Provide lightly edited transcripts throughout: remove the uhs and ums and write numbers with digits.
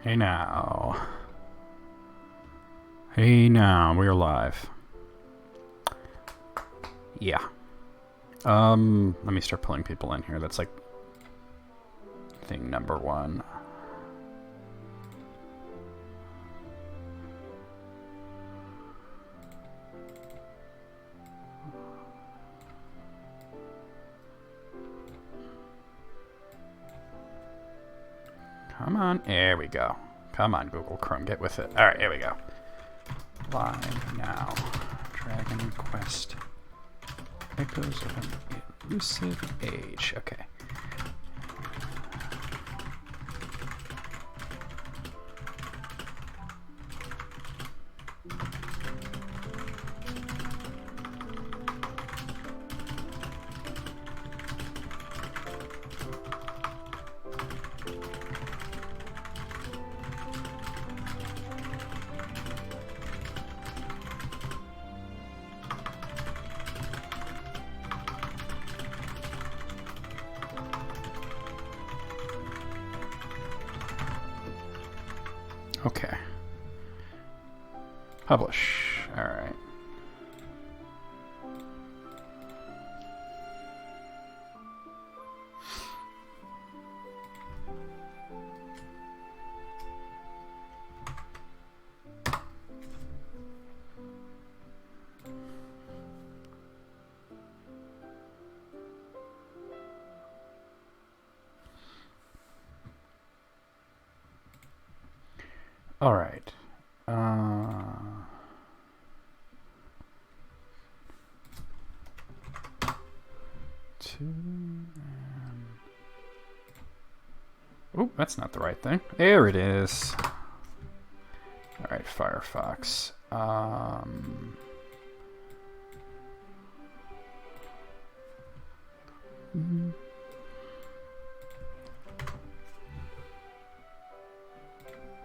Hey now. Hey now, we're live. Yeah. Let me start pulling people in here. That's like thing number one. Come on. There we go. Come on, Google Chrome. Get with it. Alright, here we go. Live now. Dragon Quest. Echoes of an Elusive Age. Okay. Okay. Publish. Alright. Alright. Oh, that's not the right thing. There it is. Alright, Firefox.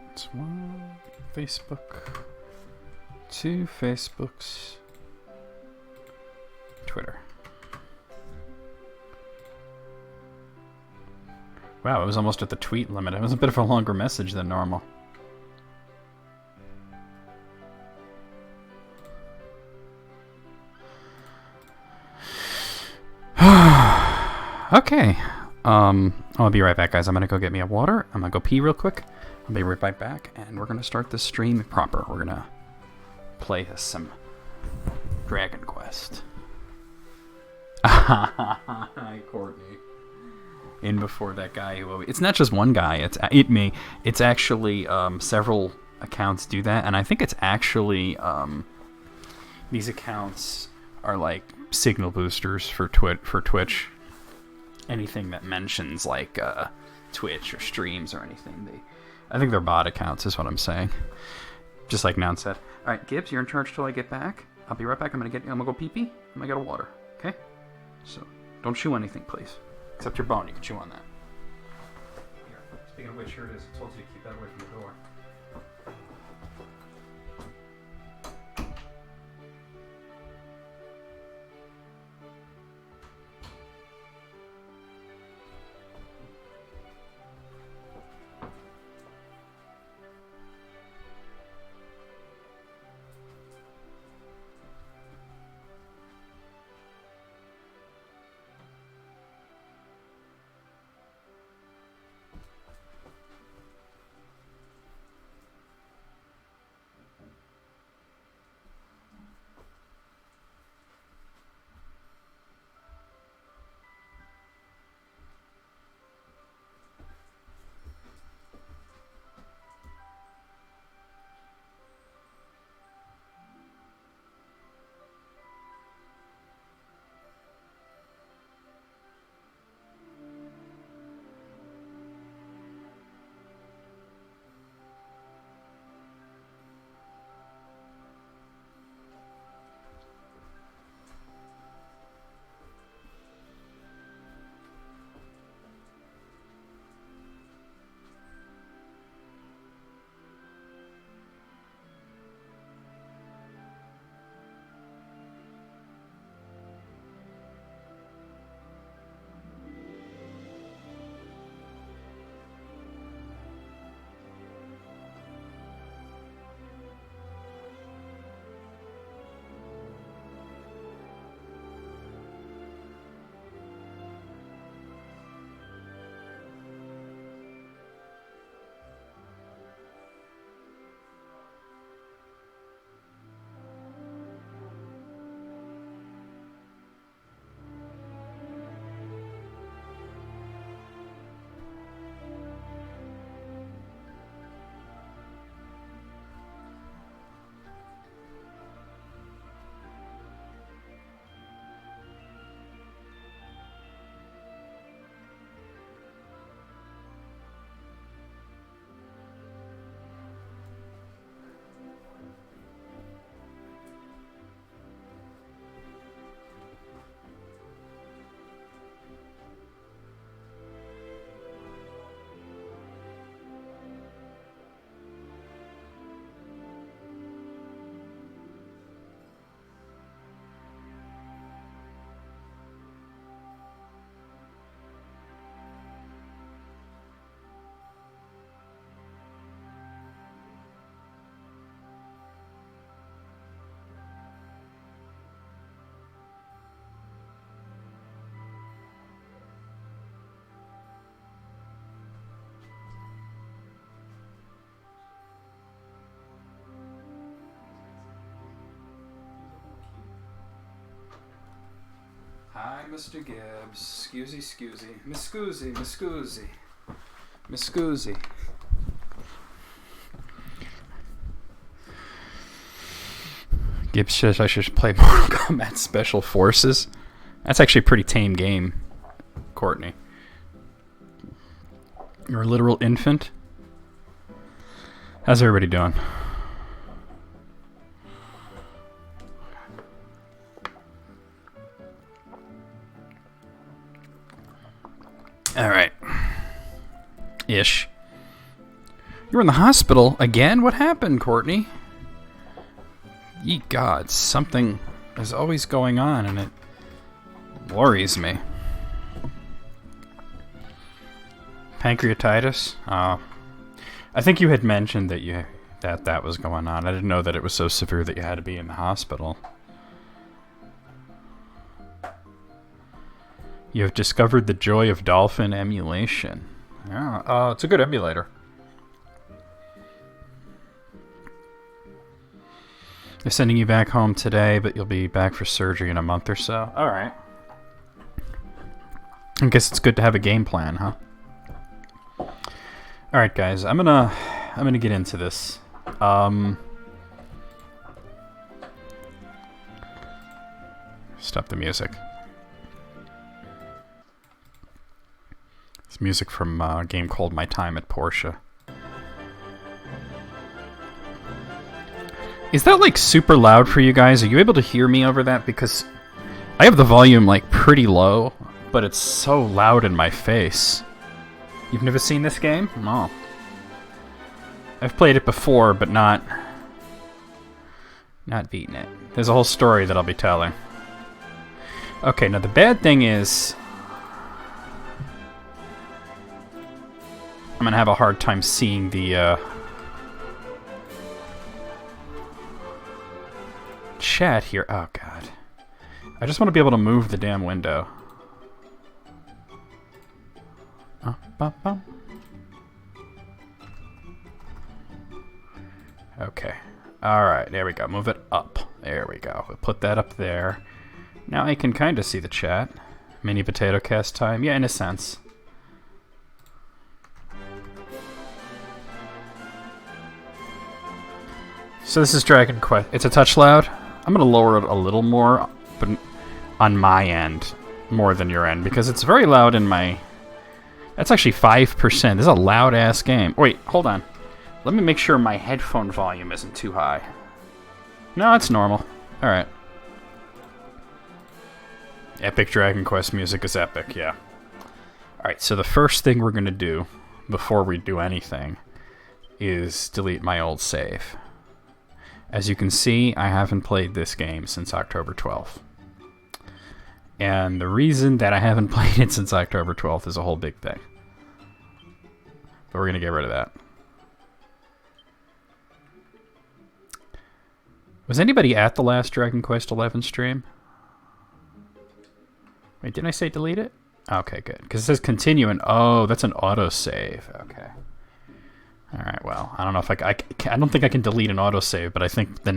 That's one. Facebook. Two Facebooks. Twitter. Wow, it was almost at the tweet limit. It was a bit of a longer message than normal. Okay. I'll be right back, guys. I'm gonna go get me a water. I'm gonna go pee real quick. I'll be right back, and we're gonna start the stream proper. We're gonna play some Dragon Quest. Hi, Courtney. In before that guy who... It's not just one guy. Me. It's actually several accounts do that, and I think it's actually these accounts are like signal boosters for Twitch. Anything that mentions like Twitch or streams or anything, I think they're bot accounts is what I'm saying. Just like Noun said. All right, Gibbs, you're in charge till I get back. I'll be right back. I'm gonna go pee pee. I'm gonna get a water. Okay. So don't chew anything, please. Except your bone. You can chew on that. Here. Speaking of which, here it is. I told you to keep that away from the door. Hi, Mr. Gibbs. Scusy. Miss Scoozy. Gibbs says I should play Mortal Kombat Special Forces. That's actually a pretty tame game, Courtney. You're a literal infant. How's everybody doing? Alright. Ish. You're in the hospital again? What happened, Courtney? Ye gods, something is always going on and it worries me. Pancreatitis? I think you had mentioned that that was going on. I didn't know that it was so severe that you had to be in the hospital. You have discovered the joy of dolphin emulation. Yeah, it's a good emulator. They're sending you back home today, but you'll be back for surgery in a month or so. All right. I guess it's good to have a game plan, huh? All right, guys. I'm gonna get into this. Stop the music. It's music from a game called My Time at Porsche. Is that like super loud for you guys? Are you able to hear me over that? Because I have the volume like pretty low, but it's so loud in my face. You've never seen this game? No. I've played it before, but not beaten it. There's a whole story that I'll be telling. Okay, now the bad thing is I'm gonna have a hard time seeing the chat here. Oh god. I just want to be able to move the damn window. Okay. Alright, there we go. Move it up. There we go. We'll put that up there. Now I can kind of see the chat. Mini potato cast time. Yeah, in a sense. So this is Dragon Quest. It's a touch loud. I'm going to lower it a little more, but on my end, more than your end, because it's very loud in my... That's actually 5%. This is a loud-ass game. Wait, hold on. Let me make sure my headphone volume isn't too high. No, it's normal. Alright. Epic Dragon Quest music is epic, yeah. Alright, so the first thing we're going to do, before we do anything, is delete my old save. As you can see, I haven't played this game since October 12th. And the reason that I haven't played it since October 12th is a whole big thing. But we're going to get rid of that. Was anybody at the last Dragon Quest XI stream? Wait, didn't I say delete it? Okay, good. Because it says continue and... Oh, that's an autosave. Okay. Alright, well, I don't know if I don't think I can delete an autosave, but I think the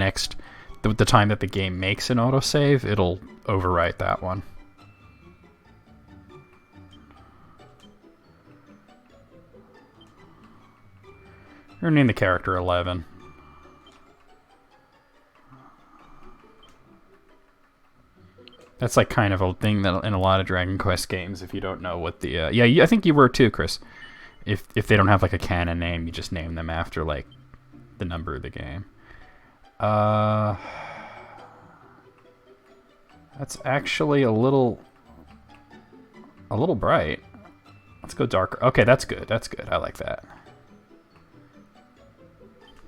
time that the game makes an autosave, it'll overwrite that one. We're gonna name the character 11. That's like kind of a thing that in a lot of Dragon Quest games, if you don't know what the... I think you were too, Chris. If they don't have like a canon name, you just name them after like the number of the game. That's actually a little bright. Let's go darker. Okay, that's good. That's good. I like that.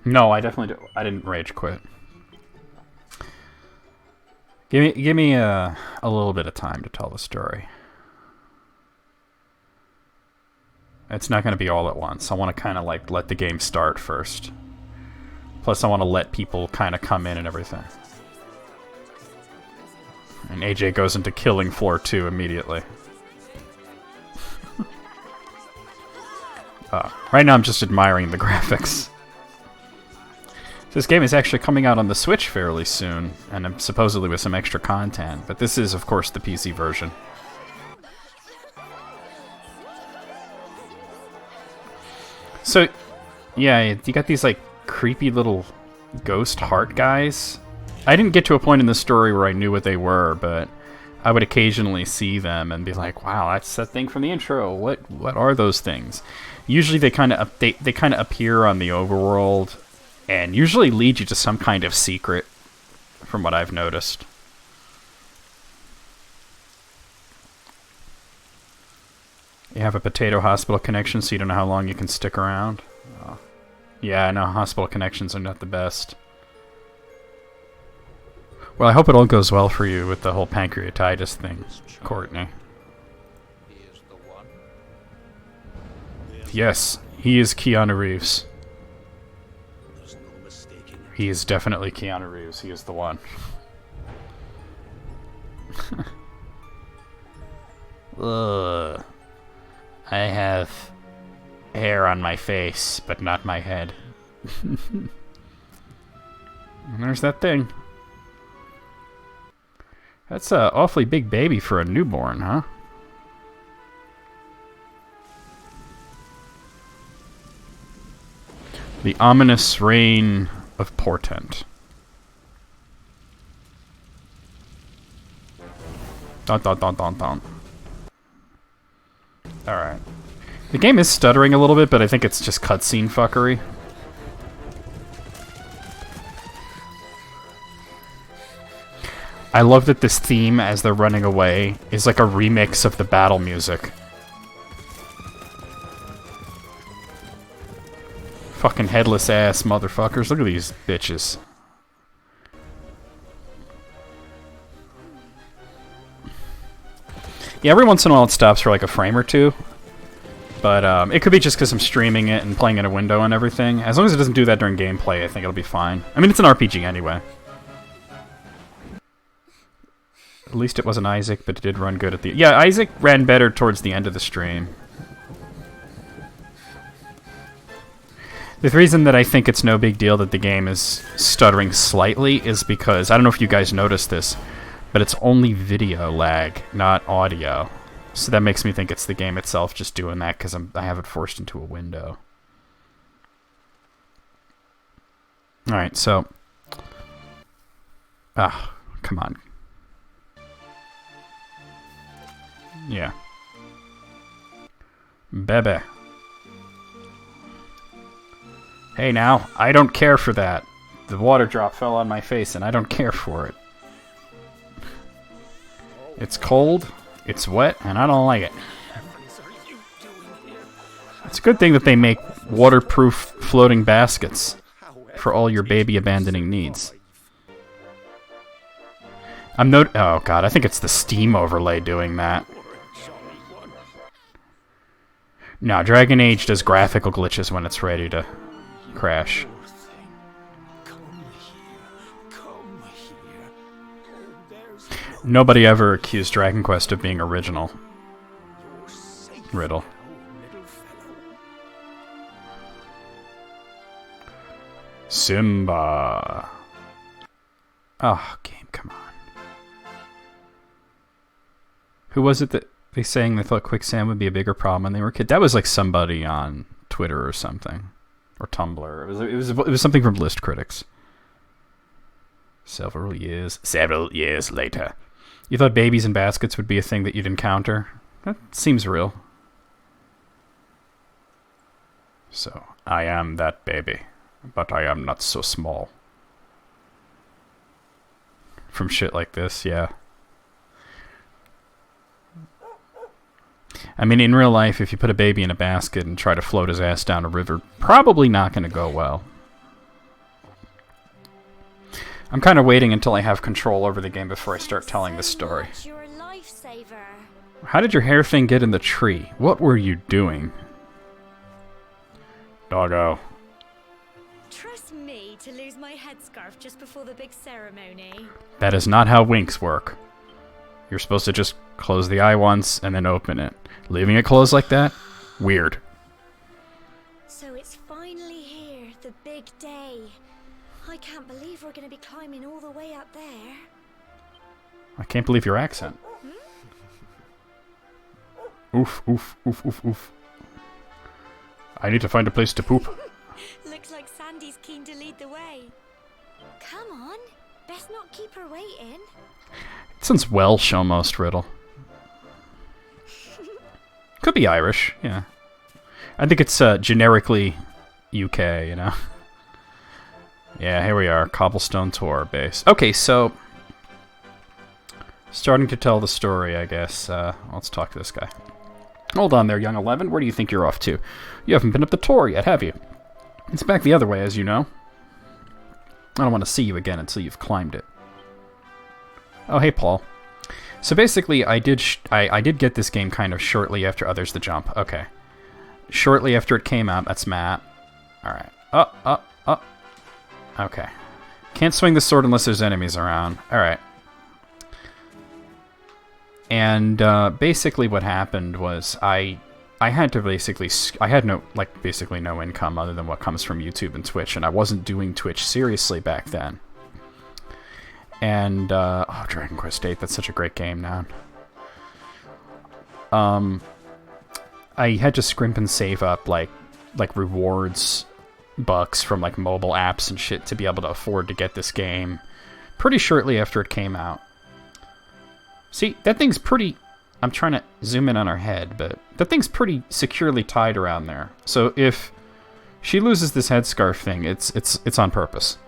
No, I definitely do. I didn't rage quit. Give me a little bit of time to tell the story. It's not going to be all at once. I want to kind of like let the game start first. Plus, I want to let people kind of come in and everything. And AJ goes into killing floor 2 immediately. Right now I'm just admiring the graphics. This game is actually coming out on the Switch fairly soon, and supposedly with some extra content, but this is, of course, the PC version. So, yeah, you got these, like, creepy little ghost heart guys. I didn't get to a point in the story where I knew what they were, but I would occasionally see them and be like, wow, that's that thing from the intro. What are those things? Usually they kind of they kind of appear on the overworld and usually lead you to some kind of secret, from what I've noticed. You have a potato hospital connection, so you don't know how long you can stick around. Oh. Yeah, I know hospital connections are not the best. Well, I hope it all goes well for you with the whole pancreatitis thing, Courtney. Yes, he is Keanu Reeves. He is definitely Keanu Reeves. He is the one. Ugh. I have hair on my face, but not my head. And there's that thing. That's a awfully big baby for a newborn, huh? The ominous reign of portent. Dun dun dun dun dun. Alright. The game is stuttering a little bit, but I think it's just cutscene fuckery. I love that this theme, as they're running away, is like a remix of the battle music. Fucking headless ass motherfuckers. Look at these bitches. Yeah, every once in a while it stops for like a frame or two. But it could be just because I'm streaming it and playing in a window and everything. As long as it doesn't do that during gameplay, I think it'll be fine. I mean, it's an RPG anyway. At least it wasn't Isaac, but it did run good at the... Yeah, Isaac ran better towards the end of the stream. The reason that I think it's no big deal that the game is stuttering slightly is because, I don't know if you guys noticed this, but it's only video lag, not audio. So that makes me think it's the game itself just doing that because I have it forced into a window. Alright, so... Ah, come on. Yeah. Bebe. Hey now, I don't care for that. The water drop fell on my face and I don't care for it. It's cold, it's wet, and I don't like it. It's a good thing that they make waterproof floating baskets for all your baby abandoning needs. Oh god, I think it's the Steam overlay doing that. No, Dragon Age does graphical glitches when it's ready to crash. Nobody ever accused Dragon Quest of being original. Riddle. Simba. Oh, game, come on. Who was it that they saying they thought quicksand would be a bigger problem when they were kids? That was like somebody on Twitter or something. Or Tumblr. It was something from List Critics. Several years later. You thought babies in baskets would be a thing that you'd encounter? That seems real. So, I am that baby, but I am not so small. From shit like this, yeah. I mean, in real life, if you put a baby in a basket and try to float his ass down a river, probably not going to go well. I'm kind of waiting until I have control over the game before I start telling the story. How did your hair thing get in the tree? What were you doing? Doggo. Trust me to lose my headscarf just before the big ceremony. That is not how winks work. You're supposed to just close the eye once and then open it. Leaving it closed like that? Weird. So it's finally here, the big day. I can't believe we're going to be climbing all the way up there. I can't believe your accent. Oof, oof, oof, oof, oof. I need to find a place to poop. Looks like Sandy's keen to lead the way. Come on, best not keep her waiting. It sounds Welsh almost, Riddle. Could be Irish, yeah. I think it's generically UK, you know. Yeah, here we are, Cobblestone Tour base. Okay, so starting to tell the story, I guess. Let's talk to this guy. Hold on there, young 11. Where do you think you're off to? You haven't been up the tour yet, have you? It's back the other way, as you know. I don't want to see you again until you've climbed it. Oh, hey, Paul. So basically, I did get this game kind of shortly after Others the Jump. Okay. Shortly after it came out. That's Matt. Alright. Up. Okay. Can't swing the sword unless there's enemies around. Alright. And basically what happened was I had to basically... I had basically no income other than what comes from YouTube and Twitch, and I wasn't doing Twitch seriously back then. And, oh, Dragon Quest VIII, that's such a great game now. I had to scrimp and save up, like rewards bucks from, like, mobile apps and shit to be able to afford to get this game pretty shortly after it came out. See, that thing's pretty... I'm trying to zoom in on her head, but that thing's pretty securely tied around there. So if she loses this headscarf thing, it's on purpose.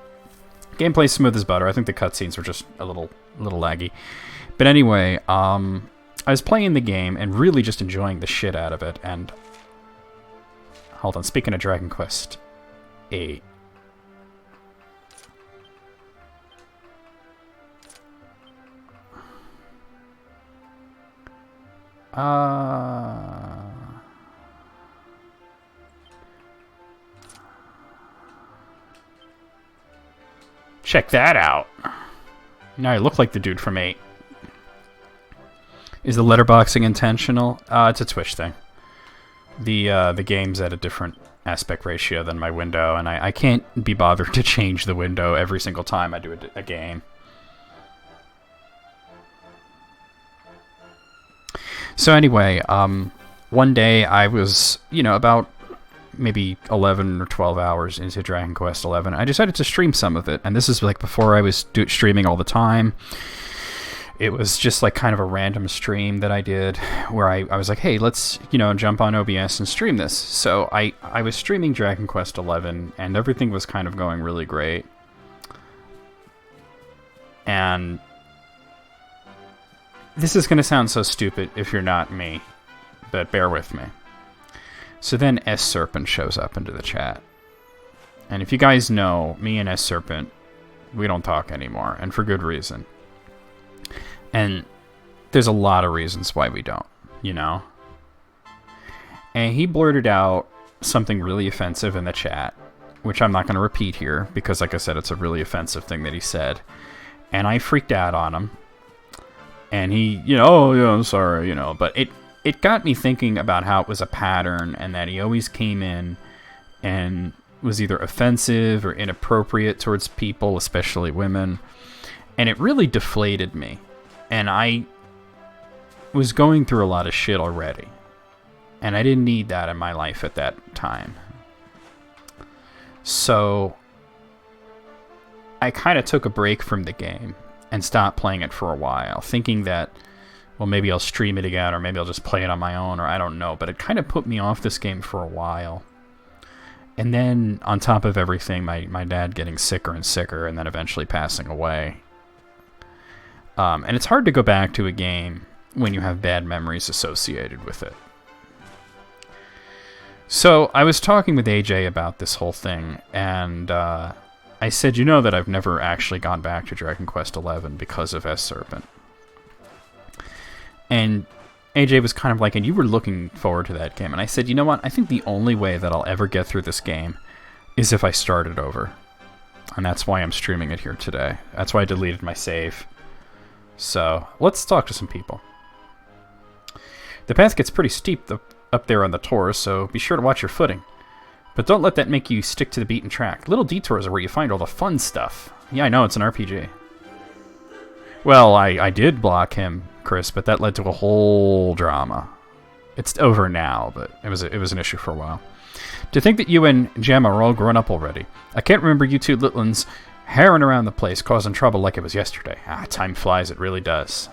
Gameplay's smooth as butter. I think the cutscenes were just a little laggy. But anyway, I was playing the game and really just enjoying the shit out of it. And hold on, speaking of Dragon Quest VIII. Check that out. Now I look like the dude from 8. Is the letterboxing intentional? It's a Twitch thing. The game's at a different aspect ratio than my window, and I can't be bothered to change the window every single time I do a game. So anyway, one day I was, about maybe 11 or 12 hours into Dragon Quest XI. I decided to stream some of it, and this is like before I was streaming all the time. It was just like kind of a random stream that I did where I was like, hey, let's, jump on OBS and stream this. So I was streaming Dragon Quest XI, and everything was kind of going really great. And this is going to sound so stupid if you're not me, but bear with me. So then S Serpent shows up into the chat. And if you guys know, me and S Serpent, we don't talk anymore, and for good reason. And there's a lot of reasons why we don't, And he blurted out something really offensive in the chat, which I'm not going to repeat here, because like I said, it's a really offensive thing that he said. And I freaked out on him. And he, oh, yeah, I'm sorry, but it got me thinking about how it was a pattern and that he always came in and was either offensive or inappropriate towards people, especially women. And it really deflated me. And I was going through a lot of shit already. And I didn't need that in my life at that time. So I kind of took a break from the game and stopped playing it for a while, thinking that, well, maybe I'll stream it again, or maybe I'll just play it on my own, or I don't know. But it kind of put me off this game for a while. And then, on top of everything, my dad getting sicker and sicker, and then eventually passing away. And it's hard to go back to a game when you have bad memories associated with it. So, I was talking with AJ about this whole thing, and I said, that I've never actually gone back to Dragon Quest XI because of S Serpent. And AJ was kind of like, and you were looking forward to that game. And I said, you know what? I think the only way that I'll ever get through this game is if I start it over. And that's why I'm streaming it here today. That's why I deleted my save. So, let's talk to some people. The path gets pretty steep up there on the tour, so be sure to watch your footing. But don't let that make you stick to the beaten track. Little detours are where you find all the fun stuff. Yeah, I know, it's an RPG. Well, I did block him, Chris, but that led to a whole drama. It's over now, but it was an issue for a while. To think that you and Gemma are all grown up already. I can't remember you two little ones herring around the place, causing trouble like it was yesterday. Time flies, it really does.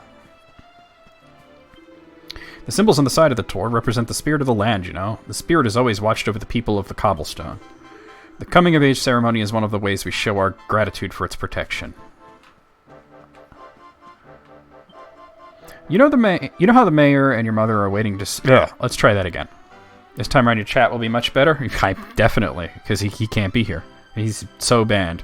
The symbols on the side of the door represent the spirit of the land, you know. The spirit has always watched over the people of the cobblestone. The coming-of-age ceremony is one of the ways we show our gratitude for its protection. You know how the mayor and your mother are waiting to... let's try that again. This time around your chat will be much better? Definitely, because he can't be here. He's so banned.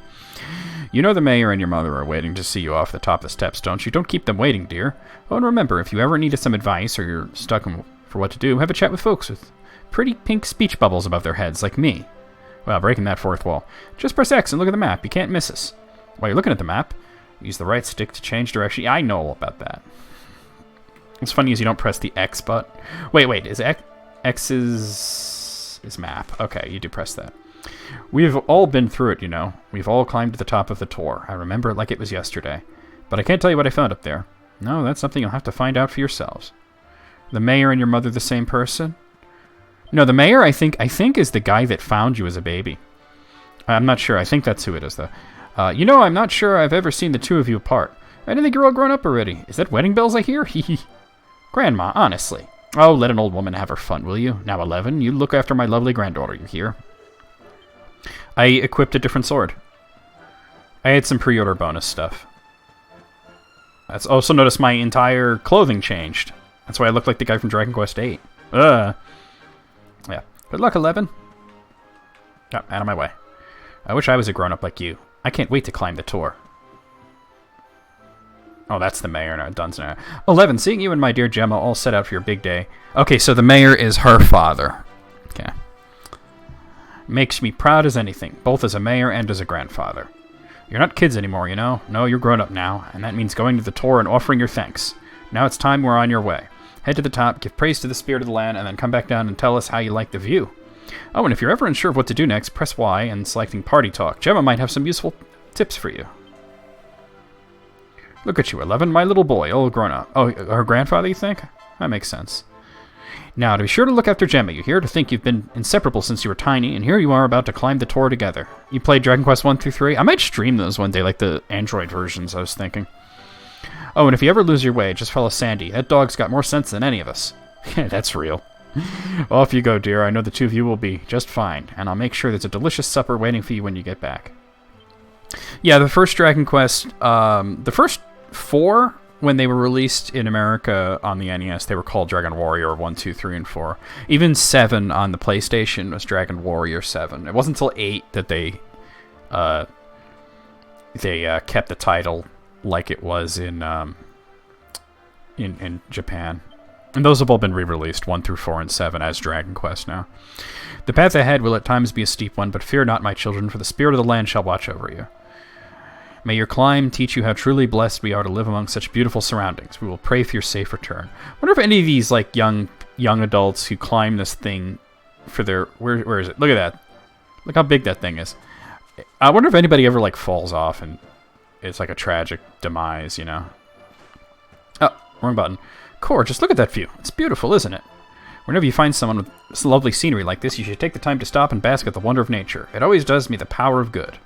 You know the mayor and your mother are waiting to see you off the top of the steps, don't you? Don't keep them waiting, dear. Oh, and remember, if you ever needed some advice or you're stuck for what to do, have a chat with folks with pretty pink speech bubbles above their heads, like me. Well, breaking that fourth wall. Just press X and look at the map. You can't miss us. While you're looking at the map, use the right stick to change direction. Yeah, I know all about that. What's funny is you don't press the X button. Wait, is X is map. Okay, you do press that. We've all been through it, you know. We've all climbed to the top of the tor. I remember it like it was yesterday. But I can't tell you what I found up there. No, that's something you'll have to find out for yourselves. The mayor and your mother the same person? No, the mayor, I think is the guy that found you as a baby. I'm not sure. I think that's who it is, though. You know, I'm not sure I've ever seen the two of you apart. I didn't think you're all grown up already. Is that wedding bells I hear? Hee. Grandma, honestly. Oh, let an old woman have her fun, will you? Now 11, you look after my lovely granddaughter, you hear? I equipped a different sword. I had some pre-order bonus stuff. That's also noticed my entire clothing changed. That's why I look like the guy from Dragon Quest VIII. Yeah. Good luck, 11. Oh, out of my way. I wish I was a grown-up like you. I can't wait to climb the tor. Oh, that's the mayor now. Dunstan. 11, seeing you and my dear Gemma all set out for your big day. Okay, so the mayor is her father. Okay. Makes me proud as anything, both as a mayor and as a grandfather. You're not kids anymore, you know? No, you're grown up now, and that means going to the tor and offering your thanks. Now it's time we're on your way. Head to the top, give praise to the spirit of the land, and then come back down and tell us how you like the view. Oh, and if you're ever unsure of what to do next, press Y and selecting Party Talk. Gemma might have some useful tips for you. Look at you, 11, my little boy, all grown up. Oh, her grandfather, you think? That makes sense. Now, to be sure to look after Gemma, you hear? To think you've been inseparable since you were tiny, and here you are about to climb the tor together. You played Dragon Quest 1 through 3? I might stream those one day, like the Android versions, I was thinking. Oh, and if you ever lose your way, just follow Sandy. That dog's got more sense than any of us. Yeah, that's real. Off you go, dear. I know the two of you will be just fine, and I'll make sure there's a delicious supper waiting for you when you get back. Yeah, the first Dragon Quest, the first 4, when they were released in America on the NES, they were called Dragon Warrior 1, 2, 3, and 4. Even 7 on the PlayStation was Dragon Warrior 7. It wasn't until 8 that they kept the title like it was in Japan. And those have all been re-released, 1 through 4 and 7, as Dragon Quest now. The path ahead will at times be a steep one, but fear not, my children, for the spirit of the land shall watch over you. May your climb teach you how truly blessed we are to live among such beautiful surroundings. We will pray for your safe return. I wonder if any of these like young adults who climb this thing for their... Where is it? Look at that. Look how big that thing is. I wonder if anybody ever like falls off and it's like a tragic demise, you know? Oh, wrong button. Core, just look at that view. It's beautiful, isn't it? Whenever you find someone with lovely scenery like this, you should take the time to stop and bask at the wonder of nature. It always does me the power of good.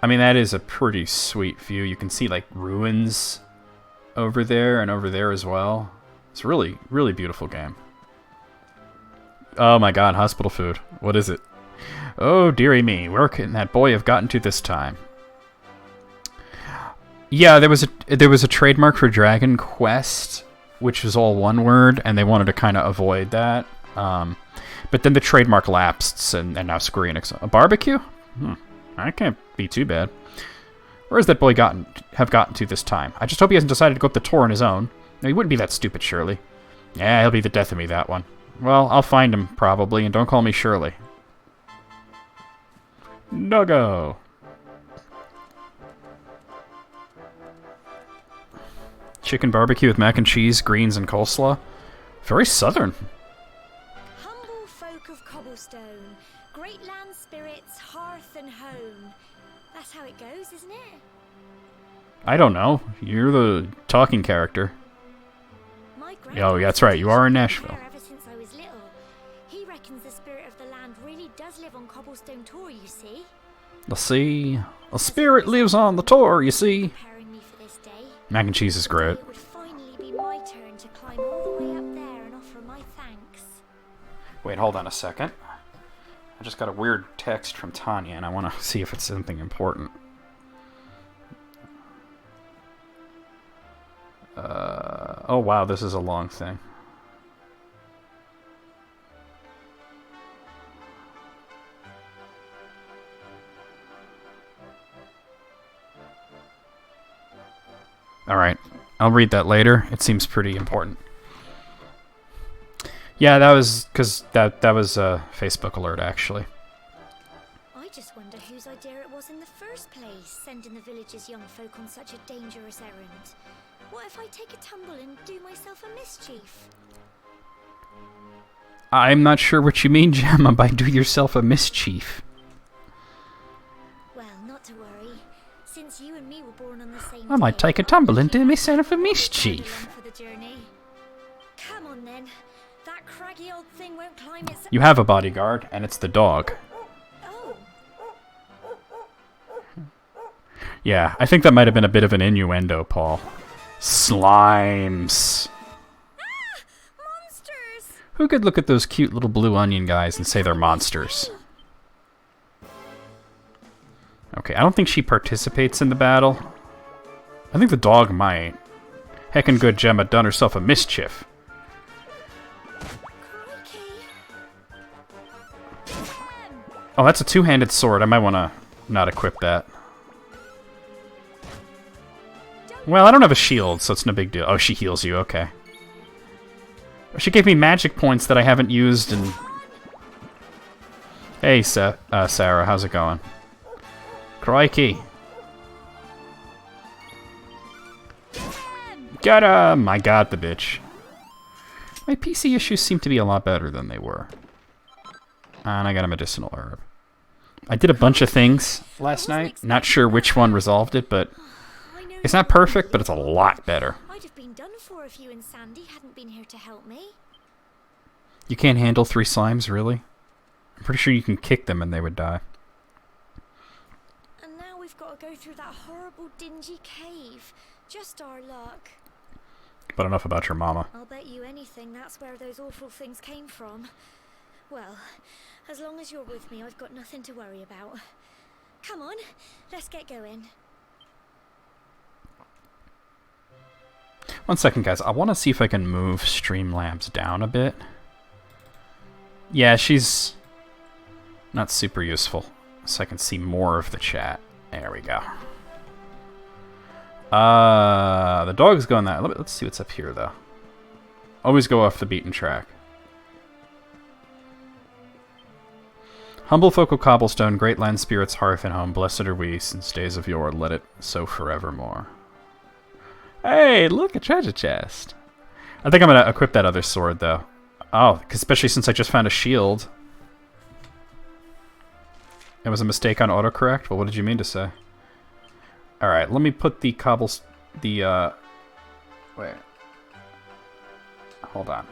I mean, that is a pretty sweet view. You can see, like, ruins over there and over there as well. It's a really, really beautiful game. Oh my god, hospital food. What is it? Oh, dearie me. Where can that boy have gotten to this time? Yeah, there was a trademark for Dragon Quest, which was all one word, and they wanted to kind of avoid that. But then the trademark lapsed, and now Square Enix... A barbecue? That can't be too bad. Where has that boy have gotten to this time? I just hope he hasn't decided to go up the tor on his own. No, he wouldn't be that stupid, surely. Yeah, he'll be the death of me, that one. Well, I'll find him, probably, and don't call me Shirley. Doggo! Chicken barbecue with mac and cheese, greens, and coleslaw. Very southern. Humble folk of cobblestone. stone. Great land spirits, hearth and home. That's how it goes, isn't it? I don't know. You're the talking character. My Oh, that's right. You are in Nashville. ever since I was little. He reckons the spirit of the land really does live on Cobblestone Tor, you see. Let's see. A spirit lives on the Tor, you see. Preparing me for this day. Mac and cheese is great. It would finally be my turn to climb all the way up there and offer my thanks. Wait, hold on a second. I just got a weird text from Tanya, and I want to see if it's something important. Oh wow, this is a long thing. Alright, I'll read that later. It seems pretty important. Yeah, that was because that was a Facebook alert, actually. I just wonder whose idea it was in the first place, sending the village's young folk on such a dangerous errand. What if I take a tumble and do myself a mischief? I'm not sure what you mean, Gemma, by do yourself a mischief. Well, not to worry. Since you and me were born on the same I might day, take a tumble and do I'll myself a tag mischief. along for the journey. Come on then. That craggy old thing won't climb its... You have a bodyguard, and it's the dog. Oh. Yeah, I think that might have been a bit of an innuendo, Paul. Slimes. Ah! Monsters! Who could look at those cute little blue onion guys and say they're monsters? Okay, I don't think she participates in the battle. I think the dog might. Heckin' good Gemma done herself a mischief. Crikey. Oh, that's a two-handed sword. I might want to not equip that. Well, I don't have a shield, so it's no big deal. Oh, she heals you. Okay. She gave me magic points that I haven't used in... Hey, Sarah. How's it going? Crikey. Got him! I got the bitch. My PC issues seem to be a lot better than they were. And I got a medicinal herb. I did a bunch of things last night. Not sure which one resolved it, but... It's not perfect, but it's a lot better. I'd have been done for if you and Sandy hadn't been here to help me. You can't handle 3 slimes, really? I'm pretty sure you can kick them and they would die. And now we've got to go through that horrible, dingy cave. Just our luck. But enough about your mama. I'll bet you anything that's where those awful things came from. Well, as long as you're with me, I've got nothing to worry about. Come on, let's get going. One second, guys. I want to see if I can move Streamlabs down a bit. Yeah, she's not super useful, so I can see more of the chat. There we go. The dog's going that. Let's see what's up here, though. Always go off the beaten track. Humble folk of Cobblestone, great land spirits, hearth and home, blessed are we since days of yore, let it so forevermore. Hey, look, a treasure chest. I think I'm going to equip that other sword, though. Oh, especially since I just found a shield. It was a mistake on autocorrect? Well, what did you mean to say? Alright, let me put the wait. Hold on.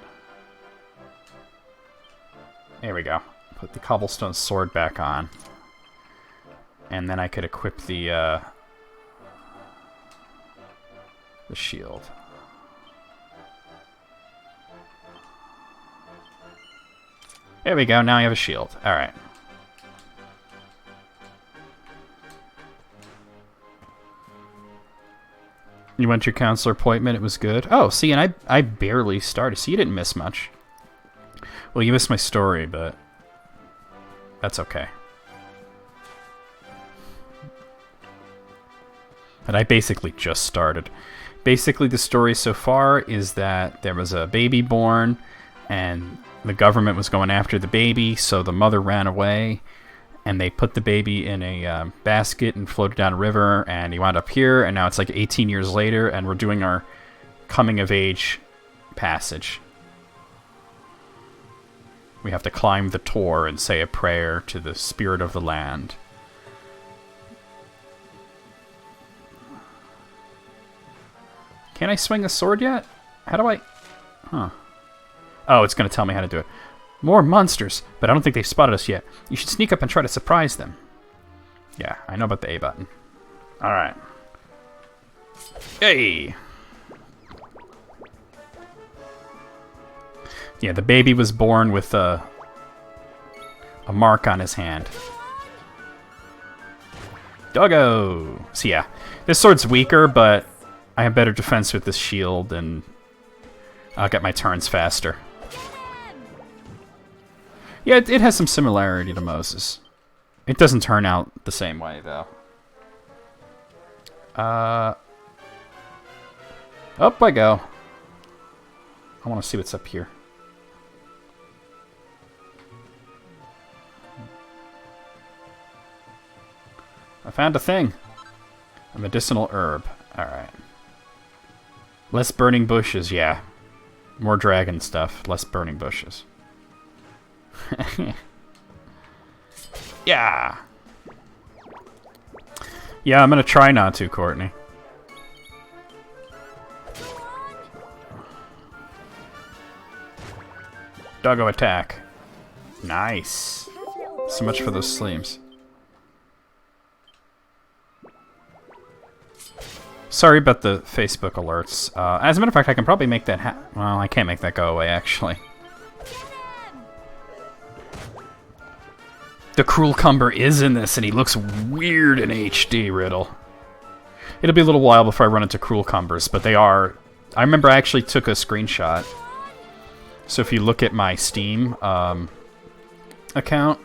There we go. Put the cobblestone sword back on. And then I could equip the shield. There we go, now I have a shield. Alright. You went to your counselor appointment, it was good. Oh, see, and I barely started, so you didn't miss much. Well, you missed my story, but that's okay. And I basically just started. Basically, the story so far is that there was a baby born, and the government was going after the baby, so the mother ran away, and they put the baby in a basket and floated down a river, and he wound up here, and now it's like 18 years later, and we're doing our coming-of-age passage. We have to climb the tor and say a prayer to the spirit of the land. Can I swing a sword yet? How do I... Huh. Oh, it's going to tell me how to do it. More monsters, but I don't think they've spotted us yet. You should sneak up and try to surprise them. Yeah, I know about the A button. Alright. Hey! Yeah, the baby was born with a mark on his hand. Doggo! So yeah, this sword's weaker, but I have better defense with this shield, and I'll get my turns faster. Yeah, it has some similarity to Moses. It doesn't turn out the same way, though. Up I go. I want to see what's up here. I found a thing. A medicinal herb. Alright. Less burning bushes, yeah. More dragon stuff. Less burning bushes. Yeah. Yeah, I'm gonna try not to, Courtney. Doggo attack. Nice. So much for those sleeves. Sorry about the Facebook alerts. As a matter of fact, I can probably make that well, I can't make that go away, actually. The Cruel Cumber is in this, and he looks weird in HD, Riddle. It'll be a little while before I run into Cruel Cumbers, but they are... I remember I actually took a screenshot. So if you look at my Steam account,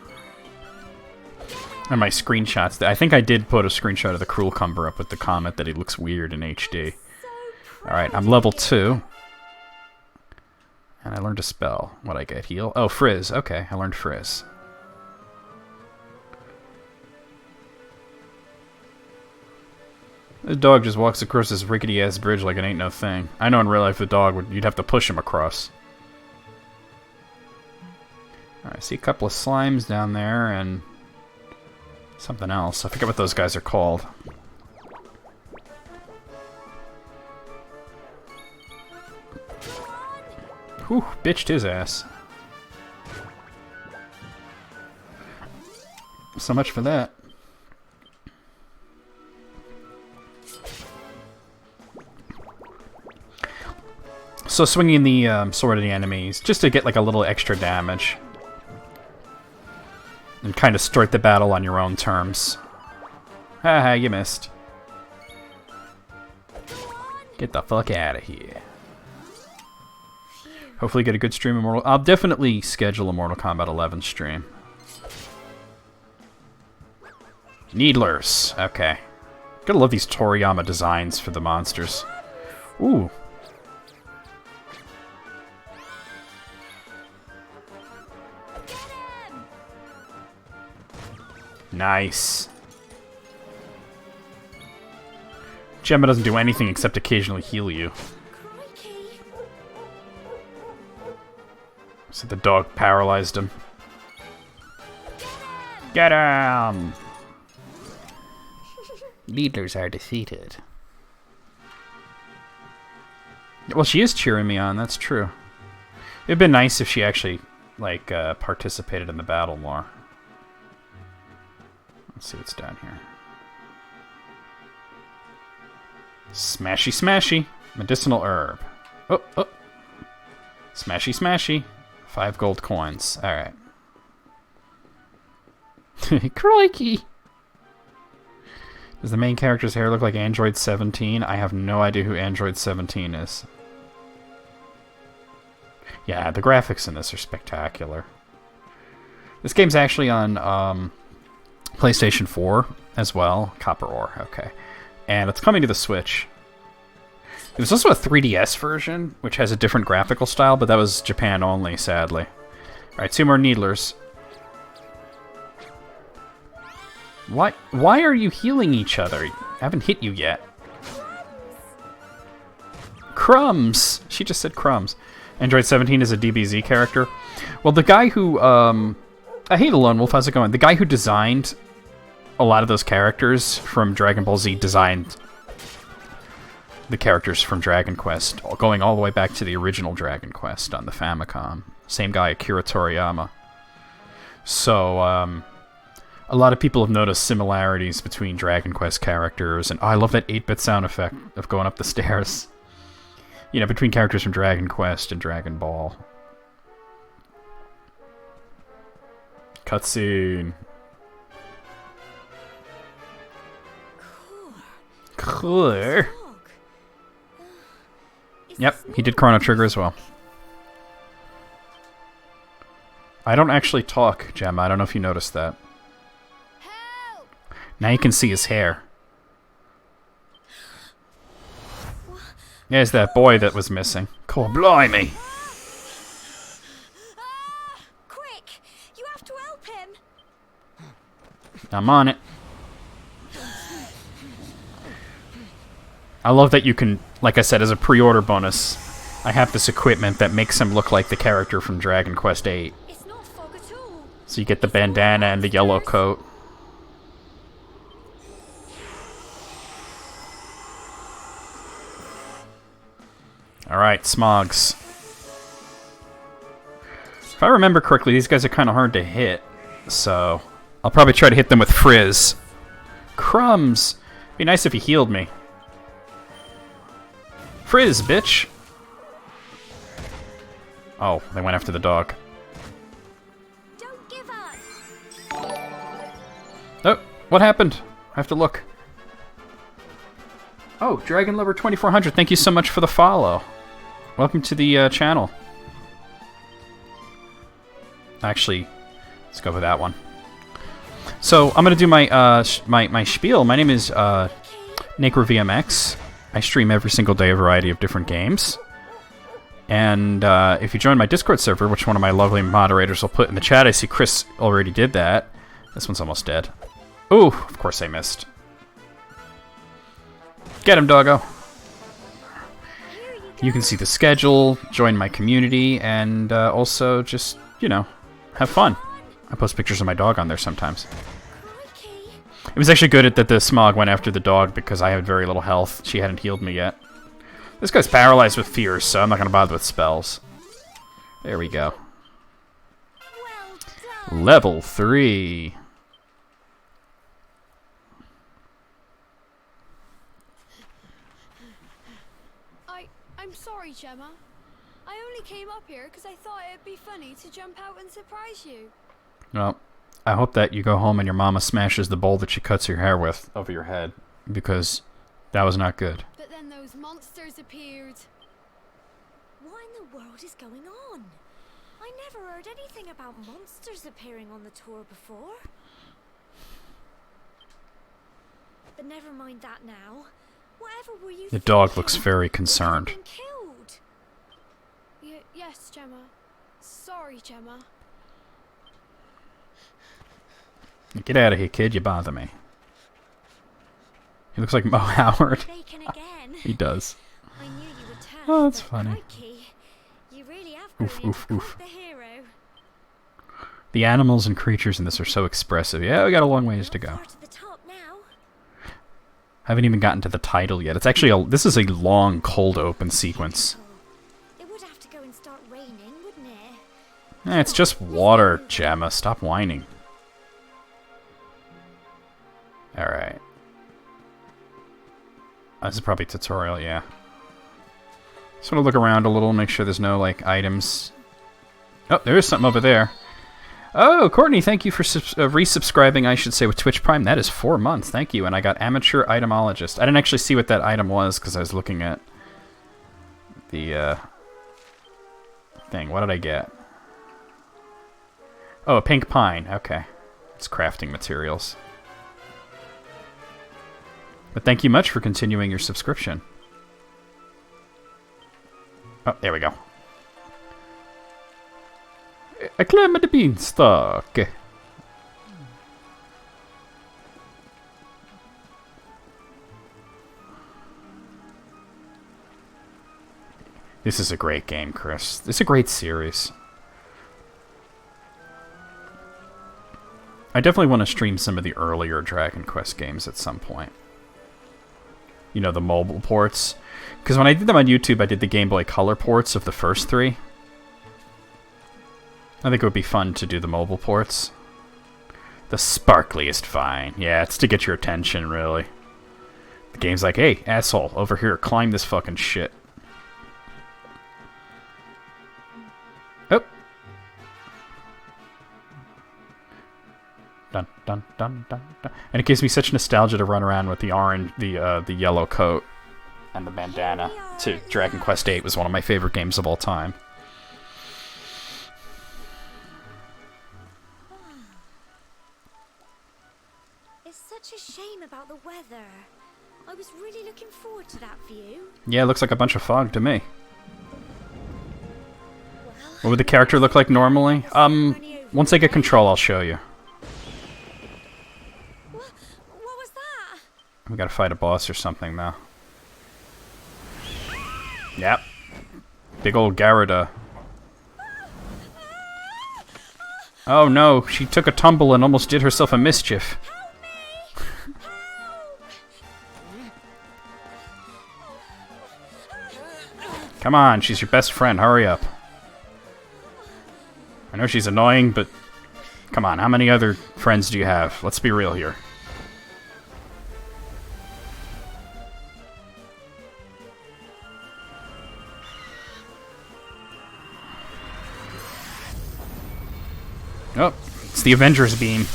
and my screenshots, I think I did put a screenshot of the Cruel Cumber up with the comment that he looks weird in HD. Alright, I'm level 2. And I learned a spell. What'd I get? Heal? Oh, Frizz. Okay, I learned Frizz. This dog just walks across this rickety-ass bridge like it ain't no thing. I know in real life the dog you'd have to push him across. Alright, I see a couple of slimes down there, and... something else. I forget what those guys are called. Whew, bitched his ass. So much for that. So swinging the sword at the enemies, just to get like a little extra damage. And kind of start the battle on your own terms. Haha, you missed. Get the fuck out of here. Hopefully get a good stream of Mortal... I'll definitely schedule a Mortal Kombat 11 stream. Needlers. Okay. Gotta love these Toriyama designs for the monsters. Ooh. Nice. Gemma doesn't do anything except occasionally heal you. So the dog paralyzed him. Get him! Needlers are defeated. Well, she is cheering me on, that's true. It'd been nice if she actually, like, participated in the battle more. Let's see what's down here. Smashy, smashy. Medicinal herb. Oh, oh. Smashy, smashy. 5 gold coins. Alright. Crikey! Does the main character's hair look like Android 17? I have no idea who Android 17 is. Yeah, the graphics in this are spectacular. This game's actually on PlayStation 4 as well. Copper Ore, okay. And it's coming to the Switch. There's also a 3DS version, which has a different graphical style, but that was Japan only, sadly. Alright, 2 more Needlers. Why are you healing each other? I haven't hit you yet. Crumbs! She just said crumbs. Android 17 is a DBZ character. Well, the guy who I hate a Lone Wolf. How's it going? The guy who designed a lot of those characters from Dragon Ball Z designed the characters from Dragon Quest, going all the way back to the original Dragon Quest on the Famicom. Same guy, Akira Toriyama. So, a lot of people have noticed similarities between Dragon Quest characters, and I love that 8-bit sound effect of going up the stairs. You know, between characters from Dragon Quest and Dragon Ball. Cutscene. Cool. Yep, he did Chrono Trigger as well. I don't actually talk, Gemma. I don't know if you noticed that. Now you can see his hair. There's that boy that was missing. Cool, blimey. Quick! You have to help him! I'm on it. I love that you can, like I said, as a pre-order bonus, I have this equipment that makes him look like the character from Dragon Quest VIII. It's not fog at all. So you get the bandana and the yellow coat. Alright, Smogs. If I remember correctly, these guys are kind of hard to hit, so I'll probably try to hit them with Frizz. Crumbs! Be nice if he healed me. Frizz, bitch! Oh, they went after the dog. Don't give up. Oh, what happened? I have to look. Oh, Dragon Lover 2400, thank you so much for the follow. Welcome to the channel. Actually, let's go with that one. So, I'm going to do my my spiel. My name is NacreVMX. I stream every single day a variety of different games. And if you join my Discord server, which one of my lovely moderators will put in the chat, I see Chris already did that. This one's almost dead. Ooh, of course I missed. Get him, doggo. You can see the schedule, join my community, and also just, you know, have fun. I post pictures of my dog on there sometimes. It was actually good that the Smog went after the dog because I had very little health. She hadn't healed me yet. This guy's paralyzed with fears, so I'm not going to bother with spells. There we go. Level 3. I'm sorry, Gemma. I only came up here because I thought it'd be funny to jump out and surprise you. Well, I hope that you go home and your mama smashes the bowl that she cuts your hair with over your head, because that was not good. But then those monsters appeared. What in the world is going on? I never heard anything about monsters appearing on the tour before. But never mind that now. Whatever were you The dog thinking? looks very concerned. Been killed. Yes, Gemma. Sorry, Gemma. Get out of here, kid. You bother me. He looks like Mo Howard. Bacon again. He does. I knew you would turn. Oh, that's but funny. crikey, you really have grown Oof, into oof, quite oof. the hero. The animals and creatures in this are so expressive. Yeah, we got a long ways to Not go. far to the top now. Haven't even gotten to the title yet. It's actually this is a long cold open sequence. It would have to go and start raining, wouldn't it? It's just water, Gemma. Stop whining. Alright. This is probably tutorial, yeah. Just want to look around a little, make sure there's no, like, items. Oh, there is something over there. Oh, Courtney, thank you for resubscribing, I should say, with Twitch Prime. That is 4 months, thank you. And I got Amateur Itemologist. I didn't actually see what that item was, because I was looking at the, thing. What did I get? Oh, a pink pine. Okay. It's crafting materials. But thank you much for continuing your subscription. Oh, there we go. I climb the beanstalk. This is a great game, Chris. This is a great series. I definitely want to stream some of the earlier Dragon Quest games at some point. You know, the mobile ports. Because when I did them on YouTube, I did the Game Boy Color ports of the first 3. I think it would be fun to do the mobile ports. The sparkliest fine. Yeah, it's to get your attention, really. The game's like, hey, asshole, over here, climb this fucking shit. Oh. Dun, dun, dun, dun, dun. And it gives me such nostalgia to run around with the orange, the yellow coat and the bandana to Dragon Quest VIII was one of my favorite games of all time. It's such a shame about the weather. I was really looking forward to that view. Yeah, it looks like a bunch of fog to me. What would the character look like normally? Once I get control, I'll show you. What was that? We gotta fight a boss or something, though. Yep. Big old Garada. Oh no, she took a tumble and almost did herself a mischief. Come on, she's your best friend, hurry up. I know she's annoying, but come on, how many other friends do you have? Let's be real here. Oh, it's the Avengers beam.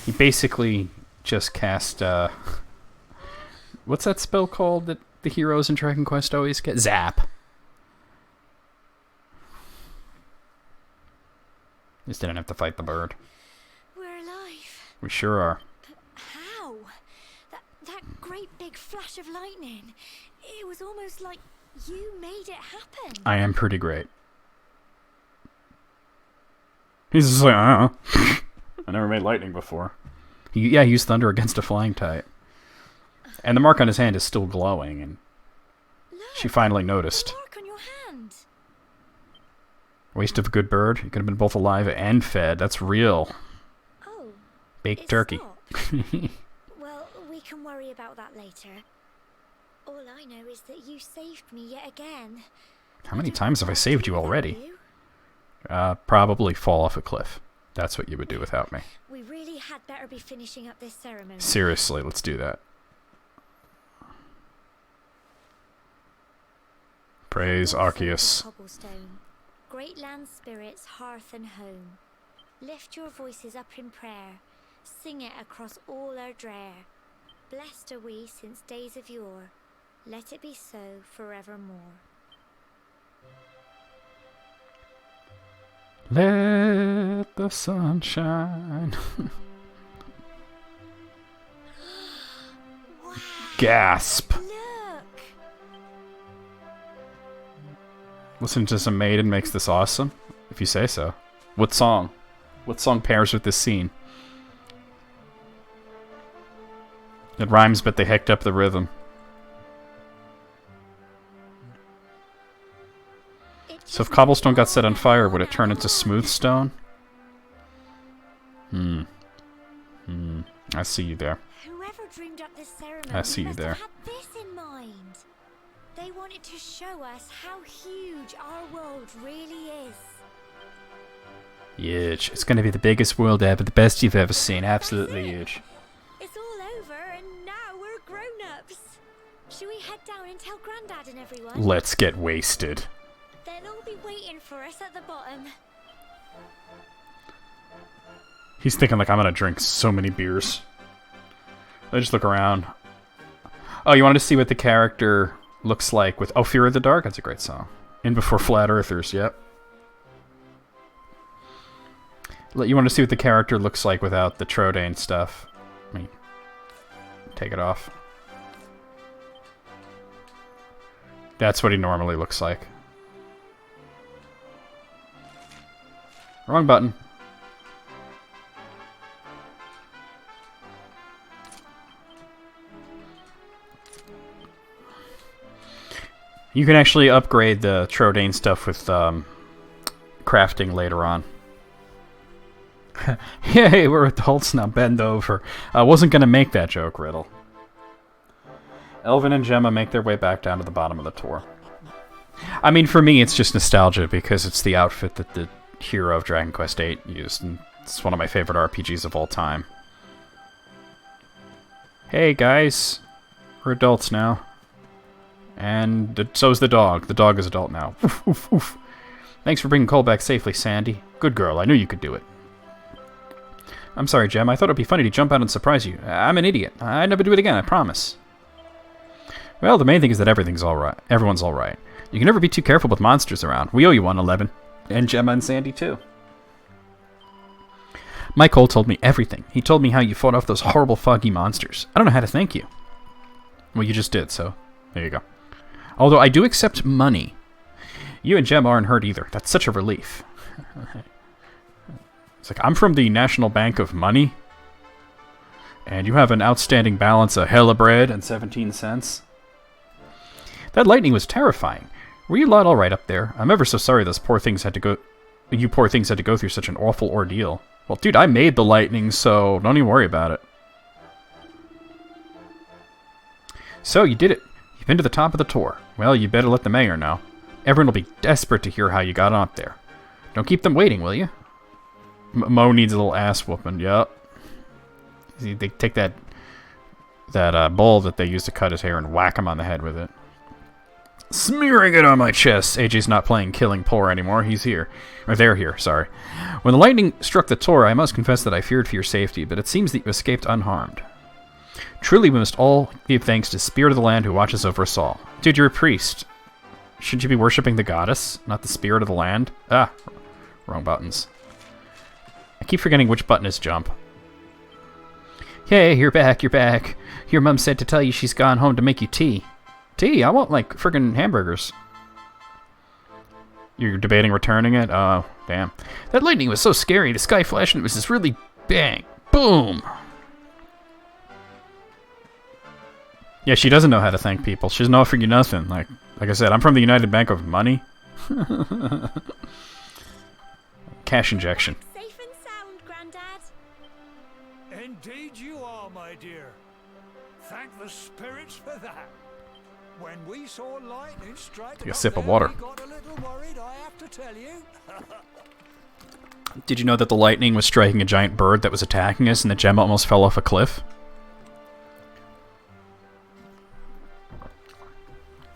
He basically just cast, what's that spell called that the heroes in Dragon Quest always get? Zap. Just didn't have to fight the bird. We're alive. We sure are. But how? That great big flash of lightning. It was almost like you made it happen. I am pretty great. He's just like, I don't know. I never made lightning before. He used thunder against a flying type. And the mark on his hand is still glowing, and Look, she finally noticed. the mark on your hand. Waste of a good bird. He could have been both alive and fed. That's real. Oh. Baked It turkey. stopped. Well, we can worry about that later. All I know is that you saved me yet again. How many I don't times know have I what to saved do you without already? you. Probably fall off a cliff. That's what you would do without me. We really had better be finishing up this ceremony. Seriously, let's do that. Praise Walk forward, Arceus. Cobblestone, great land spirits, hearth and home. Lift your voices up in prayer. Sing it across all our drear. Blessed are we since days of yore. Let it be so forevermore. Let the sun shine. Wow! Gasp. Look! Listening to some Maiden makes this awesome, if you say so. What song? What song pairs with this scene? It rhymes, but they hecked up the rhythm. So if cobblestone got set on fire, would it turn into smooth stone? I see you there. Whoever dreamed up this ceremony I see you must there. have had this in mind. They wanted to show us how huge our world really is. Huge. It's gonna be the biggest world ever, the best you've ever seen. Absolutely That's it. huge. It's all over and now we're grown-ups. Should we head down and tell Grandad and everyone? Let's get wasted. They'll all be waiting for us at the bottom. He's thinking like, I'm gonna drink so many beers. I just look around. Oh, you wanted to see what the character looks like with... Oh, Fear of the Dark? That's a great song. In Before Flat Earthers, yep. You want to see what the character looks like without the Trodain stuff. Let me take it off. That's what he normally looks like. Wrong button. You can actually upgrade the Trodain stuff with crafting later on. Yay, we're adults now, bend over. I wasn't gonna make that joke, Riddle. Elvin and Gemma make their way back down to the bottom of the tour. I mean, for me, it's just nostalgia because it's the outfit that the hero of Dragon Quest VIII used, and it's one of my favorite RPGs of all time. Hey, guys. We're adults now. And so's the dog. The dog is adult now. Oof, oof, oof. Thanks for bringing Cole back safely, Sandy. Good girl. I knew you could do it. I'm sorry, Gem. I thought it'd be funny to jump out and surprise you. I'm an idiot. I'd never do it again, I promise. Well, the main thing is that everything's alright. Everyone's alright. You can never be too careful with monsters around. We owe you one, 11. And Gemma and Sandy, too. Mike Cole told me everything. He told me how you fought off those horrible foggy monsters. I don't know how to thank you. Well, you just did, so there you go. Although I do accept money. You and Gemma aren't hurt either. That's such a relief. It's like, I'm from the National Bank of Money, and you have an outstanding balance of hella bread and 17 cents. That lightning was terrifying. Were you lot all right up there? I'm ever so sorry those poor things had to go... You poor things had to go through such an awful ordeal. Well, dude, I made the lightning, so don't even worry about it. So, you did it. You've been to the top of the tour. Well, you better let the mayor know. Everyone will be desperate to hear how you got up there. Don't keep them waiting, will you? Mo needs a little ass whooping. Yup. They take that bowl that they used to cut his hair and whack him on the head with it. Smearing it on my chest. AJ's not playing Killing Poor anymore. He's here. Or they're here, sorry. When the lightning struck the tour, I must confess that I feared for your safety, but it seems that you escaped unharmed. Truly, we must all give thanks to Spirit of the Land who watches over us all. Dude, you're a priest. Shouldn't you be worshipping the goddess, not the spirit of the land? Ah, wrong buttons. I keep forgetting which button is jump. Hey, you're back, you're back. Your mom said to tell you she's gone home to make you tea. Tea? I want, like, friggin' hamburgers. You're debating returning it? Oh, damn. That lightning was so scary. The sky flashed and it was just really bang. Boom! Yeah, she doesn't know how to thank people. She's not offering you nothing. Like I said, I'm from the United Bank of Money. Cash injection. Safe and sound, Grandad. Indeed you are, my dear. Thank the spirits for that. When we saw lightning strike, Take a sip of water. we got a little worried, I have to tell you. Did you know that the lightning was striking a giant bird that was attacking us and the Gemma almost fell off a cliff?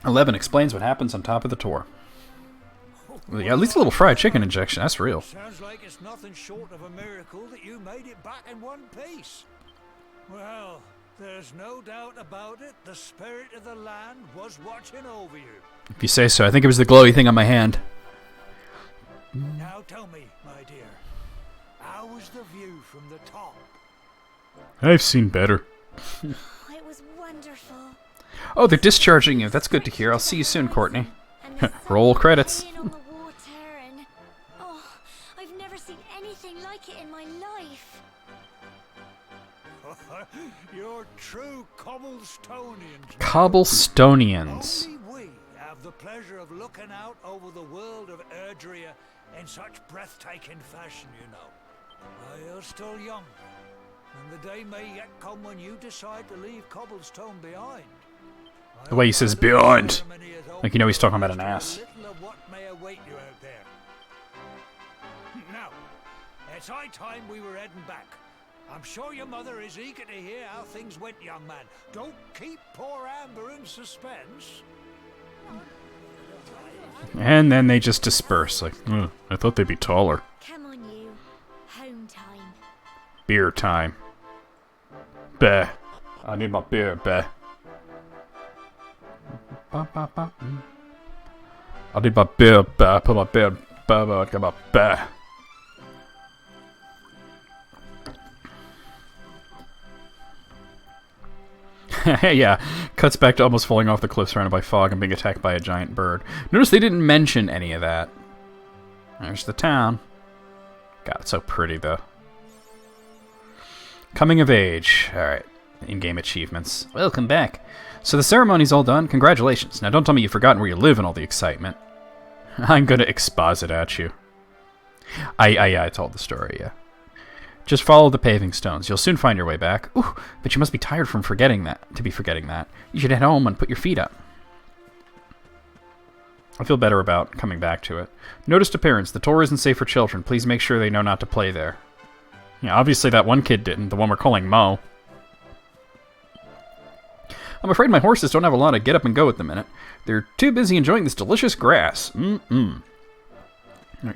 11 explains what happens on top of the tour. Well, yeah, at least a little fried chicken injection. That's real. Sounds like it's nothing short of a miracle that you made it back in one piece. Well, there's no doubt about it. The spirit of the land was watching over you. If you say so. I think it was the glowy thing on my hand. Now tell me, my dear, how was the view from the top? I've seen better. Oh, it was wonderful. Oh, they're discharging you. That's good to hear. I'll see you soon, Courtney. And the sun Roll credits. playing on the water and oh, I've never seen anything like it in my life. You're true Cobblestonians. Cobblestonians. Only we have the pleasure of looking out over the world of Erdrea in such breathtaking fashion, you know. You're still young, and the day may yet come when you decide to leave Cobblestone behind. The way he says behind. Like you know he's talking about an ass. Little of what may await you out there. Now, it's high time we were heading back. I'm sure your mother is eager to hear how things went, young man. Don't keep poor Amber in suspense. And then they just disperse. Like, I thought they'd be taller. Come on, you. Home time. Beer time. Bah. I need my beer, bah. I need my beer, bah. Put my beer, bah, get my bah. Yeah, cuts back to almost falling off the cliff surrounded by fog and being attacked by a giant bird. Notice they didn't mention any of that. There's the town. God, it's so pretty, though. Coming of age. Alright, in-game achievements. Welcome back. So the ceremony's all done. Congratulations. Now don't tell me you've forgotten where you live and all the excitement. I'm gonna exposit at you. I told the story, yeah. Just follow the paving stones. You'll soon find your way back. Ooh, but you must be tired from forgetting that. You should head home and put your feet up. I feel better about coming back to it. Notice to parents, the tour isn't safe for children. Please make sure they know not to play there. Yeah, obviously that one kid didn't, the one we're calling Mo. I'm afraid my horses don't have a lot of get up and go at the minute. They're too busy enjoying this delicious grass. You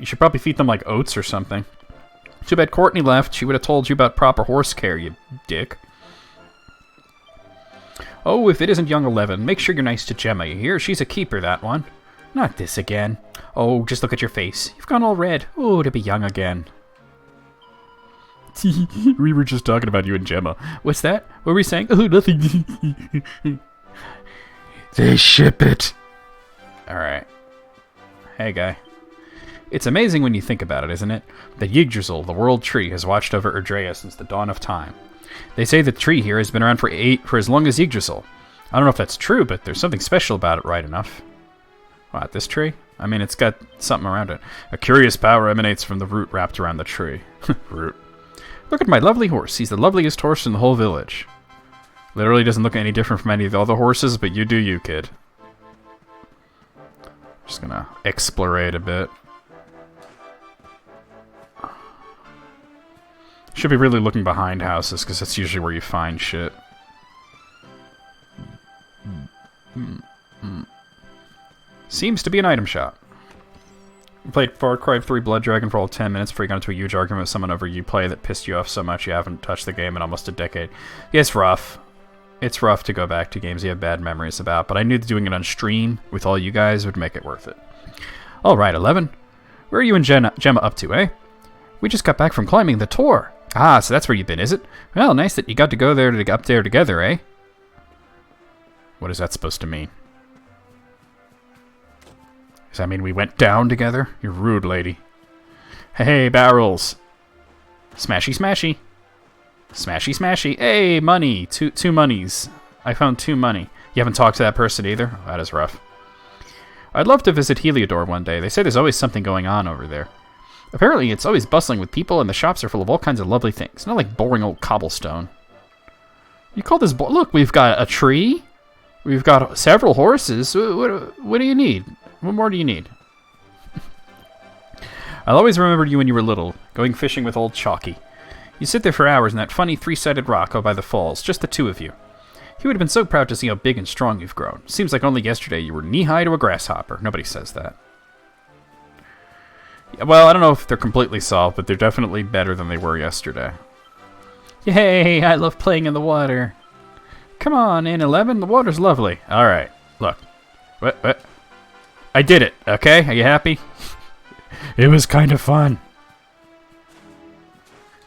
should probably feed them like oats or something. Too bad Courtney left. She would have told you about proper horse care, you dick. Oh, if it isn't young 11, make sure you're nice to Gemma, you hear? She's a keeper, that one. Not this again. Oh, just look at your face. You've gone all red. Oh, to be young again. We were just talking about you and Gemma. What's that? What were we saying? Oh, nothing. They ship it. Alright. Hey, guy. It's amazing when you think about it, isn't it? That Yggdrasil, the world tree, has watched over Erdrea since the dawn of time. They say the tree here has been around for as long as Yggdrasil. I don't know if that's true, but there's something special about it, right enough. What, this tree? I mean, it's got something around it. A curious power emanates from the root wrapped around the tree. Root. Look at my lovely horse. He's the loveliest horse in the whole village. Literally doesn't look any different from any of the other horses, but you do you, kid. Just gonna explorate a bit. Should be really looking behind houses, because that's usually where you find shit. Seems to be an item shop. You played Far Cry 3 Blood Dragon for all 10 minutes before you got into a huge argument with someone over Uplay that pissed you off so much you haven't touched the game in almost a decade. Yeah, it's rough. It's rough to go back to games you have bad memories about, but I knew that doing it on stream with all you guys would make it worth it. Alright, 11. Where are you and Gemma up to, eh? We just got back from climbing the Tor. Ah, so that's where you've been, is it? Well, nice that you got to go there up there together, eh? What is that supposed to mean? Does that mean we went down together? You're rude, lady. Hey, barrels. Smashy, smashy. Smashy, smashy. Hey, money. Two monies. I found 2 money. You haven't talked to that person either? Oh, that is rough. I'd love to visit Heliodor one day. They say there's always something going on over there. Apparently, it's always bustling with people, and the shops are full of all kinds of lovely things. Not like boring old cobblestone. You call this... Look, we've got a tree. We've got several horses. What do you need? What more do you need? I'll always remember you when you were little, going fishing with old Chalky. You sit there for hours in that funny 3-sided rock out by the falls, just the 2 of you. He would have been so proud to see how big and strong you've grown. Seems like only yesterday you were knee-high to a grasshopper. Nobody says that. Yeah, well, I don't know if they're completely solved, but they're definitely better than they were yesterday. Yay, I love playing in the water. Come on, in 11, the water's lovely. Alright, look. What? I did it, okay? Are you happy? It was kind of fun.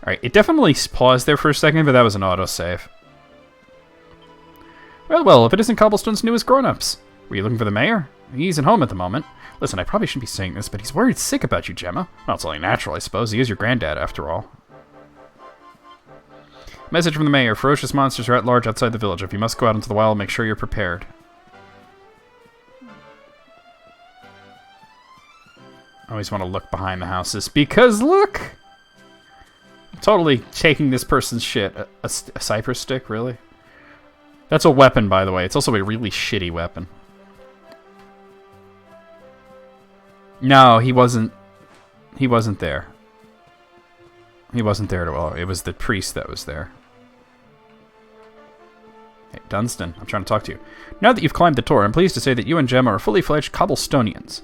Alright, it definitely paused there for a second, but that was an autosave. Well, if it isn't Cobblestone's newest grown-ups. Were you looking for the mayor? He's at home at the moment. Listen, I probably shouldn't be saying this, but he's worried sick about you, Gemma. Well, it's only natural, I suppose. He is your granddad, after all. Message from the mayor. Ferocious monsters are at large outside the village. If you must go out into the wild, make sure you're prepared. I always want to look behind the houses, because look! I'm totally taking this person's shit. A cypress stick, really? That's a weapon, by the way. It's also a really shitty weapon. No, he wasn't. He wasn't there. He wasn't there at all. It was the priest that was there. Hey, Dunstan, I'm trying to talk to you. Now that you've climbed the Tor, I'm pleased to say that you and Gemma are fully fledged Cobblestonians.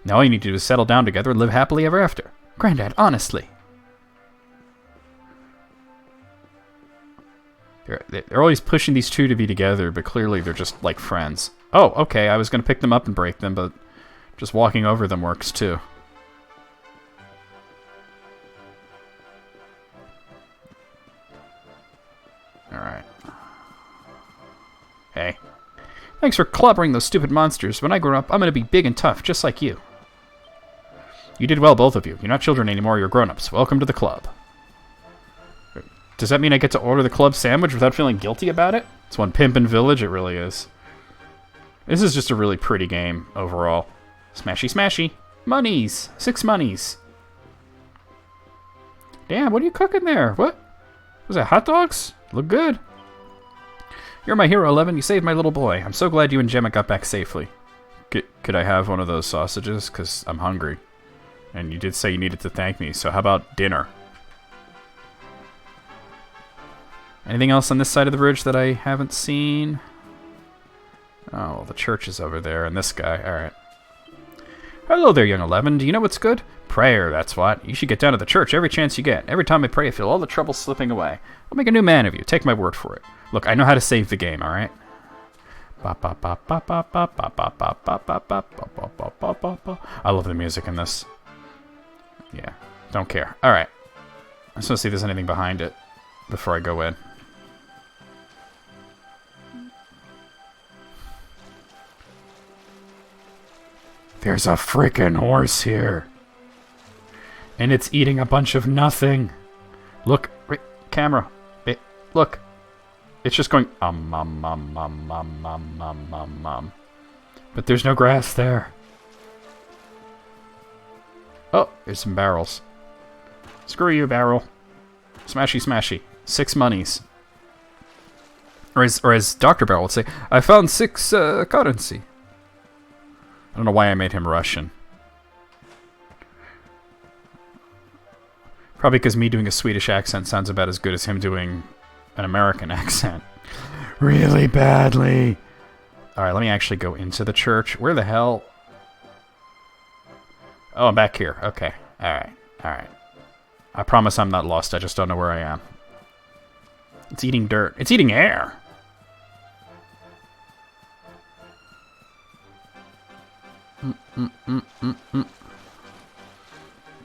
Now all you need to do is settle down together and live happily ever after. Granddad, honestly. They're always pushing these 2 to be together, but clearly they're just like friends. Oh, okay, I was going to pick them up and break them, but just walking over them works too. Alright. Hey. Thanks for clobbering those stupid monsters. When I grow up, I'm going to be big and tough, just like you. You did well, both of you. You're not children anymore, you're grown-ups. Welcome to the club. Does that mean I get to order the club sandwich without feeling guilty about it? It's one pimpin' village, it really is. This is just a really pretty game, overall. Smashy, smashy. Monies! 6 monies. Damn, what are you cooking there? What? Was that hot dogs? Look good. You're my hero, 11. You saved my little boy. I'm so glad you and Gemma got back safely. Could I have one of those sausages? Because I'm hungry. And you did say you needed to thank me, so how about dinner? Anything else on this side of the bridge that I haven't seen? Oh, well, the church is over there, and this guy. Alright. Hello there, young 11. Do you know what's good? Prayer, that's what. You should get down to the church every chance you get. Every time I pray, I feel all the trouble slipping away. I'll make a new man of you. Take my word for it. Look, I know how to save the game, alright? I love the music in this. Yeah, don't care. Alright. I just want to see if there's anything behind it before I go in. There's a frickin' horse here. And it's eating a bunch of nothing. Look, camera. Look. It's just going But there's no grass there. Oh, there's some barrels. Screw you, barrel. Smashy, smashy. 6 monies. Or as Dr. Barrel would say, I found 6 currency. I don't know why I made him Russian. Probably because me doing a Swedish accent sounds about as good as him doing an American accent. Really badly. Alright, let me actually go into the church. Where the hell? Oh, I'm back here. Okay. Alright. Alright. I promise I'm not lost. I just don't know where I am. It's eating dirt. It's eating air.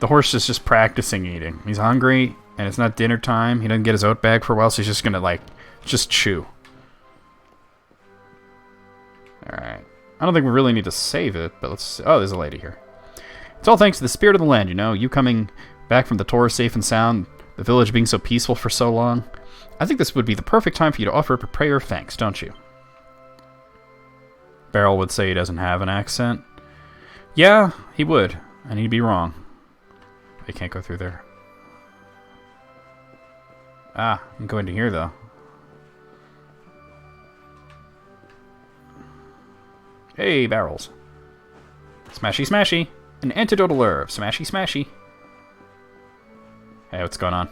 The horse is just practicing eating. He's hungry, and it's not dinner time. He doesn't get his oat bag for a while, so he's just gonna, like, just chew. Alright. I don't think we really need to save it, but let's... Oh, there's a lady here. It's all thanks to the spirit of the land, you know. You coming back from the tour safe and sound, the village being so peaceful for so long. I think this would be the perfect time for you to offer up a prayer of thanks, don't you? Beryl would say he doesn't have an accent. Yeah, he would. And he'd be wrong. They can't go through there. Ah, I can go into here, though. Hey, barrels. Smashy, smashy. An antidotal herb. Smashy, smashy. Hey, what's going on?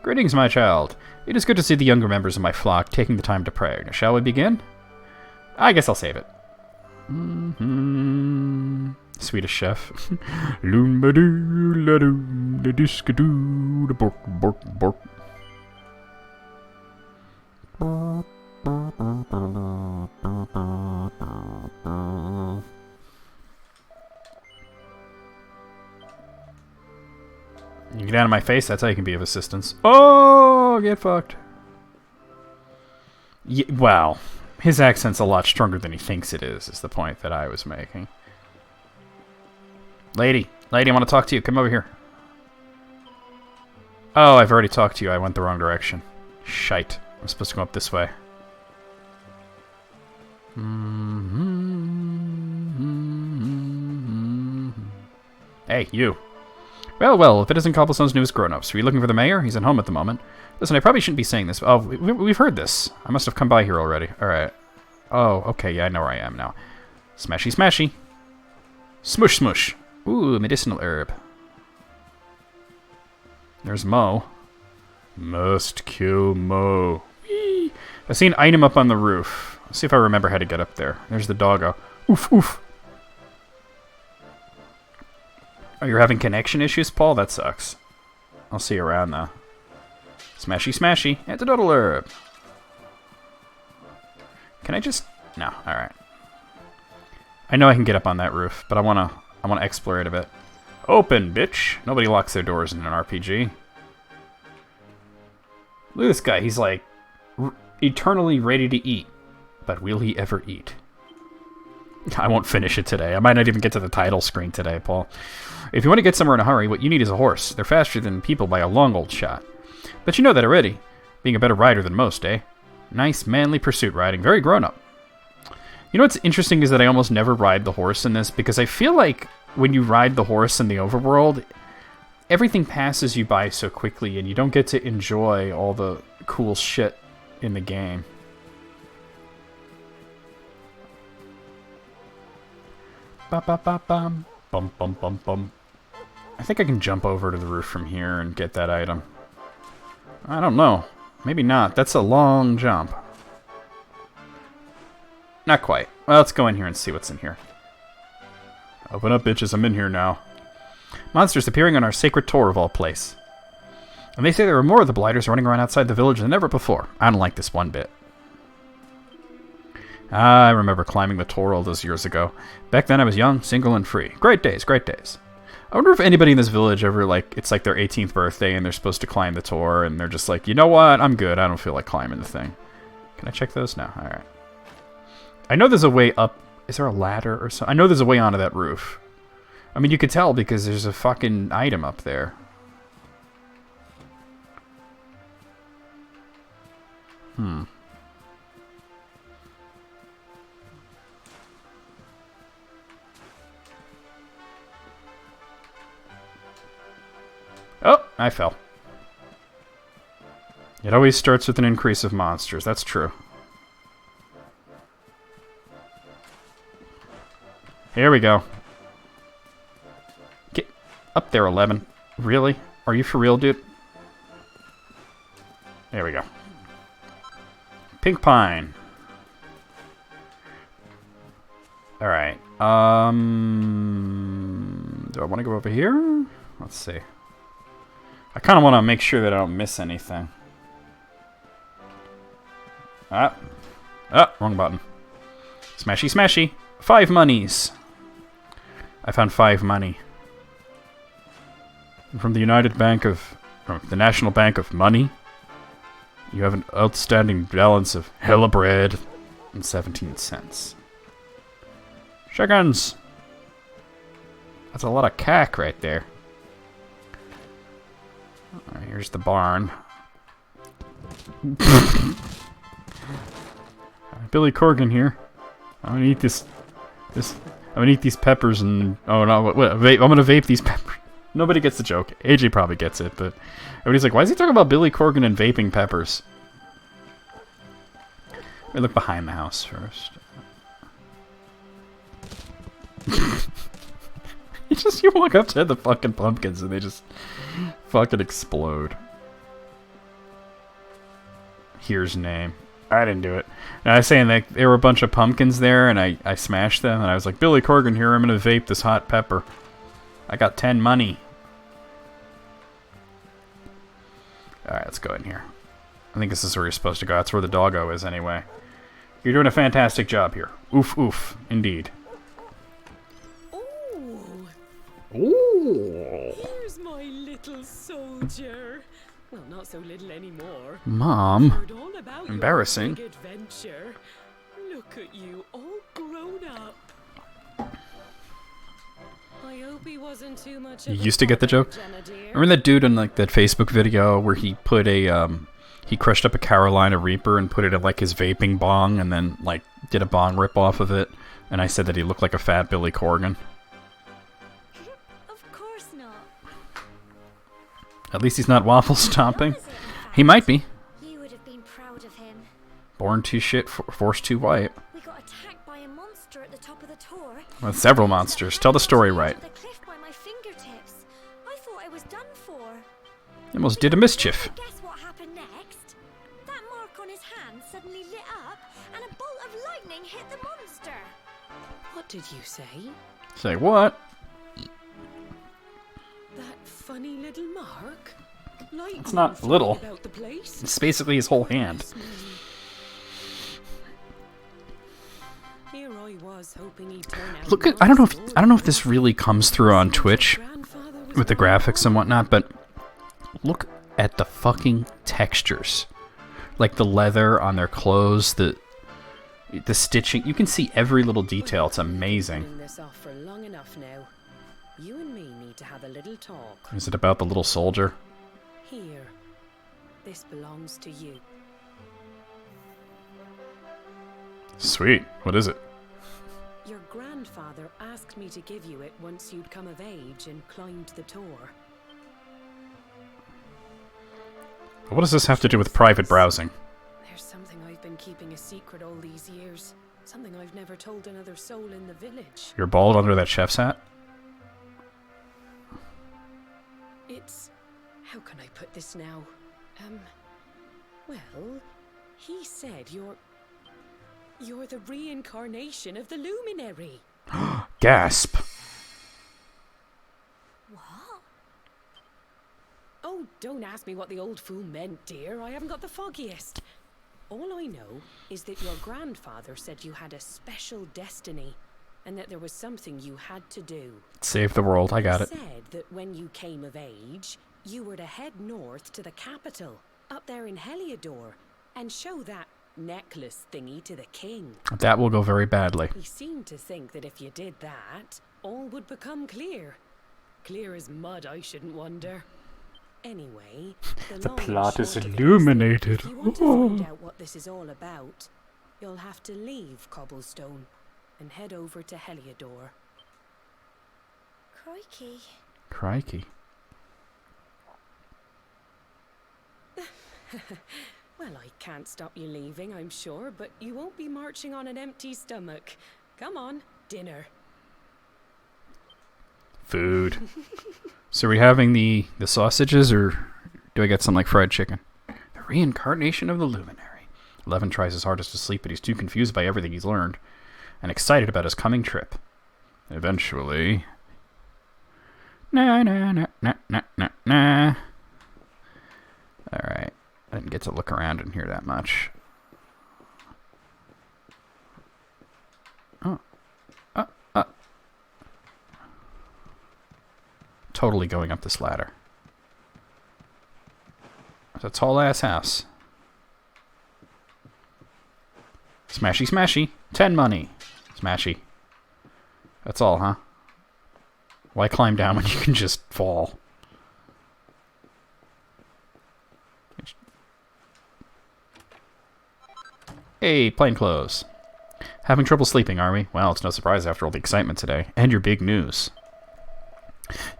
Greetings, my child. It is good to see the younger members of my flock taking the time to pray. Now, shall we begin? I guess I'll save it. Swedish chef. Loom-ba-doo, la-doo, da-diska-doo, da-bork, bork, bork. You get out of my face, that's how you can be of assistance. Oh, get fucked. Wow. His accent's a lot stronger than he thinks it is the point that I was making. Lady, I want to talk to you. Come over here. Oh, I've already talked to you. I went the wrong direction. Shite. I'm supposed to go up this way. Hey, you. Well, if it isn't Cobblestone's newest grown-ups. Are you looking for the mayor? He's at home at the moment. Listen, I probably shouldn't be saying this. Oh, we've heard this. I must have come by here already. Alright. Oh, okay, yeah, I know where I am now. Smashy, smashy. Smush, smush. Ooh, medicinal herb. There's Mo. Must kill Mo. Whee! I see an item up on the roof. Let's see if I remember how to get up there. There's the doggo. Oof, oof. Oh, you're having connection issues, Paul? That sucks. I'll see you around, though. Smashy, smashy. Antidotal herb. Can I just... No, alright. I know I can get up on that roof, but I wanna explore it a bit. Open, bitch! Nobody locks their doors in an RPG. Look at this guy. He's like eternally ready to eat. But will he ever eat? I won't finish it today. I might not even get to the title screen today, Paul. If you want to get somewhere in a hurry, what you need is a horse. They're faster than people by a long old shot. But you know that already. Being a better rider than most, eh? Nice, manly pursuit riding. Very grown-up. You know what's interesting is that I almost never ride the horse in this, because I feel like when you ride the horse in the overworld, everything passes you by so quickly, and you don't get to enjoy all the cool shit in the game. Ba ba ba bum bum bum bum bum. I think I can jump over to the roof from here and get that item. I don't know. Maybe not. That's a long jump. Not quite. Well, let's go in here and see what's in here. Open up, bitches. I'm in here now. Monsters appearing on our sacred tour of all place. And they say there are more of the blighters running around outside the village than ever before. I don't like this one bit. I remember climbing the tour all those years ago. Back then I was young, single, and free. Great days, great days. I wonder if anybody in this village ever, like, it's like their 18th birthday and they're supposed to climb the tour and they're just like, you know what, I'm good, I don't feel like climbing the thing. Can I check those? No, alright. I know there's a way up. Is there a ladder or something? I know there's a way onto that roof. I mean, you could tell because there's a fucking item up there. Oh, I fell. It always starts with an increase of monsters. That's true. Here we go. Get up there, 11. Really? Are you for real, dude? There we go. Pink pine. Alright. Do I want to go over here? Let's see. I kind of want to make sure that I don't miss anything. Ah, wrong button. Smashy, smashy. 5 monies. I found 5 money. From the the National Bank of Money. You have an outstanding balance of hella bread and 17 cents. Chickens. That's a lot of cack right there. Alright, here's the barn. Billy Corgan here. I'm gonna eat this. I'm gonna eat these peppers and oh no, what, vape. I'm gonna vape these peppers. Nobody gets the joke. AJ probably gets it, but everybody's like, why is he talking about Billy Corgan and vaping peppers? Let me look behind the house first. You walk up to the fucking pumpkins and they just fucking explode. Here's name. I didn't do it. And I was saying that there were a bunch of pumpkins there and I smashed them and I was like, Billy Corgan here, I'm gonna vape this hot pepper. I got 10 money. Alright, let's go in here. I think this is where you're supposed to go. That's where the doggo is anyway. You're doing a fantastic job here. Oof, oof. Indeed. Ooh. Here's my little soldier. Well, not so little anymore. Mom. Heard all about Embarrassing. your big adventure. Look at you, all grown up. I hope he wasn't too much of You a used to get the joke? Jenna, dear. Remember that dude in like that Facebook video where he put a he crushed up a Carolina Reaper and put it in like his vaping bong and then like did a bong rip off of it, and I said that he looked like a fat Billy Corgan. Of course not. At least he's not waffle stomping. How is it, in fact? He might be. You would have been proud of him. Born too shit, forced too white. We got attacked by a monster at the top of the tour. With several monsters. Tell the story right. The cliff by my fingertips. I thought I was done for. You almost did a mischief. Guess what happened next? That mark on his hand suddenly lit up, and a bolt of lightning hit the monster. What did you say? Say what? That funny little mark? It's not little. About the place? It's basically his whole hand. Bless me. Here I was hoping he'd turn out Look at I don't know if this really comes through on Twitch with the graphics and whatnot, but look at the fucking textures. Like the leather on their clothes, the stitching. You can see every little detail. It's amazing. Putting this off for long enough now. You and me need to have a little talk. Is it about the little soldier? Here. This belongs to you. Sweet. What is it? Your grandfather asked me to give you it once you'd come of age and climbed the tour. What does this have to do with private browsing? There's something I've been keeping a secret all these years. Something I've never told another soul in the village. You're bald under that chef's hat? It's... How can I put this now? Well, he said you're the reincarnation of the Luminary. Gasp. What? Oh, don't ask me what the old fool meant, dear. I haven't got the foggiest. All I know is that your grandfather said you had a special destiny, and that there was something you had to do. Save the world, I got it. He said that when you came of age, you were to head north to the capital, up there in Heliodor, and show that necklace thingy to the king. That will go very badly. He seemed to think that if you did that, all would become clear. Clear as mud, I shouldn't wonder. Anyway, The long and plot is short of it illuminated. that if you want to find out what this is all about, you'll have to leave Cobblestone and head over to Heliodor. Crikey. Crikey. Well, I can't stop you leaving, I'm sure, but you won't be marching on an empty stomach. Come on, dinner. Food. So are we having the sausages, or do I get something like fried chicken? The reincarnation of the Luminary. Levin tries his hardest to sleep, but he's too confused by everything he's learned and excited about his coming trip. Eventually... Nah. Alright. I didn't get to look around and hear that much. Totally going up this ladder. It's a tall-ass house. Smashy, smashy. 10 money. Smashy. That's all, huh? Why climb down when you can just fall? Hey, plainclothes. Having trouble sleeping, are we? Well, it's no surprise after all the excitement today. And your big news.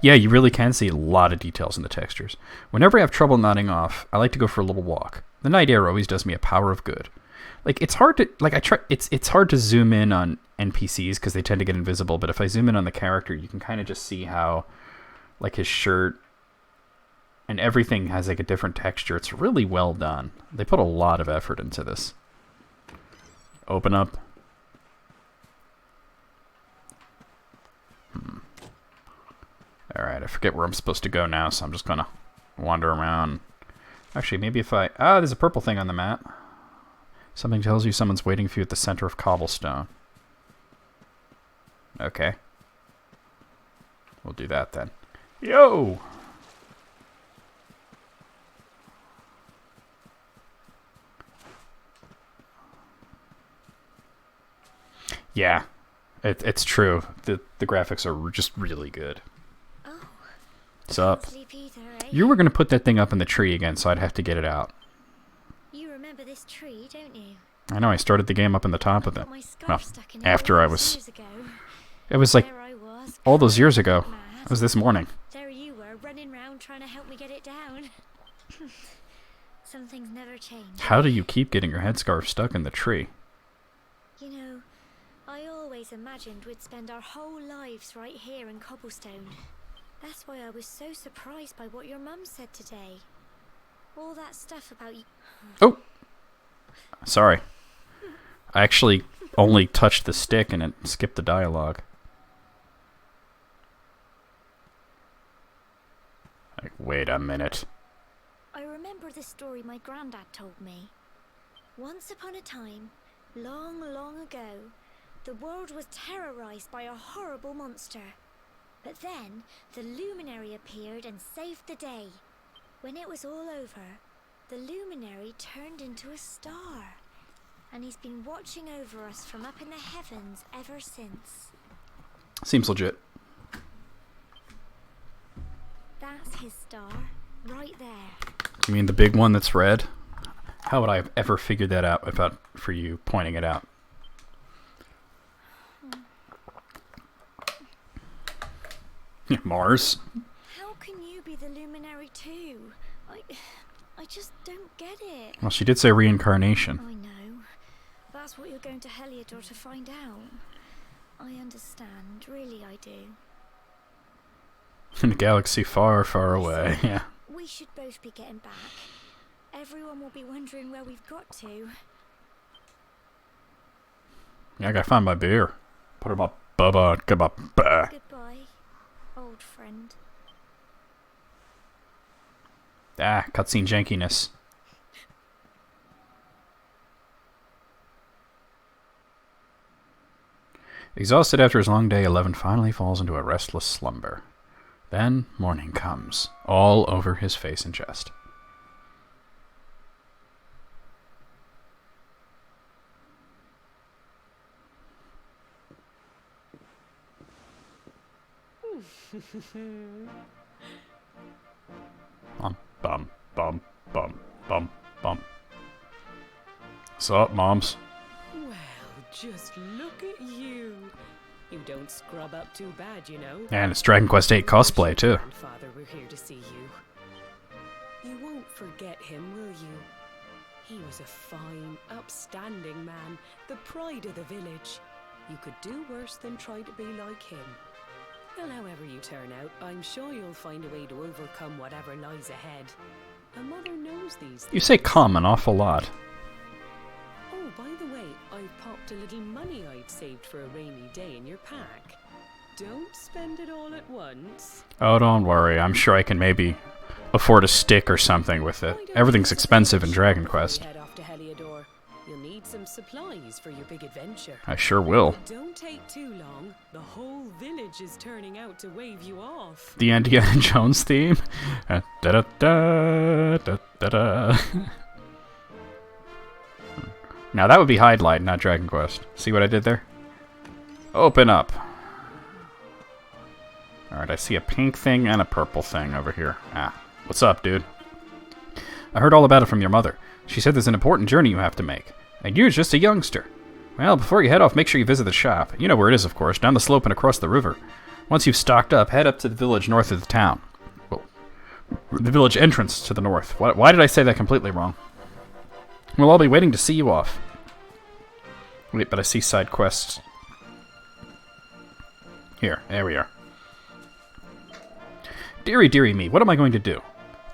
Yeah, you really can see a lot of details in the textures. Whenever I have trouble nodding off, I like to go for a little walk. The night air always does me a power of good. Like, it's hard to, like, it's hard to zoom in on NPCs because they tend to get invisible, but if I zoom in on the character, you can kind of just see how, like, his shirt and everything has, like, a different texture. It's really well done. They put a lot of effort into this. Open up. Alright, I forget where I'm supposed to go now, so I'm just gonna wander around. Actually, maybe if I... Ah, there's a purple thing on the map. Something tells you someone's waiting for you at the center of Cobblestone. Okay. We'll do that then. Yo! Yeah, it's true. The graphics are just really good. Oh. What's up? Sleep either, eh? You were going to put that thing up in the tree again, so I'd have to get it out. You remember this tree, don't you? I know, I started the game up in the top of it. Got my scarf Well, stuck in it after all I those was... years ago. It was like There I was, all those years ago. mad. It was this morning. There you were, running round trying to help me get it down. Some things never change. How do you keep getting your headscarf stuck in the tree? You know, I always imagined we'd spend our whole lives right here in Cobblestone. That's why I was so surprised by what your mum said today. All that stuff about you. Oh! Sorry. I actually only touched the stick and it skipped the dialogue. Like, wait a minute. I remember the story my granddad told me. Once upon a time, long, long ago, the world was terrorized by a horrible monster. But then, the Luminary appeared and saved the day. When it was all over, the Luminary turned into a star. And he's been watching over us from up in the heavens ever since. Seems legit. That's his star, right there. You mean the big one that's red? How would I have ever figured that out without for you pointing it out? Mars? How can you be the Luminary too? I just don't get it. Well, she did say reincarnation. I know. That's what you're going to Heliodor to find out. I understand, really I do. In a galaxy far, far away, yeah. We should both be getting back. Everyone will be wondering where we've got to. Yeah, I gotta find my beer. Put him up, Bubba. Come up. Bah. Goodbye, old friend. Ah, cutscene jankiness. Exhausted after his long day, Eleven finally falls into a restless slumber. Then morning comes, all over his face and chest. Bum, bum, bum, bum, bum, bum. Sup, moms? Well, just look at you. You don't scrub up too bad, you know. And it's Dragon Quest VIII cosplay, too. Grandfather, we're here to see you. You won't forget him, will you? He was a fine, upstanding man, the pride of the village. You could do worse than try to be like him. Well, however you turn out, I'm sure you'll find a way to overcome whatever lies ahead. A mother knows these things. You say come an awful lot. Oh, by the way, I've popped a little money I'd saved for a rainy day in your pack. Don't spend it all at once. Oh, don't worry. I'm sure I can maybe afford a stick or something with it. Everything's expensive in Dragon Quest. Head off to Heliodor. You'll need some supplies for your big adventure. I sure will. Don't take too long. The whole village is turning out to wave you off. The Indiana Jones theme? Da da da da da da. Now that would be Highlight, not Dragon Quest. See what I did there? Open up. Alright, I see a pink thing and a purple thing over here. Ah, what's up, dude? I heard all about it from your mother. She said there's an important journey you have to make. And you're just a youngster. Well, before you head off, make sure you visit the shop. You know where it is, of course, down the slope and across the river. Once you've stocked up, head up to the village north of the town. Well, the village entrance to the north. Why did I say that completely wrong? Well, I'll be waiting to see you off. Wait, but I see side quests. Here, there we are. Dearie, dearie me, what am I going to do?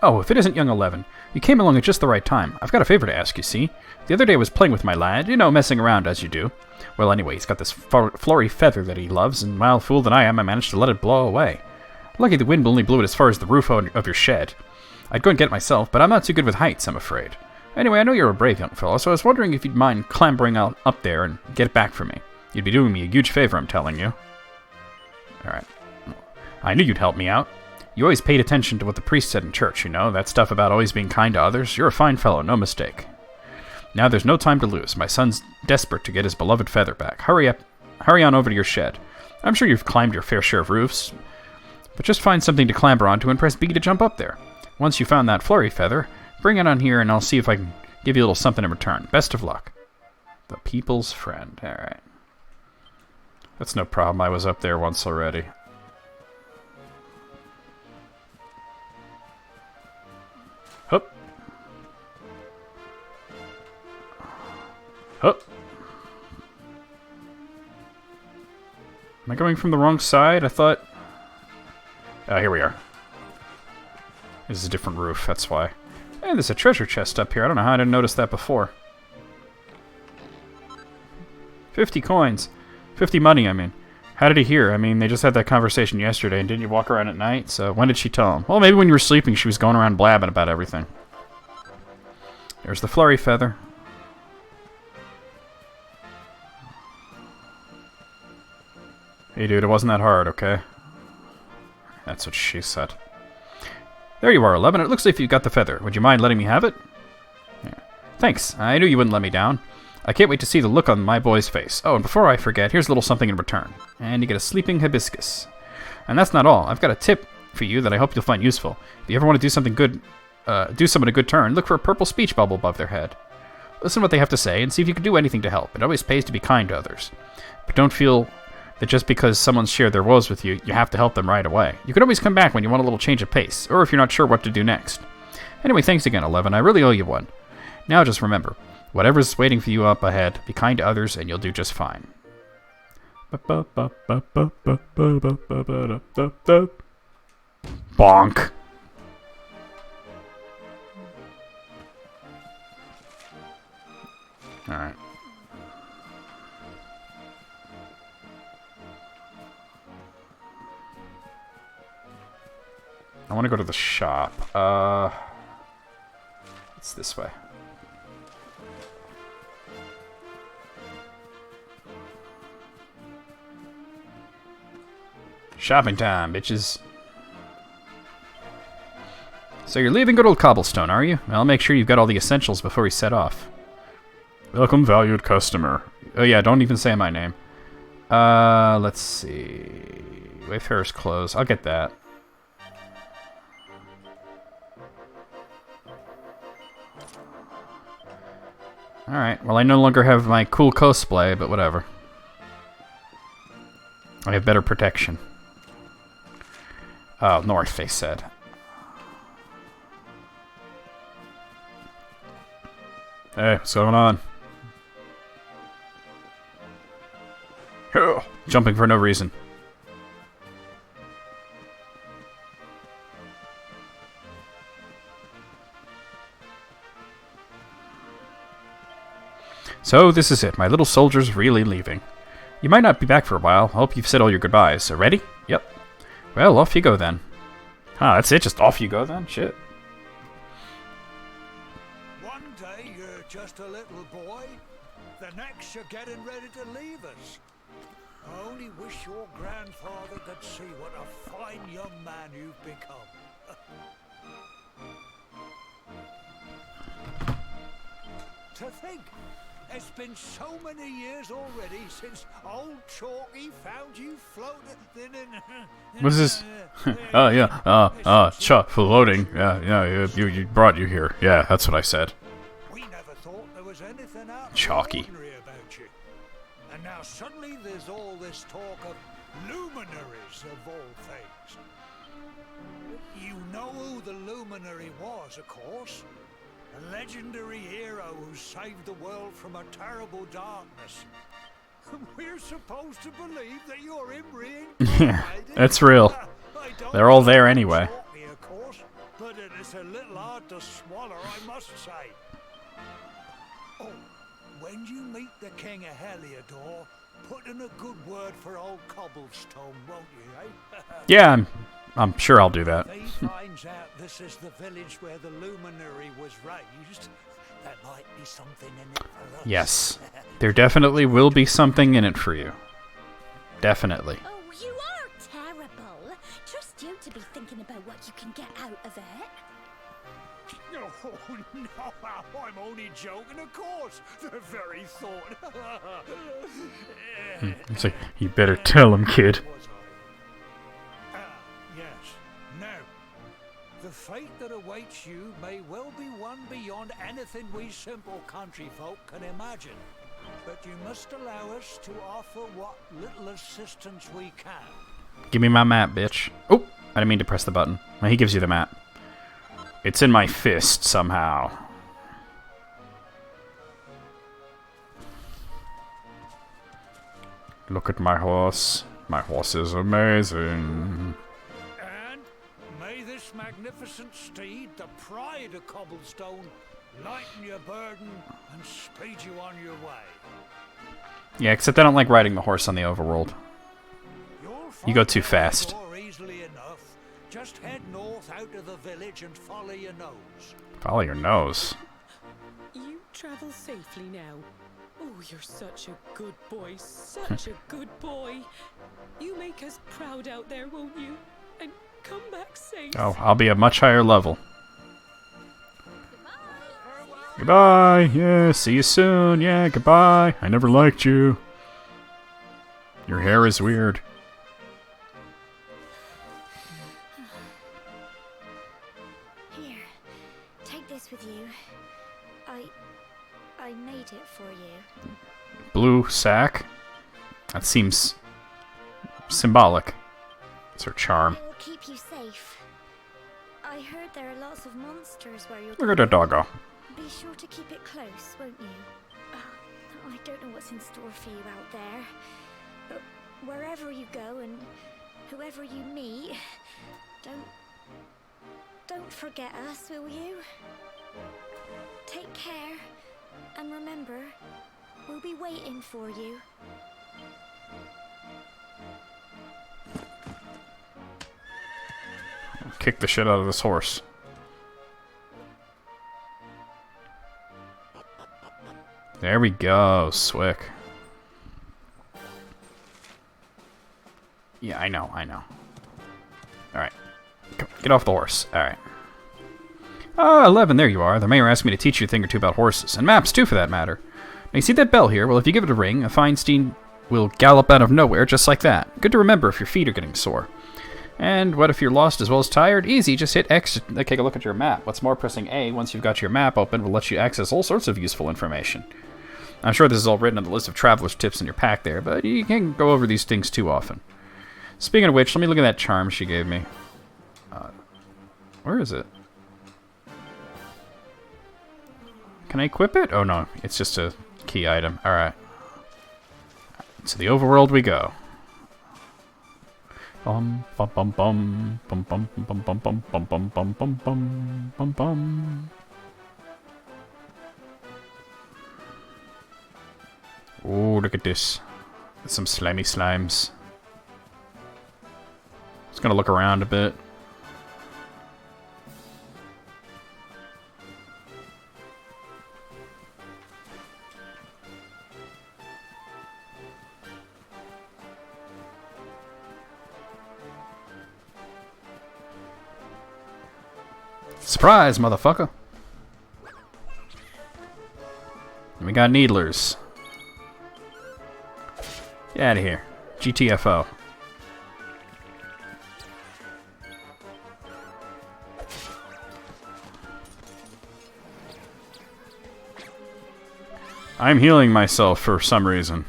Oh, if it isn't young 11. You came along at just the right time. I've got a favor to ask, you see. The other day I was playing with my lad, you know, messing around as you do. Well, anyway, he's got this flory feather that he loves, and while fool that I am, I managed to let it blow away. Lucky the wind only blew it as far as the roof of your shed. I'd go and get it myself, but I'm not too good with heights, I'm afraid. Anyway, I know you're a brave young fellow, so I was wondering if you'd mind clambering out up there and get it back for me. You'd be doing me a huge favor, I'm telling you. Alright. I knew you'd help me out. You always paid attention to what the priest said in church, you know, that stuff about always being kind to others. You're a fine fellow, no mistake. Now there's no time to lose. My son's desperate to get his beloved feather back. Hurry up. Hurry on over to your shed. I'm sure you've climbed your fair share of roofs, but just find something to clamber onto and press B to jump up there. Once you found that flurry feather, bring it on here and I'll see if I can give you a little something in return. Best of luck. The people's friend. Alright. That's no problem. I was up there once already. Hup. Hup. Am I going from the wrong side? I thought... Oh, here we are. This is a different roof, that's why. And there's a treasure chest up here. I don't know how I didn't notice that before. 50 coins. 50 money, I mean. How did he hear? I mean, they just had that conversation yesterday, and didn't you walk around at night? So when did she tell him? Well, maybe when you were sleeping, she was going around blabbing about everything. There's the flurry feather. Hey, dude, it wasn't that hard, okay? That's what she said. There you are, 11. It looks like you got the feather. Would you mind letting me have it? Yeah. Thanks. I knew you wouldn't let me down. I can't wait to see the look on my boy's face. Oh, and before I forget, here's a little something in return. And you get a sleeping hibiscus. And that's not all. I've got a tip for you that I hope you'll find useful. If you ever want to do something good, do someone a good turn, look for a purple speech bubble above their head. Listen to what they have to say and see if you can do anything to help. It always pays to be kind to others. But don't feel that just because someone's shared their woes with you, you have to help them right away. You can always come back when you want a little change of pace, or if you're not sure what to do next. Anyway, thanks again, 11. I really owe you one. Now just remember, whatever's waiting for you up ahead, be kind to others and you'll do just fine. Bonk. Alright. I want to go to the shop. It's this way. Shopping time, bitches. So you're leaving good old Cobblestone, are you? I'll make sure you've got all the essentials before we set off. Welcome, valued customer. Oh yeah, don't even say my name. Let's see. Wayfarer's clothes. I'll get that. Alright, well I no longer have my cool cosplay, but whatever. I have better protection. Oh, north, they said. Hey, what's going on? Jumping for no reason. So, this is it. My little soldier's really leaving. You might not be back for a while. Hope you've said all your goodbyes. So, ready? Yep. Well, off you go then. Ah, that's it? Just off you go then? Shit. One day you're just a little boy, the next you're getting ready to leave us. I only wish your grandfather could see what a fine young man you've become. To think, it's been so many years already since old Chalky found you floating in... What's this? Oh, yeah. Floating. Yeah, you brought you here. Yeah, that's what I said. We never thought there was anything out Chalky. ordinary about you. And now suddenly there's all this talk of luminaries of all things. You know who the luminary was, of course. A legendary hero who saved the world from a terrible darkness. We're supposed to believe that you're him Yeah, that's real. They're all there anyway. Of course, but it is a little hard to swallow, I must say. Oh, when you meet the King of Heliodor, put in a good word for old Cobblestone, won't you, eh? Yeah, I'm sure I'll do that. If he finds out this is the village where the luminary was raised, there might be something in it for us. Yes, there definitely will be something in it for you. Definitely. Oh, you are terrible. Trust you to be thinking about what you can get out of it. Oh, no, I'm only joking, of course. The very thought. So you better tell him, kid. Yes. Now, the fate that awaits you may well be one beyond anything we simple country folk can imagine. But you must allow us to offer what little assistance we can. Give me my map, bitch. Oh, I didn't mean to press the button. Well, he gives you the map. It's in my fist somehow. Look at my horse. My horse is amazing. And may this magnificent steed, the pride of Cobblestone, lighten your burden and speed you on your way. Yeah, except I don't like riding the horse on the overworld. You go too fast. Easily enough. Just head north out of the village and follow your nose. Follow your nose. You travel safely now. Oh, you're such a good boy, such a good boy. You make us proud out there, won't you? And come back safe. Oh, I'll be a much higher level. Goodbye. Yeah, see you soon. Yeah, goodbye. I never liked you. Your hair is weird. Here, take this with you. I made it for you. Blue sack? That seems symbolic. It's her charm. It will keep you safe. I heard there are lots of monsters where you're Look at that doggo. Be sure to keep it close, won't you? I don't know what's in store for you out there. But wherever you go and whoever you meet, don't forget us, will you? Take care, and remember, we'll be waiting for you. Kick the shit out of this horse. There we go, Swick. Yeah, I know. Alright. Get off the horse. Alright. Ah, 11, there you are. The mayor asked me to teach you a thing or two about horses, and maps too, for that matter. Now, you see that bell here? Well, if you give it a ring, a fine steed will gallop out of nowhere just like that. Good to remember if your feet are getting sore. And what if you're lost as well as tired? Easy, just hit X to take a look at your map. What's more, pressing A once you've got your map open will let you access all sorts of useful information. I'm sure this is all written on the list of traveler's tips in your pack there, but you can't go over these things too often. Speaking of which, let me look at that charm she gave me. Where is it? Can I equip it? Oh no, it's just a key item. Alright. To the overworld we go. Bum bum bum bum bum bum bum bum bum bum bum bum bum bum bum bum. Oh, look at this. Some slimy slimes. Just gonna look around a bit. Surprise, motherfucker! And we got needlers. Get out of here. GTFO. I'm healing myself for some reason.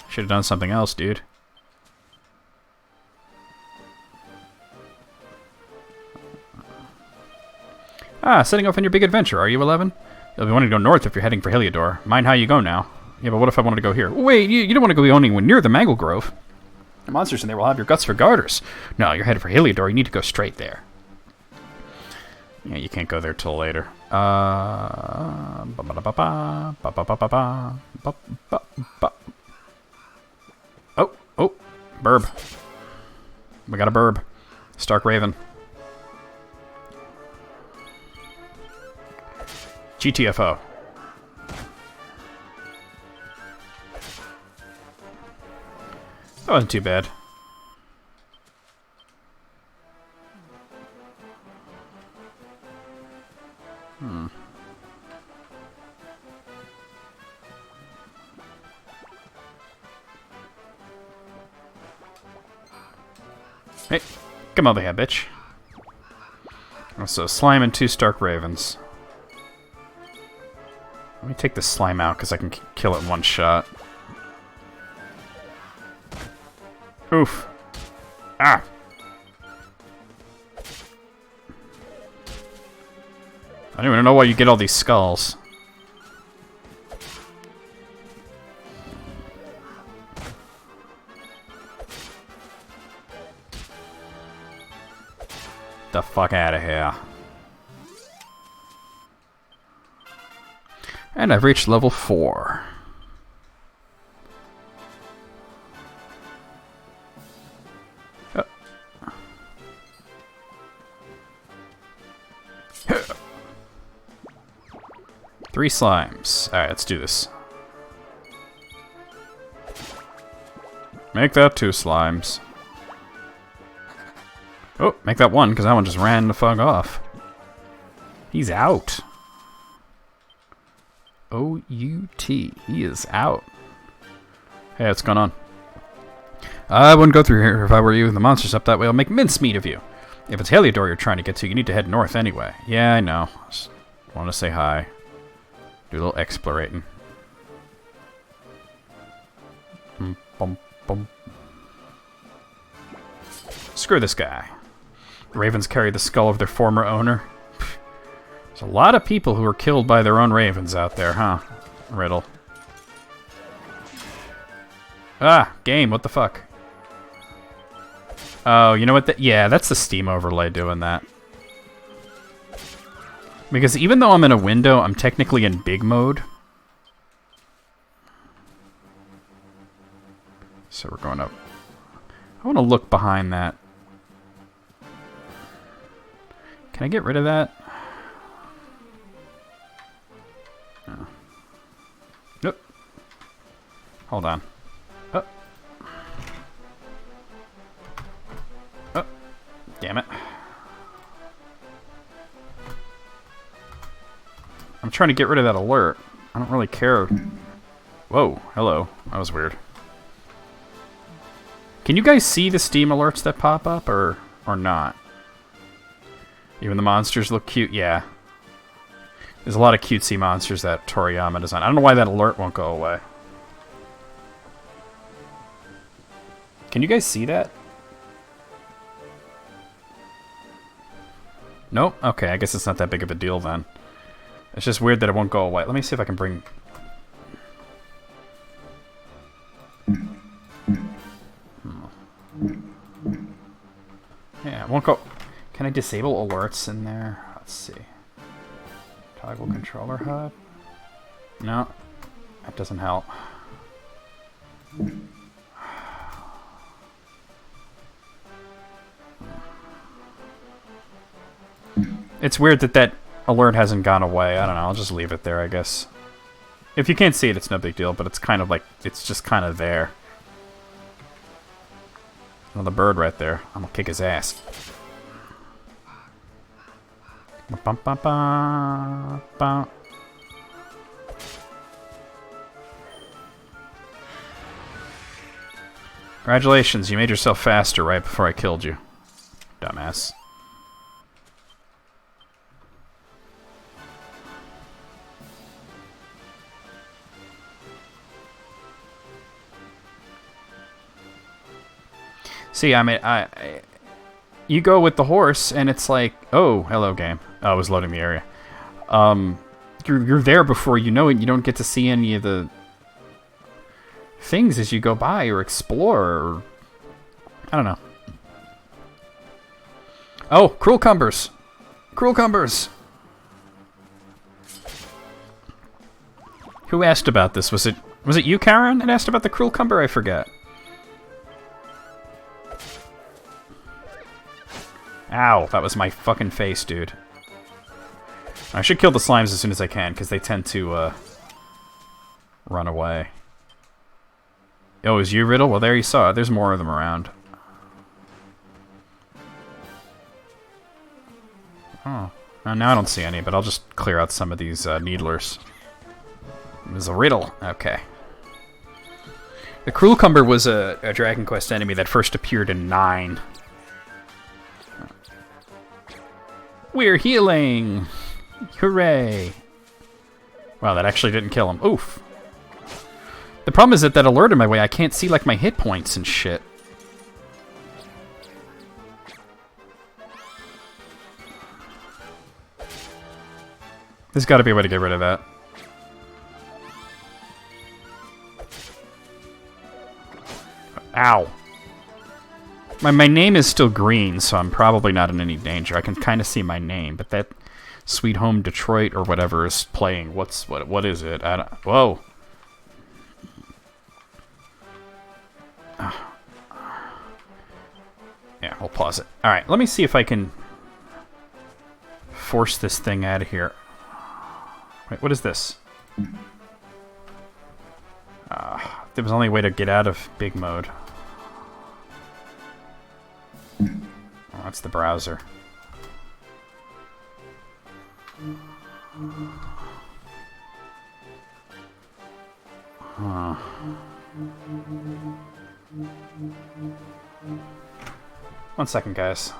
Should have done something else, dude. Ah, setting off on your big adventure, are you, 11? You'll be wanting to go north if you're heading for Heliodor. Mind how you go now. Yeah, but what if I wanted to go here? Wait, you don't want to go anywhere near the Mangle Grove. The monsters in there will have your guts for garters. No, you're headed for Heliodor. You need to go straight there. Yeah, you can't go there till later. Oh, burb. We got a burb. Stark Raven. GTFO. That wasn't too bad. Hey, come over here, bitch. So, slime and 2 Stark Ravens. Let me take this slime out, because I can kill it in one shot. Oof. Ah! I don't even know why you get all these skulls. The fuck out of here. And I've reached level 4. Oh. 3 slimes. Alright, let's do this. Make that 2 slimes. Oh, make that 1, because that one just ran the fuck off. He's out. O-U-T. He is out. Hey, what's going on? I wouldn't go through here if I were you. The monsters up that way will make mincemeat of you. If it's Heliodor you're trying to get to, you need to head north anyway. Yeah, I know. Just want to say hi. Do a little explorating. Bum, bum. Screw this guy. The ravens carry the skull of their former owner. There's a lot of people who were killed by their own ravens out there, huh? Riddle. Ah, game, what the fuck? Oh, you know what? Yeah, that's the Steam overlay doing that. Because even though I'm in a window, I'm technically in big mode. So we're going up. I want to look behind that. Can I get rid of that? No. Nope. Hold on. Oh. Oh. Damn it. I'm trying to get rid of that alert. I don't really care. Whoa. Hello. That was weird. Can you guys see the Steam alerts that pop up, or not? Even the monsters look cute? Yeah. There's a lot of cutesy monsters that Toriyama designed. I don't know why that alert won't go away. Can you guys see that? Nope? Okay, I guess it's not that big of a deal then. It's just weird that it won't go away. Let me see if I can bring... Yeah, it won't go... Can I disable alerts in there? Let's see. Toggle controller hub? No. That doesn't help. It's weird that that alert hasn't gone away. I don't know. I'll just leave it there, I guess. If you can't see it, it's no big deal, but it's kind of like... It's just kind of there. Another bird right there. I'm gonna kick his ass. Bum, bum, bum, bum. Congratulations, you made yourself faster right before I killed you. Dumbass. See, I mean, you go with the horse, and it's like, oh, hello, game. Oh, I was loading the area. You're there before you know it. You don't get to see any of the things as you go by or explore. Or, I don't know. Oh, cruel cumbers. Cruel cumbers. Who asked about this? Was it you, Karen, that asked about the cruel cumber? I forget. Ow, that was my fucking face, dude. I should kill the slimes as soon as I can, because they tend to, run away. Oh, is you, Riddle? Well, there you saw it. There's more of them around. Oh. Now I don't see any, but I'll just clear out some of these, needlers. There's a Riddle. Okay. The Cruel Cumber was a Dragon Quest enemy that first appeared in 9. We're healing! Hooray! Wow, that actually didn't kill him. Oof. The problem is that alert in my way, I can't see, like, my hit points and shit. There's gotta be a way to get rid of that. Ow. My name is still green, so I'm probably not in any danger. I can kind of see my name, but that Sweet Home Detroit or whatever is playing. What is it? I don't, whoa. Yeah, we'll pause it. All right, let me see if I can force this thing out of here. Wait, what is this? There was only a way to get out of big mode. Oh, that's the browser. Huh. One second, guys.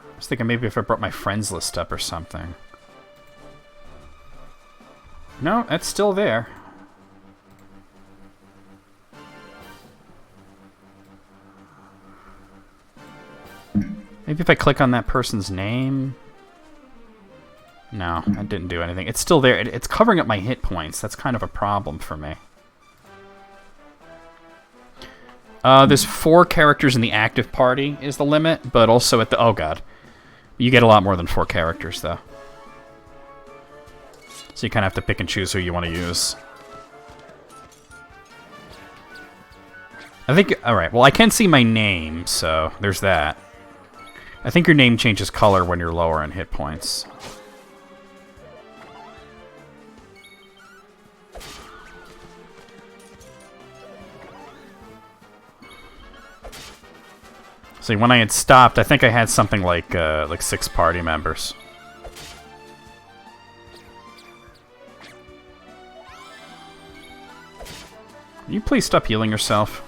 I was thinking maybe if I brought my friends list up or something. No, it's still there. Maybe if I click on that person's name... No, that didn't do anything. It's still there. It's covering up my hit points. That's kind of a problem for me. There's 4 characters in the active party is the limit, but also at the... Oh, God. You get a lot more than 4 characters, though. So you kind of have to pick and choose who you want to use. I think... Alright, well, I can see my name, so there's that. I think your name changes color when you're lower in hit points. See, when I had stopped, I think I had something like 6 party members. Can you please stop healing yourself?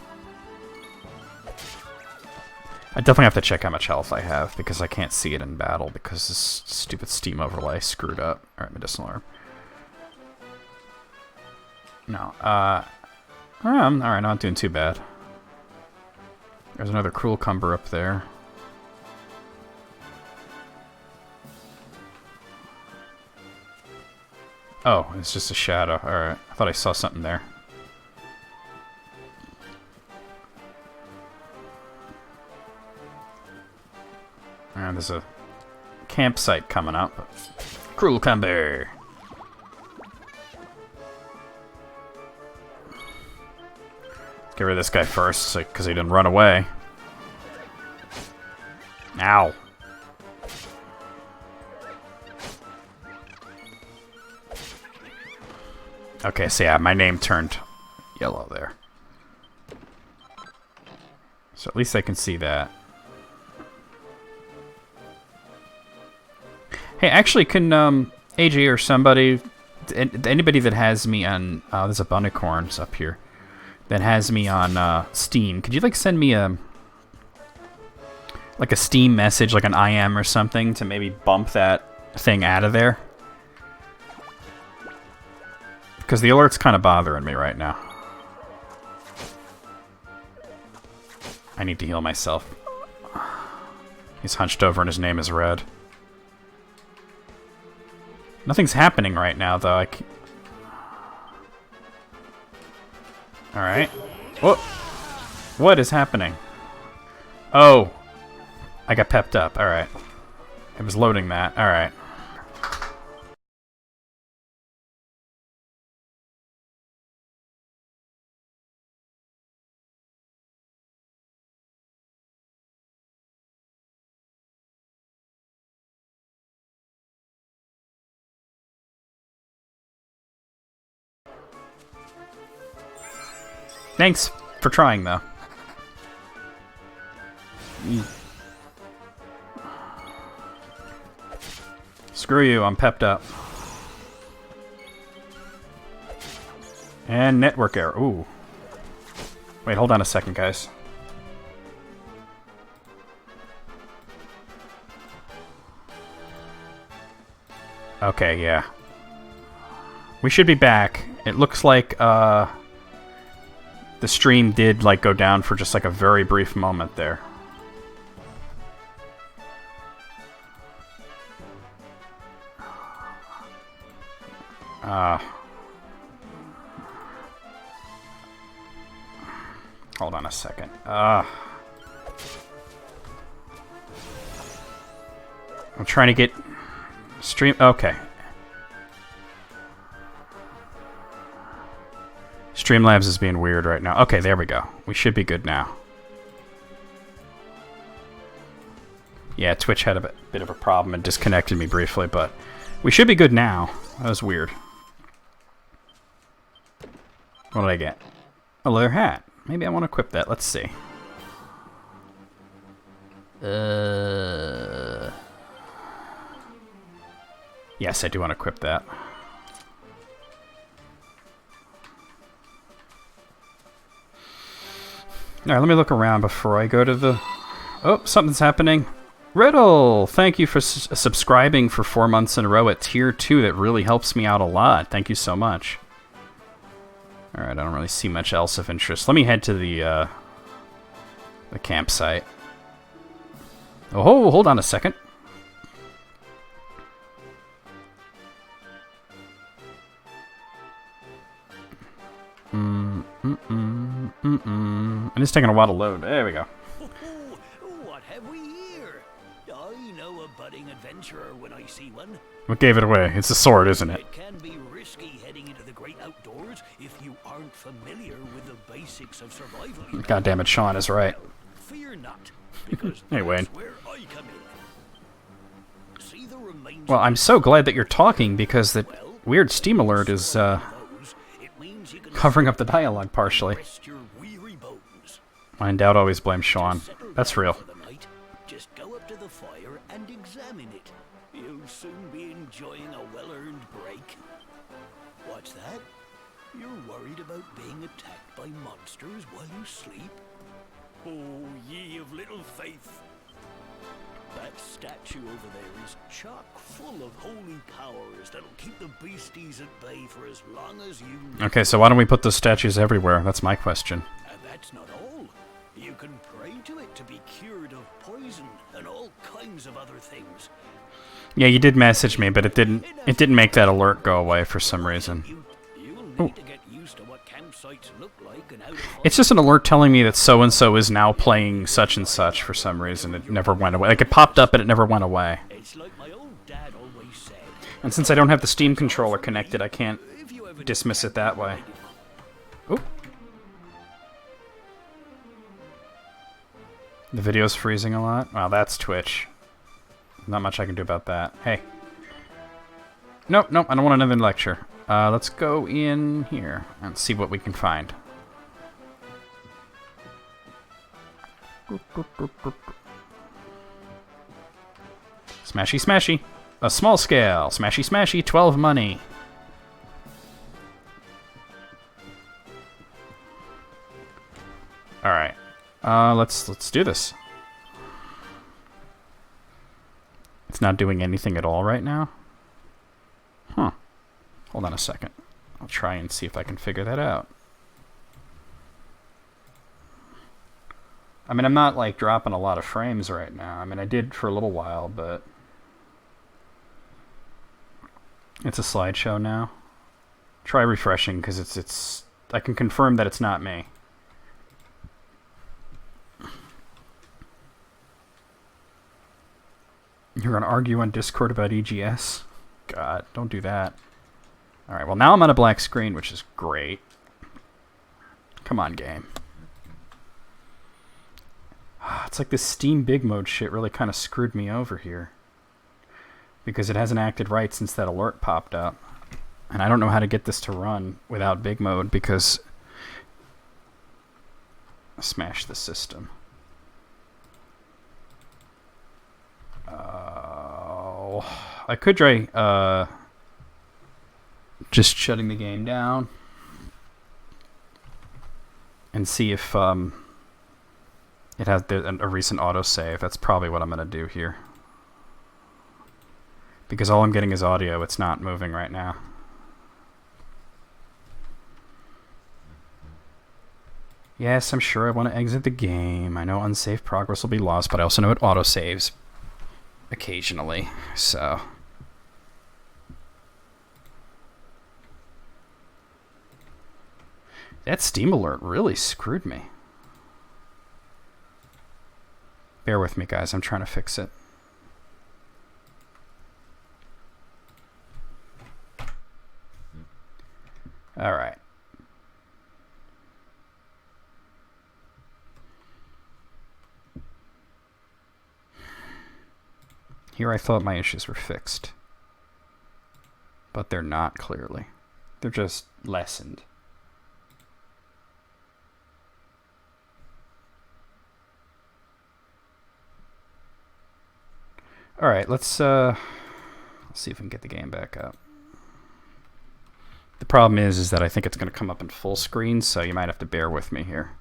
I definitely have to check how much health I have, because I can't see it in battle, because this stupid Steam overlay screwed up. Alright, medicinal herb. No, alright, not doing too bad. There's another cruel cumber up there. Oh, it's just a shadow. Alright, I thought I saw something there. And there's a campsite coming up. Cruel cumber! Get rid of this guy first, because he didn't run away. Ow. Okay, so yeah, my name turned yellow there. So at least I can see that. Hey, actually, can AJ or somebody, anybody that has me on, there's a bunnicorns up here, that has me on Steam, could you like send me a Steam message, like an IM or something, to maybe bump that thing out of there? Because the alert's kind of bothering me right now. I need to heal myself. He's hunched over and his name is red. Nothing's happening right now, though. Alright. Whoa! What is happening? Oh! I got pepped up. Alright. It was loading that. Alright. Thanks for trying, though. Screw you, I'm pepped up. And network error. Ooh. Wait, hold on a second, guys. Okay, yeah. We should be back. It looks like, the stream did, like, go down for just, like, a very brief moment there. Hold on a second. I'm trying to get... stream... Okay. Streamlabs is being weird right now. Okay, there we go. We should be good now. Yeah, Twitch had a bit of a problem and disconnected me briefly, but we should be good now. That was weird. What did I get? A leather hat. Maybe I want to equip that. Let's see. Yes, I do want to equip that. Alright, let me look around before I go to the... Oh, something's happening. Riddle! Thank you for subscribing for 4 months in a row at Tier 2. That really helps me out a lot. Thank you so much. Alright, I don't really see much else of interest. Let me head to the campsite. Oh, hold on a second. And it's taking a while to load. There we go. What have we here? I know a budding adventurer when I see one. What gave it away? It's a sword, isn't it? It can be risky heading into the great outdoors if you aren't familiar with the basics of survival. You know? God damn it, Sean is right. Fear not, because Hey, Wayne. that's where I come in. See the remains Well, I'm so glad that you're talking because that weird Steam alert is those, it means you can covering up the dialogue partially. rest your weary bones. When in doubt, always blame Sean. Settle That's down real. for the night. Just go up to the fire and examine it. You'll soon be enjoying a well-earned break. What's that? You're worried about being attacked by monsters while you sleep? Oh, ye of little faith. That statue over there is chock full of holy powers that'll keep the beasties at bay for as long as you need. Okay, so why don't we put those statues everywhere? That's my question. And that's not all. You can pray to it to be cured of poison and all kinds of other things. Yeah, you did message me, but it didn't make that alert go away for some reason. You'll need to get used to what campsites look like and how to find It's just an alert telling me that so-and-so is now playing such and such for some reason. It never went away. Like, it popped up and it never went away. It's like my old dad always said. And since I don't have the Steam controller connected, I can't If you ever dismiss it that way. Oop. The video's freezing a lot? Well, that's Twitch. Not much I can do about that. Hey. Nope, nope, I don't want another lecture. Let's go in here and see what we can find. Smashy, smashy. A small scale. Smashy, smashy. 12 money. All right. Let's do this. It's not doing anything at all right now? Huh. Hold on a second. I'll try and see if I can figure that out. I mean, I'm not, like, dropping a lot of frames right now. I mean, I did for a little while, but... It's a slideshow now. Try refreshing, because it's... I can confirm that it's not me. You're gonna argue on Discord about EGS? God, don't do that. Alright, well now I'm on a black screen, which is great. Come on, game. It's like this Steam Big Mode shit really kind of screwed me over here. Because it hasn't acted right since that alert popped up. And I don't know how to get this to run without Big Mode because... Smash the system. I could try just shutting the game down and see if it has a recent autosave. That's probably what I'm going to do here. Because all I'm getting is audio. It's not moving right now. Yes, I'm sure I want to exit the game. I know unsafe progress will be lost, but I also know it autosaves occasionally, so... That Steam alert really screwed me. Bear with me, guys. I'm trying to fix it. All right. Here I thought my issues were fixed. But they're not, clearly. They're just lessened. Alright, let's see if we can get the game back up. The problem is that I think it's going to come up in full screen, so you might have to bear with me here.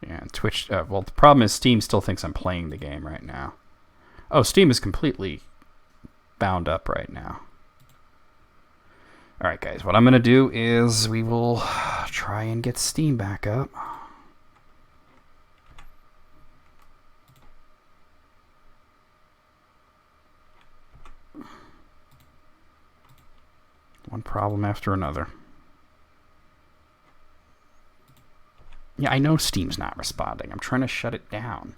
Yeah, and Twitch... well, the problem is Steam still thinks I'm playing the game right now. Oh, Steam is completely bound up right now. Alright, guys, what I'm going to do is we will try and get Steam back up. One problem after another. Yeah, I know Steam's not responding. I'm trying to shut it down.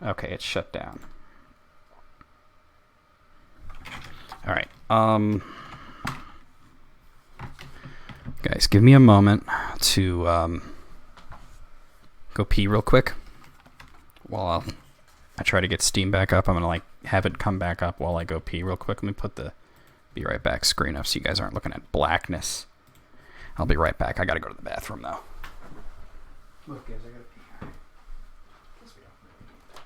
Okay, it's shut down. Alright, guys, give me a moment to go pee real quick while I try to get Steam back up. I'm gonna like have it come back up while I go pee real quick. Let me put the be right back screen up so you guys aren't looking at blackness. I'll be right back. I gotta go to the bathroom though. Look, guys, I gotta pee. Guess we don't really need that.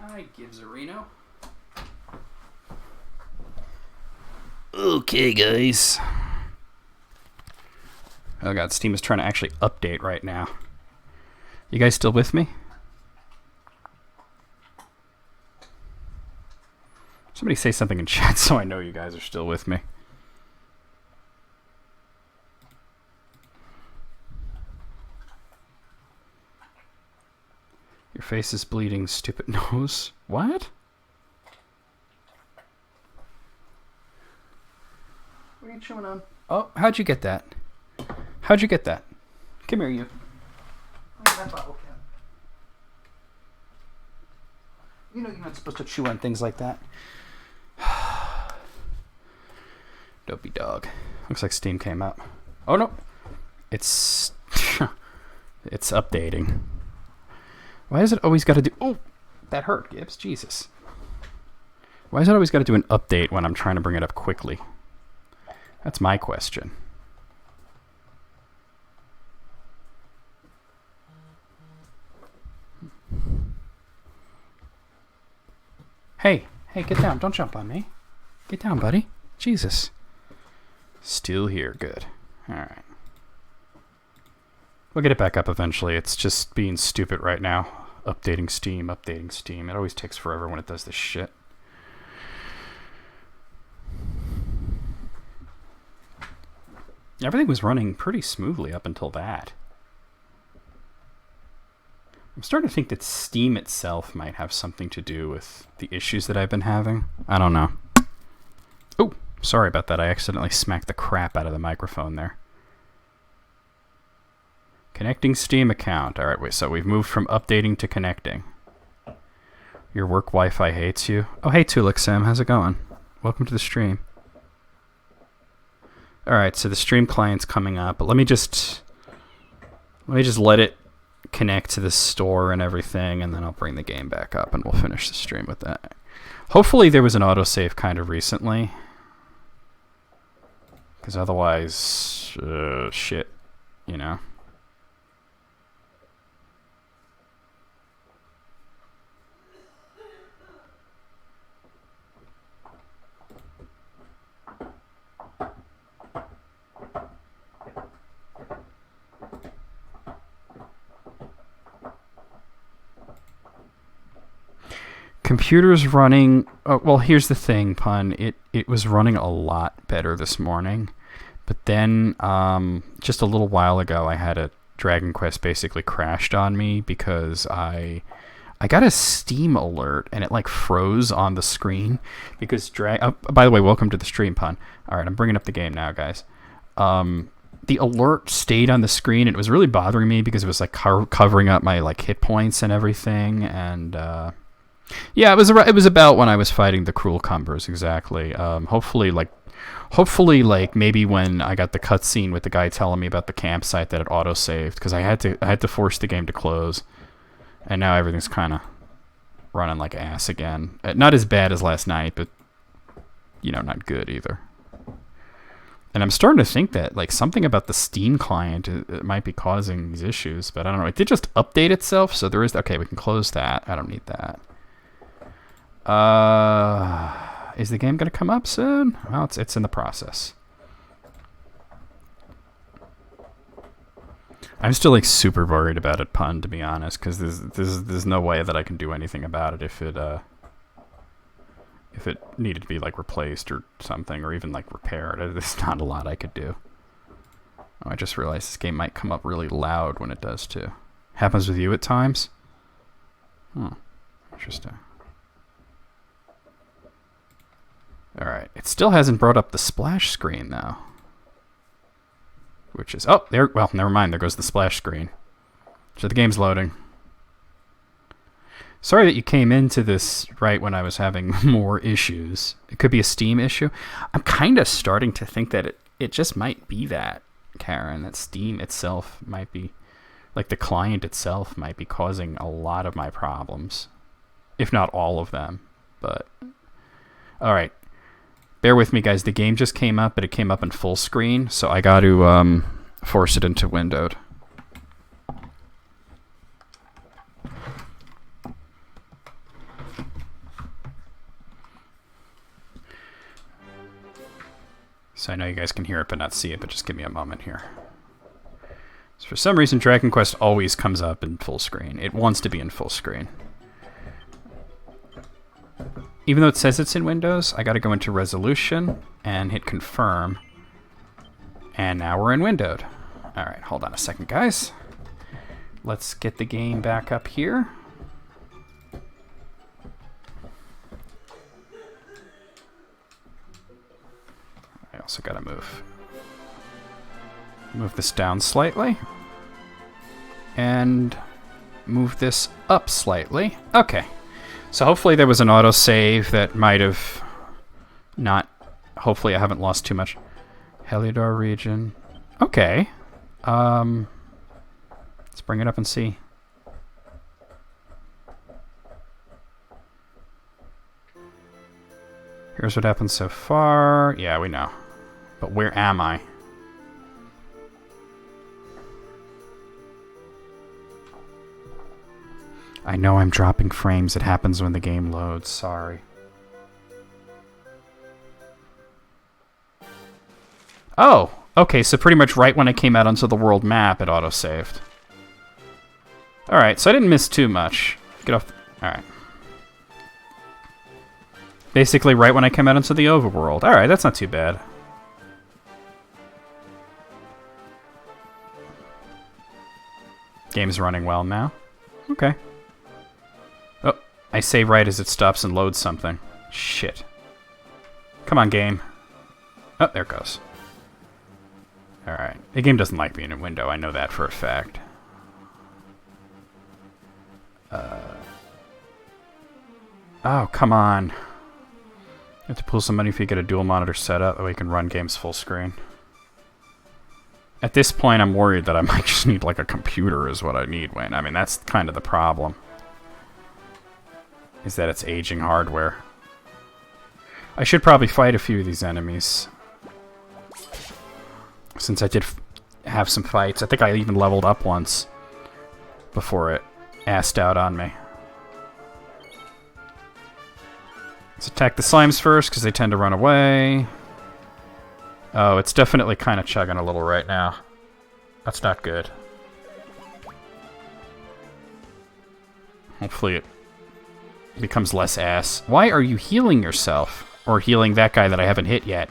Hi, Gibbs-Arino. Okay, guys. Oh god, Steam is trying to actually update right now. You guys still with me? Somebody say something in chat so I know you guys are still with me. Your face is bleeding, stupid nose. What? What are you chewing on? Oh, how'd you get that? How'd you get that? Come here, you. That bottle cap. You know you're not supposed to chew on things like that. Dopey dog. Looks like Steam came up. Oh no! It's... it's updating. Why does it always got to do... Oh! That hurt, Gibbs. Jesus. Why does it always got to do an update when I'm trying to bring it up quickly? That's my question. Hey, get down. Don't jump on me. Get down, buddy. Jesus. Still here. Good. Alright. We'll get it back up eventually. It's just being stupid right now. Updating Steam. It always takes forever when it does this shit. Everything was running pretty smoothly up until that. I'm starting to think that Steam itself might have something to do with the issues that I've been having. I don't know. Oh, sorry about that. I accidentally smacked the crap out of the microphone there. Connecting Steam account. Alright, wait, so we've moved from updating to connecting. Your work Wi-Fi hates you. Oh, hey, Tulix Sam, how's it going? Welcome to the stream. Alright, so the stream client's coming up, but let me just let it connect to the store and everything, and then I'll bring the game back up and we'll finish the stream with that. Hopefully there was an autosave kind of recently. Because otherwise, shit, you know. Computer's running... Oh, well, here's the thing, Pun. It was running a lot better this morning. But then, just a little while ago, I had a Dragon Quest basically crashed on me because I got a Steam alert, and it, like, froze on the screen. Because by the way, welcome to the stream, Pun. Alright, I'm bringing up the game now, guys. The alert stayed on the screen, and it was really bothering me because it was, like, covering up my, like, hit points and everything, and... yeah, it was about when I was fighting the Cruel Cumbers, exactly. Hopefully, like, Hopefully, like, maybe when I got the cutscene with the guy telling me about the campsite that it auto-saved, because I had to force the game to close, and now everything's kind of running like ass again. Not as bad as last night, but, you know, not good either. And I'm starting to think that, like, something about the Steam client it might be causing these issues, but I don't know. It did just update itself, so there is... Okay, we can close that. I don't need that. Is the game going to come up soon? Well, it's in the process. I'm still, like, super worried about it, Pun, to be honest, because there's no way that I can do anything about it if it needed to be, like, replaced or something, or even, like, repaired. There's not a lot I could do. Oh, I just realized this game might come up really loud when it does, too. Happens with you at times? Hmm. Interesting. Alright. It still hasn't brought up the splash screen, though. Which is... Oh, there... Well, never mind. There goes the splash screen. So the game's loading. Sorry that you came into this right when I was having more issues. It could be a Steam issue. I'm kind of starting to think that it just might be that, Karen, that Steam itself might be, like the client itself might be causing a lot of my problems. If not all of them. But, alright. Bear with me, guys. The game just came up, but it came up in full screen, so I got to force it into windowed. So I know you guys can hear it but not see it, but just give me a moment here. So for some reason, Dragon Quest always comes up in full screen. It wants to be in full screen. Even though it says it's in Windows, I gotta go into Resolution and hit Confirm. And now we're in windowed. Alright, hold on a second, guys. Let's get the game back up here. I also gotta move this down slightly. And move this up slightly. Okay. So hopefully there was an autosave that might have not... Hopefully I haven't lost too much. Heliodor region. Okay. Let's bring it up and see. Here's what happened so far. Yeah, we know. But where am I? I know I'm dropping frames. It happens when the game loads. Sorry. Oh! Okay, so pretty much right when I came out onto the world map, it autosaved. Alright, so I didn't miss too much. Get off... Alright. Basically right when I came out into the overworld. Alright, that's not too bad. Game's running well now. Okay. Oh, I say right as it stops and loads something. Shit. Come on, game. Oh, there it goes. Alright. The game doesn't like being in a window. I know that for a fact. Oh, come on. You have to pull some money if you get a dual monitor setup, that way you can run games full screen. At this point, I'm worried that I might just need, like, a computer is what I need, Wayne. I mean, that's kind of the problem. Is that it's aging hardware. I should probably fight a few of these enemies. Since I did have some fights. I think I even leveled up once before it assed out on me. Let's attack the slimes first, because they tend to run away. Oh, it's definitely kind of chugging a little right now. That's not good. Hopefully it becomes less ass. Why are you healing yourself? Or healing that guy that I haven't hit yet?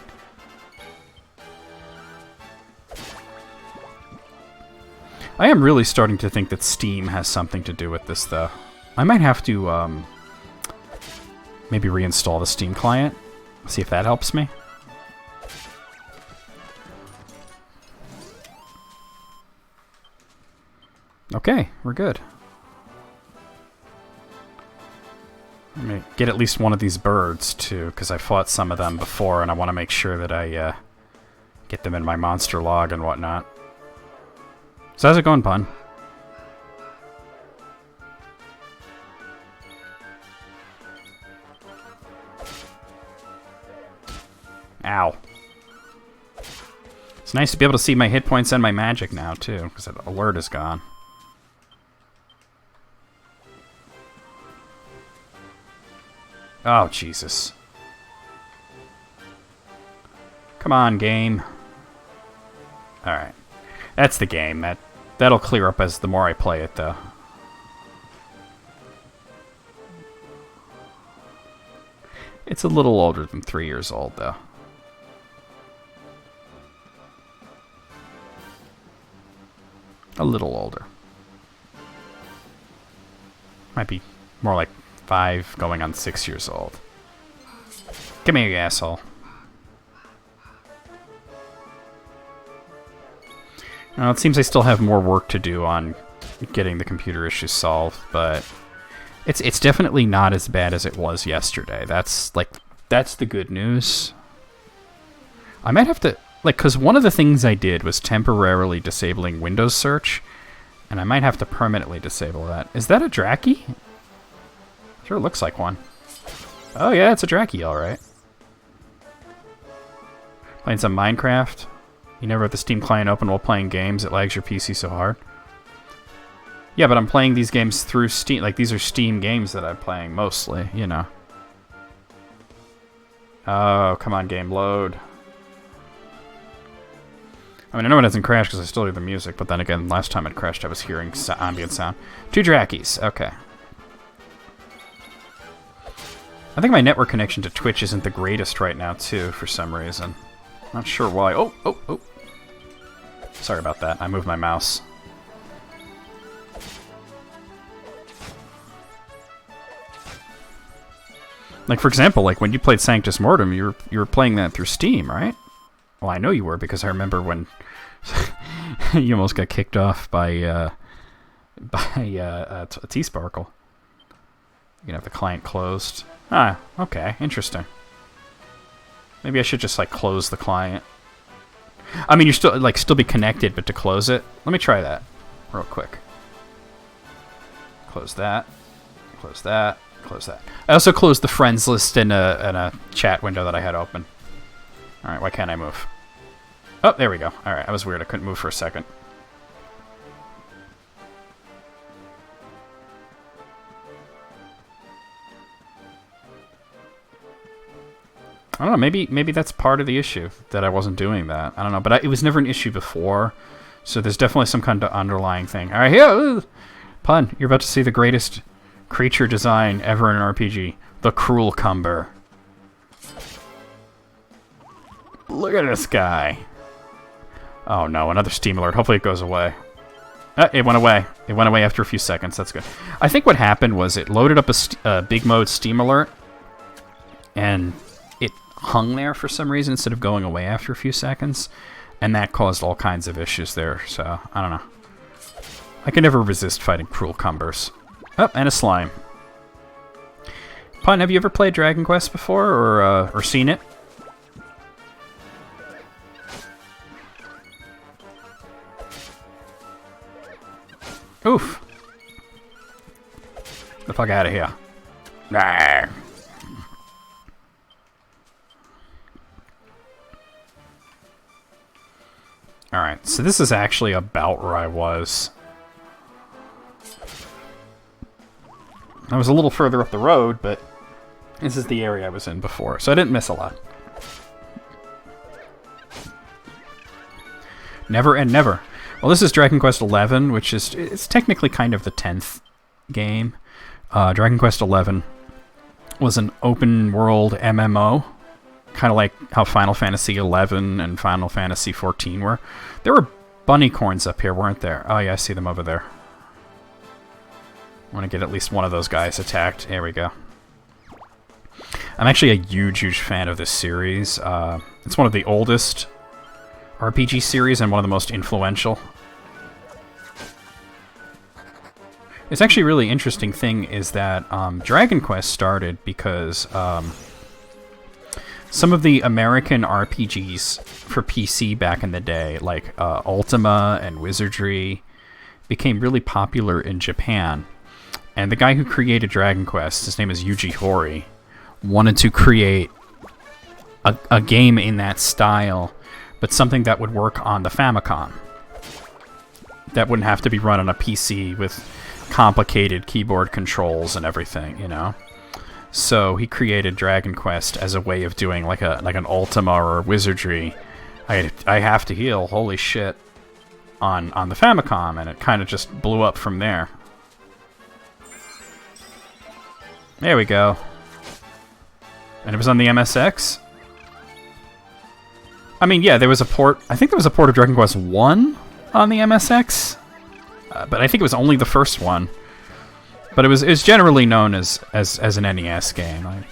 I am really starting to think that Steam has something to do with this, though. I might have to, maybe reinstall the Steam client. See if that helps me. Okay, we're good. Let me get at least one of these birds, too, because I fought some of them before, and I want to make sure that I get them in my monster log and whatnot. So how's it going, Pun? Ow. It's nice to be able to see my hit points and my magic now, too, because that alert is gone. Oh, Jesus. Come on, game. Alright. That's the game. That'll clear up as the more I play it, though. It's a little older than 3 years old, though. A little older. Might be more like 5 going on 6 years old. Come here, you asshole. Now, it seems I still have more work to do on getting the computer issues solved, but it's definitely not as bad as it was yesterday. That's the good news. I might have to, because one of the things I did was temporarily disabling Windows search, and I might have to permanently disable that. Is that a Draki? Sure looks like one. Oh yeah, it's a Draki, alright. Playing some Minecraft. You never have the Steam client open while playing games. It lags your PC so hard. Yeah, but I'm playing these games through Steam. Like, these are Steam games that I'm playing mostly, you know. Oh, come on, game, load. I mean, I know it hasn't crashed because I still hear the music, but then again, last time it crashed, I was hearing ambient sound. 2 Drakis, okay. I think my network connection to Twitch isn't the greatest right now, too, for some reason. Not sure why. Oh! Sorry about that. I moved my mouse. Like, for example, like when you played Sanctus Mortem, you were playing that through Steam, right? Well, I know you were because I remember when you almost got kicked off by T-Sparkle. You can have the client closed. Ah, okay, interesting. Maybe I should just close the client. I mean, you're still be connected, but to close it, let me try that real quick. Close that. Close that. Close that. I also closed the friends list in a chat window that I had open. All right, why can't I move? Oh, there we go. All right, that was weird. I couldn't move for a second. I don't know, maybe that's part of the issue, that I wasn't doing that. I don't know, but it was never an issue before, so there's definitely some kind of underlying thing. Alright, here! Pun, you're about to see the greatest creature design ever in an RPG. The Cruel Cumber. Look at this guy. Oh no, another Steam alert. Hopefully it goes away. It went away. It went away after a few seconds. That's good. I think what happened was it loaded up a big mode Steam alert, and it hung there for some reason instead of going away after a few seconds, and that caused all kinds of issues there, so I don't know. I can never resist fighting Cruel Cumbers. Oh, and a slime. Pun, have you ever played Dragon Quest before, or seen it? Oof. The fuck out of here. Nah. Alright, so this is actually about where I was. I was a little further up the road, but this is the area I was in before, so I didn't miss a lot. Never and never. Well, this is Dragon Quest XI, which is it's technically kind of the 10th game. Dragon Quest XI was an open-world MMO, kind of like how Final Fantasy XI and Final Fantasy XIV were. There were bunnycorns up here, weren't there? Oh yeah, I see them over there. I want to get at least one of those guys attacked. There we go. I'm actually a huge fan of this series. It's one of the oldest RPG series and one of the most influential. It's actually a really interesting thing is that Dragon Quest started because some of the American RPGs for PC back in the day, like Ultima and Wizardry, became really popular in Japan. And the guy who created Dragon Quest, his name is Yuji Horii, wanted to create a game in that style, but something that would work on the Famicom. That wouldn't have to be run on a PC with complicated keyboard controls and everything, you know? So he created Dragon Quest as a way of doing like an Ultima or a Wizardry. I have to heal, holy shit, on the Famicom, and it kind of just blew up from there. There we go. And it was on the MSX? I mean, yeah, there was a port. I think there was a port of Dragon Quest 1 on the MSX. But I think it was only the first one. But it was generally known as an NES game.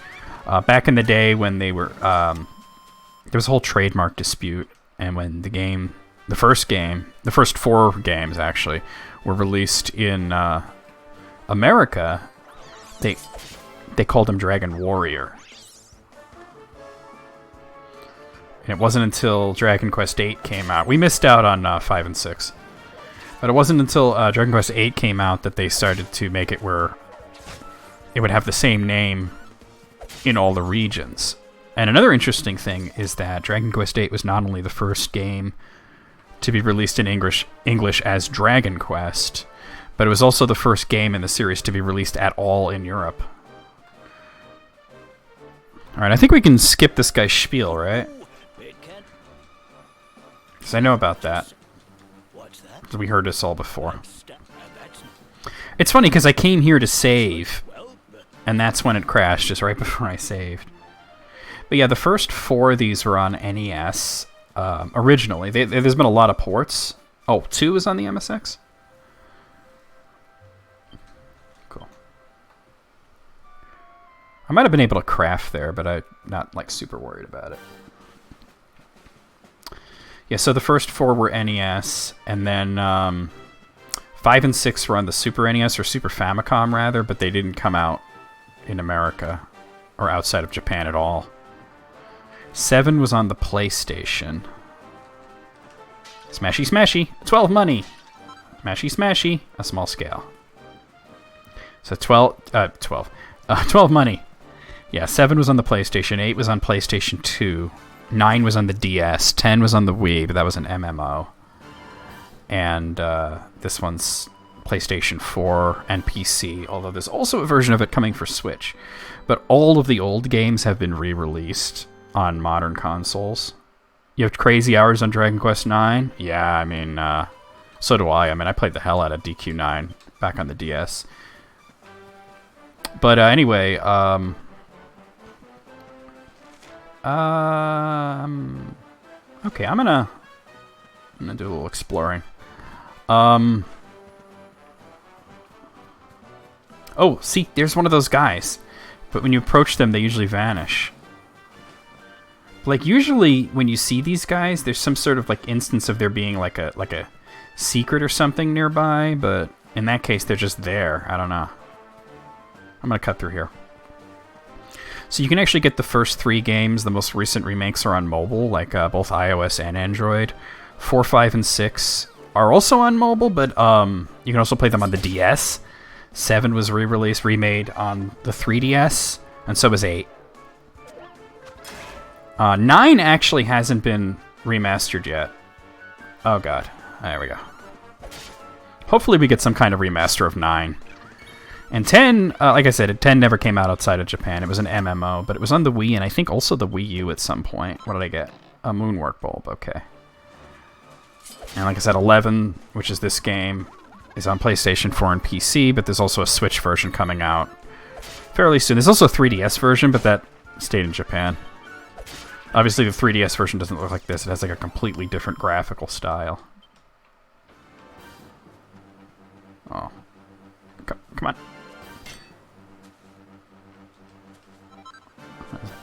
Back in the day when they were... there was a whole trademark dispute. And when the first 4 games, actually, were released in America, they called him Dragon Warrior. And it wasn't until Dragon Quest VIII came out. We missed out on 5 and 6. But it wasn't until Dragon Quest VIII came out that they started to make it where it would have the same name in all the regions. And another interesting thing is that Dragon Quest VIII was not only the first game to be released in English as Dragon Quest, but it was also the first game in the series to be released at all in Europe. Alright, I think we can skip this guy's spiel, right? Because I know about that. Because we heard this all before. It's funny because I came here to save, and that's when it crashed, just right before I saved. But yeah, the first 4 of these were on NES originally. There's been a lot of ports. Oh, 2 is on the MSX? Cool. I might have been able to craft there, but I'm not like super worried about it. Yeah, so the first 4 were NES, and then 5 and 6 were on the Super NES, or Super Famicom, rather, but they didn't come out in America, or outside of Japan at all. 7 was on the PlayStation. Smashy smashy, 12 money! Smashy smashy, a small scale. So 12 money. Yeah, 7 was on the PlayStation, 8 was on PlayStation 2, 9 was on the DS, 10 was on the Wii, but that was an MMO. And this one's PlayStation 4 and PC, although there's also a version of it coming for Switch. But all of the old games have been re-released on modern consoles. You have crazy hours on Dragon Quest IX? Yeah, I mean, so do I. I mean, I played the hell out of DQ9 back on the DS. But anyway, okay, I'm gonna do a little exploring. Oh, see, there's one of those guys. But when you approach them, they usually vanish. Like, usually when you see these guys, there's some sort of like instance of there being like a secret or something nearby, but in that case, they're just there. I don't know. I'm gonna cut through here. So you can actually get the first 3 games. The most recent remakes are on mobile, like both iOS and Android. 4, 5, and 6 are also on mobile, but you can also play them on the DS. 7 was re-released, remade on the 3DS, and so was 8. 9 actually hasn't been remastered yet. Oh god, there we go. Hopefully we get some kind of remaster of 9. And 10, like I said, 10 never came out outside of Japan. It was an MMO, but it was on the Wii, and I think also the Wii U at some point. What did I get? A Moonwork Bulb, okay. And like I said, 11, which is this game, is on PlayStation 4 and PC, but there's also a Switch version coming out fairly soon. There's also a 3DS version, but that stayed in Japan. Obviously, the 3DS version doesn't look like this. It has like a completely different graphical style. Oh. Come on.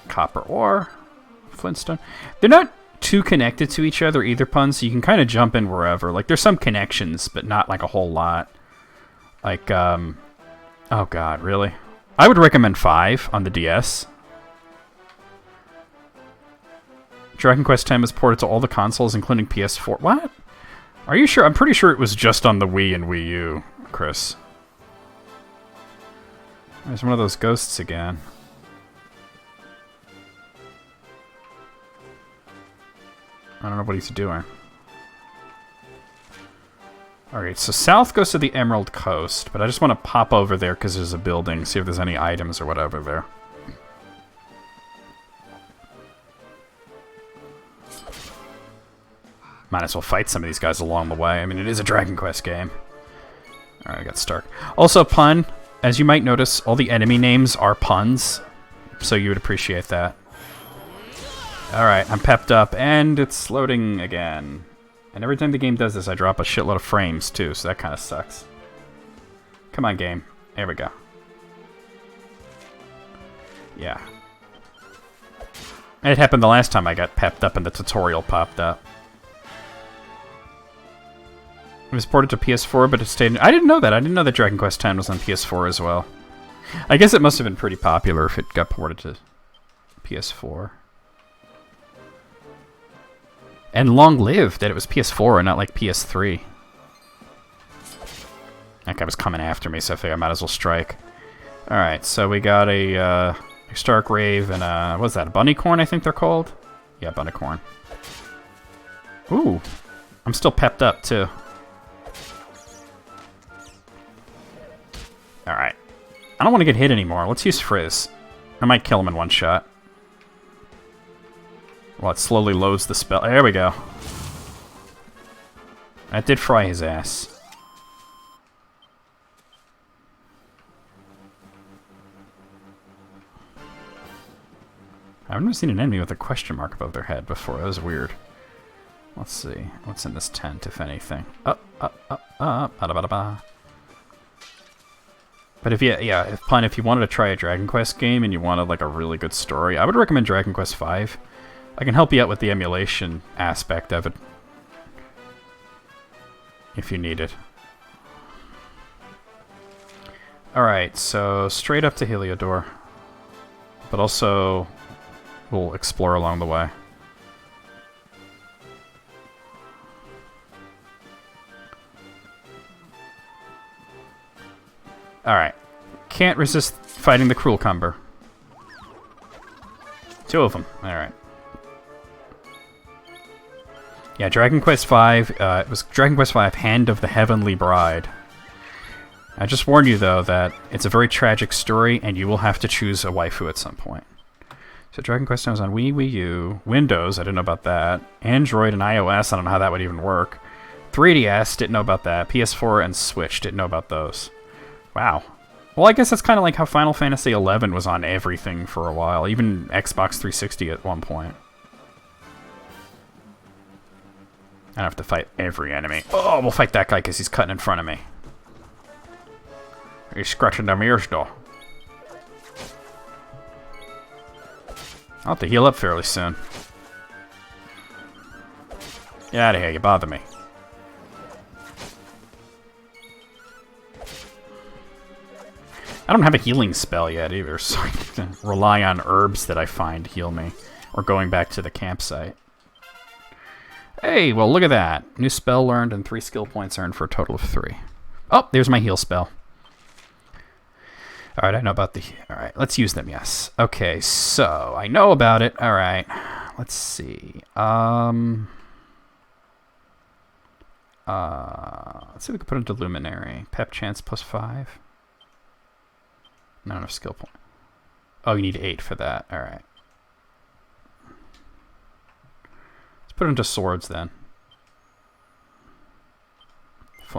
Copper ore. Flintstone. They're not too connected to each other either, Pun, so you can kind of jump in wherever. Like, there's some connections, but not like a whole lot. Like, oh god, really? I would recommend 5 on the DS. Dragon Quest X is ported to all the consoles, including PS4. What? Are you sure? I'm pretty sure it was just on the Wii and Wii U, Chris. There's one of those ghosts again. I don't know what he's doing. Alright, so south goes to the Emerald Coast, but I just want to pop over there because there's a building, see if there's any items or whatever there. Might as well fight some of these guys along the way. I mean, it is a Dragon Quest game. Alright, I got Stark. Also, pun, as you might notice, all the enemy names are puns, so you would appreciate that. Alright, I'm pepped up, and it's loading again. And every time the game does this, I drop a shitload of frames, too, so that kind of sucks. Come on, game. There we go. Yeah. It happened the last time I got pepped up and the tutorial popped up. It was ported to PS4, but it stayed... I didn't know that. I didn't know that Dragon Quest X was on PS4 as well. I guess it must have been pretty popular if it got ported to PS4. And long live that it was PS4 and not like PS3. That guy was coming after me, so I figured I might as well strike. Alright, so we got a Stark Rave and a... What's that? A Bunnycorn, I think they're called? Yeah, Bunnycorn. Ooh. I'm still pepped up, too. Alright. I don't want to get hit anymore. Let's use Frizz. I might kill him in one shot. Well, it slowly loads the spell. There we go. That did fry his ass. I've never seen an enemy with a question mark above their head before. That was weird. Let's see. What's in this tent, if anything? Up. Ba-da-ba-da-ba. But if you wanted to try a Dragon Quest game and you wanted like a really good story, I would recommend Dragon Quest V. I can help you out with the emulation aspect of it if you need it. Alright, so straight up to Heliodor. But also, we'll explore along the way. Alright. Can't resist fighting the Cruel Cumber. 2 of them. Alright. Yeah, Dragon Quest V, it was Dragon Quest V Hand of the Heavenly Bride. I just warn you, though, that it's a very tragic story, and you will have to choose a waifu at some point. So Dragon Quest was on Wii, Wii U, Windows, I didn't know about that, Android and iOS, I don't know how that would even work, 3DS, didn't know about that, PS4 and Switch, didn't know about those. Wow. Well, I guess that's kind of like how Final Fantasy XI was on everything for a while, even Xbox 360 at one point. I don't have to fight every enemy. Oh, we'll fight that guy because he's cutting in front of me. He's scratching them ears, though. I'll have to heal up fairly soon. Get out of here, you bother me. I don't have a healing spell yet either, so I have to rely on herbs that I find heal me. Or going back to the campsite. Hey, well look at that. New spell learned and 3 skill points earned for a total of 3. Oh, there's my heal spell. Alright, I know about the... Alright, let's use them, yes. Okay, so, I know about it. Alright, let's see. Let's see if we can put into Luminary. Pep chance +5. Not enough skill point. Oh, you need 8 for that. Alright. Let's put it into swords then.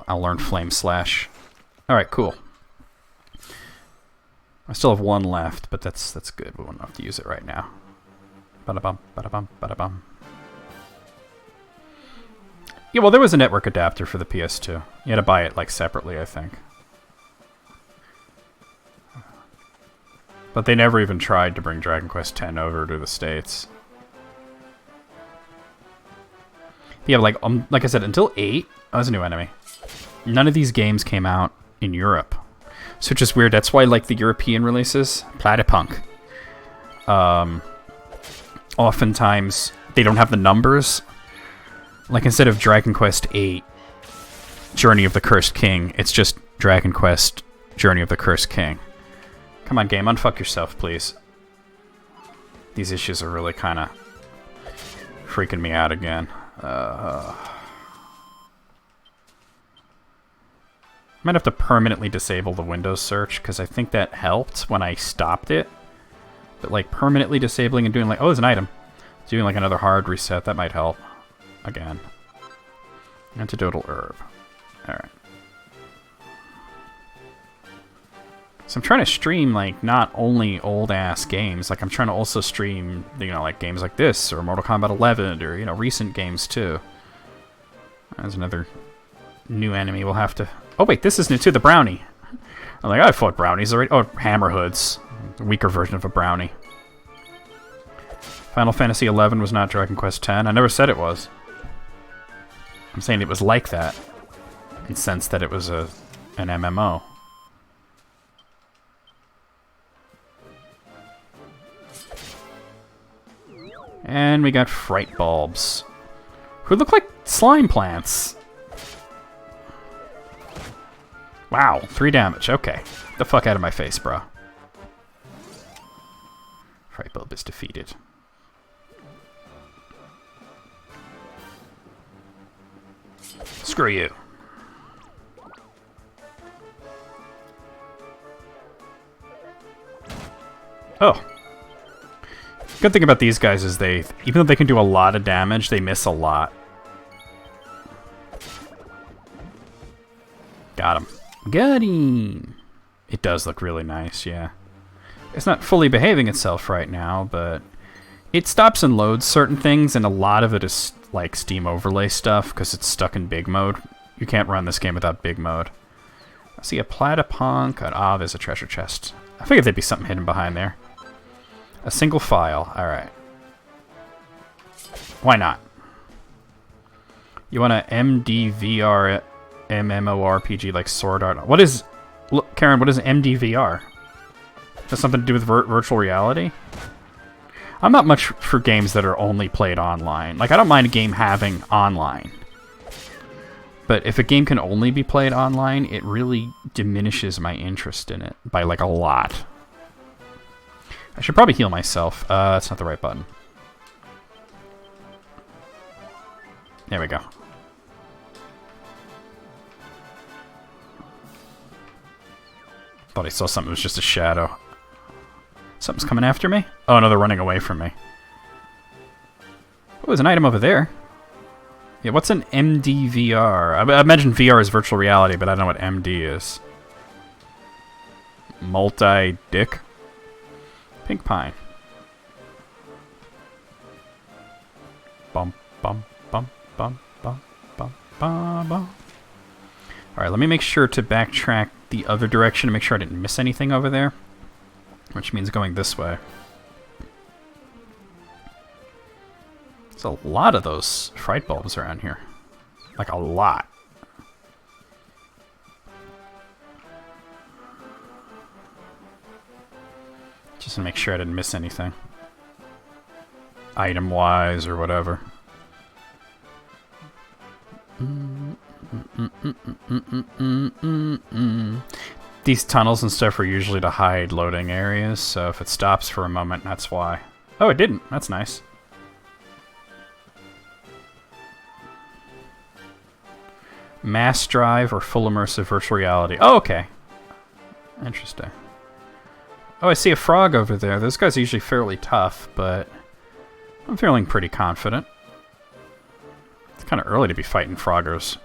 I'll learn Flame Slash. Alright, cool. I still have 1 left, but that's good. We won't have to use it right now. Ba-da-bum, ba-da-bum, ba-da-bum. Yeah, well, there was a network adapter for the PS2. You had to buy it, like, separately, I think. But they never even tried to bring Dragon Quest X over to the States. Yeah, like I said, until 8, that was a new enemy. None of these games came out in Europe. So which is weird. That's why, like, the European releases, Platypunk, oftentimes they don't have the numbers. Like, instead of Dragon Quest VIII, Journey of the Cursed King, it's just Dragon Quest, Journey of the Cursed King. Come on, game, unfuck yourself, please. These issues are really kind of freaking me out again. Might have to permanently disable the Windows search, because I think that helped when I stopped it. But, like, permanently disabling and doing, like, oh, there's an item. Doing, like, another hard reset, that might help. Again. Antidotal herb. Alright. So I'm trying to stream, like, not only old-ass games. Like, I'm trying to also stream, you know, like, games like this, or Mortal Kombat 11, or, you know, recent games, too. There's another new enemy we'll have to... Oh, wait, this is new, too, the brownie. I'm like, I fought brownies already. Oh, hammerhoods. The weaker version of a brownie. Final Fantasy XI was not Dragon Quest X. I never said it was. I'm saying it was like that, in the sense that it was an MMO. And we got fright bulbs, who look like slime plants. Wow, 3 damage. Okay, get the fuck out of my face, bro. Fright bulb is defeated. Screw you. Oh. Good thing about these guys is they, even though they can do a lot of damage, they miss a lot. Got him. Got him! It does look really nice, yeah. It's not fully behaving itself right now, but it stops and loads certain things, and a lot of it is like Steam Overlay stuff, because it's stuck in big mode. You can't run this game without big mode. I see a Platypunk. Ah, there's a treasure chest. I figured there'd be something hidden behind there. A single file. Alright. Why not? You want a MDVR MMORPG like Sword Art? What is... Look, Karen, what is MDVR? Has something to do with virtual reality? I'm not much for games that are only played online. Like, I don't mind a game having online. But if a game can only be played online, it really diminishes my interest in it by, like, a lot. I should probably heal myself. That's not the right button. There we go. Thought I saw something. It was just a shadow. Something's coming after me? Oh, no, they're running away from me. Oh, there's an item over there. Yeah, what's an MDVR? I imagine VR is virtual reality, but I don't know what MD is. Multi-dick? Pink pine. Bum, bum, bum, bum, bum, bum, bum, bum. Alright, let me make sure to backtrack the other direction to make sure I didn't miss anything over there. Which means going this way. There's a lot of those fright bulbs around here. Like, a lot. Just to make sure I didn't miss anything. Item-wise or whatever. These tunnels and stuff are usually to hide loading areas, so if it stops for a moment, that's why. Oh, it didn't. That's nice. Mass drive or full immersive virtual reality. Oh, okay. Interesting. Oh, I see a frog over there. Those guys are usually fairly tough, but I'm feeling pretty confident. It's kind of early to be fighting froggers.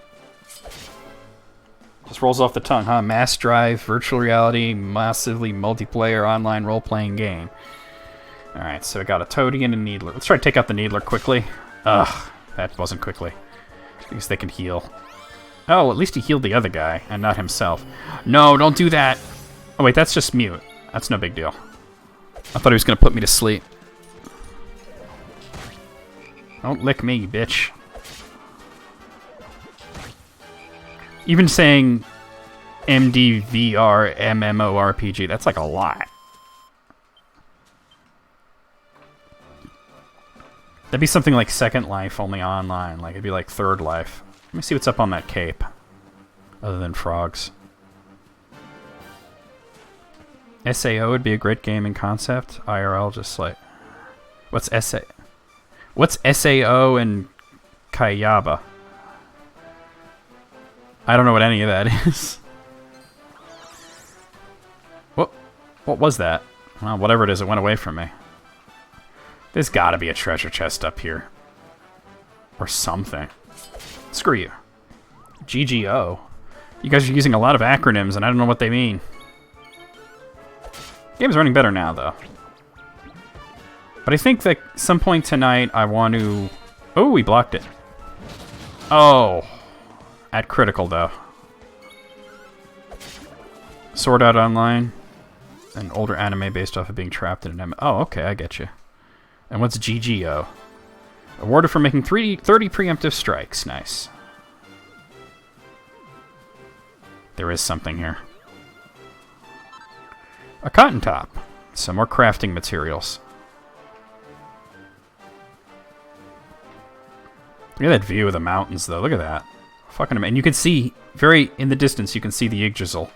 Just rolls off the tongue, huh? Mass drive, virtual reality, massively multiplayer online role-playing game. Alright, so I got a Toady and a Needler. Let's try to take out the Needler quickly. Ugh, that wasn't quickly. Because they can heal. Oh, at least he healed the other guy, and not himself. No, don't do that! Oh wait, that's just mute. That's no big deal. I thought he was going to put me to sleep. Don't lick me, bitch. Even saying MDVR MMORPG. That's like a lot. That'd be something like Second Life, only online. Like, it'd be like Third Life. Let me see what's up on that cape. Other than frogs. SAO would be a great gaming concept. IRL, just like... What's SAO and Kayaba? I don't know what any of that is. What was that? Well, whatever it is, it went away from me. There's gotta be a treasure chest up here. Or something. Screw you. GGO. You guys are using a lot of acronyms, and I don't know what they mean. Game's running better now, though. But I think that some point tonight I want to... Oh, we blocked it. Oh. At critical, though. Sword Art Online. An older anime based off of being trapped in an Oh, okay, I get you. And what's GGO? Awarded for making 30 preemptive strikes. Nice. There is something here. A cotton top. Some more crafting materials. Look at that view of the mountains, though. Look at that. Fucking amazing. And you can see, very in the distance, you can see the Yggdrasil.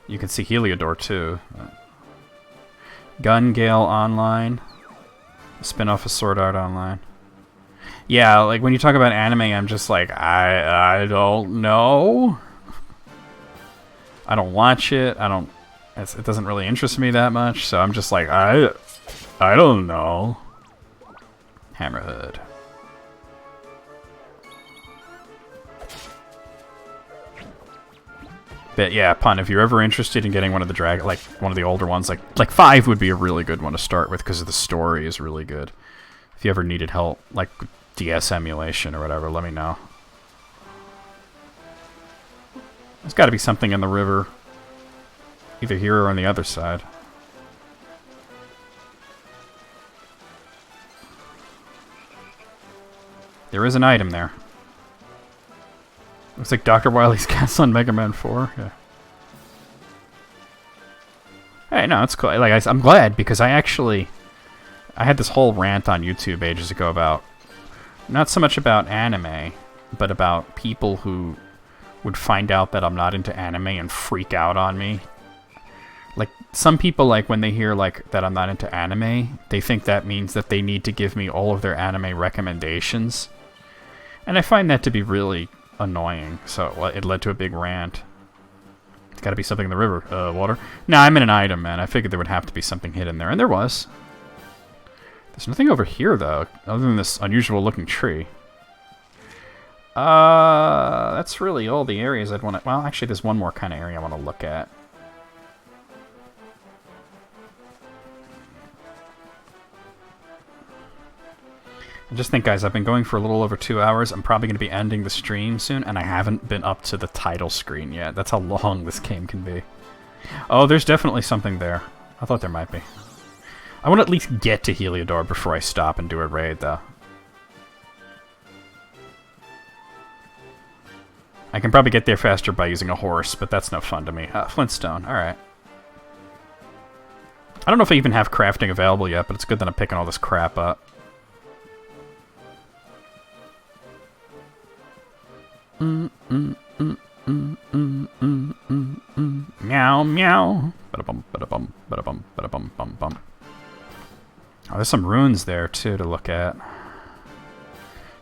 You can see Heliodor, too. Gun Gale Online. A spin-off of Sword Art Online. Yeah, like, when you talk about anime, I'm just like, I don't know. I don't watch it. It doesn't really interest me that much, so I'm just like, I don't know. Hammerhood. But yeah, Pun, if you're ever interested in getting one of the like one of the older ones, like 5 would be a really good one to start with because the story is really good. If you ever needed help, like DS emulation or whatever, let me know. There's got to be something in the river, either here or on the other side. There is an item there. Looks like Dr. Wily's castle on Mega Man 4. Yeah. Hey, no, it's cool. Like I'm glad because I had this whole rant on YouTube ages ago about not so much about anime, but about people who would find out that I'm not into anime and freak out on me. Like some people, like when they hear like that I'm not into anime, they think that means that they need to give me all of their anime recommendations, and I find that to be really annoying, so it led to a big rant. It's gotta be something in the river. Water? Nah, I'm in an item, man. I figured there would have to be something hidden there, and there was. There's nothing over here, though, other than this unusual looking tree. That's really all the areas I'd want to... Well, actually, there's one more kind of area I want to look at. I just think, guys, I've been going for a little over 2 hours. I'm probably going to be ending the stream soon, and I haven't been up to the title screen yet. That's how long this game can be. Oh, there's definitely something there. I thought there might be. I want to at least get to Heliodor before I stop and do a raid, though. I can probably get there faster by using a horse, but that's no fun to me. Flintstone, alright. I don't know if I even have crafting available yet, but it's good that I'm picking all this crap up. Meow, meow. Ba-da-bum, ba-da-bum, ba-da-bum, ba-da-bum, bum, bum. Oh, there's some ruins there, too, to look at.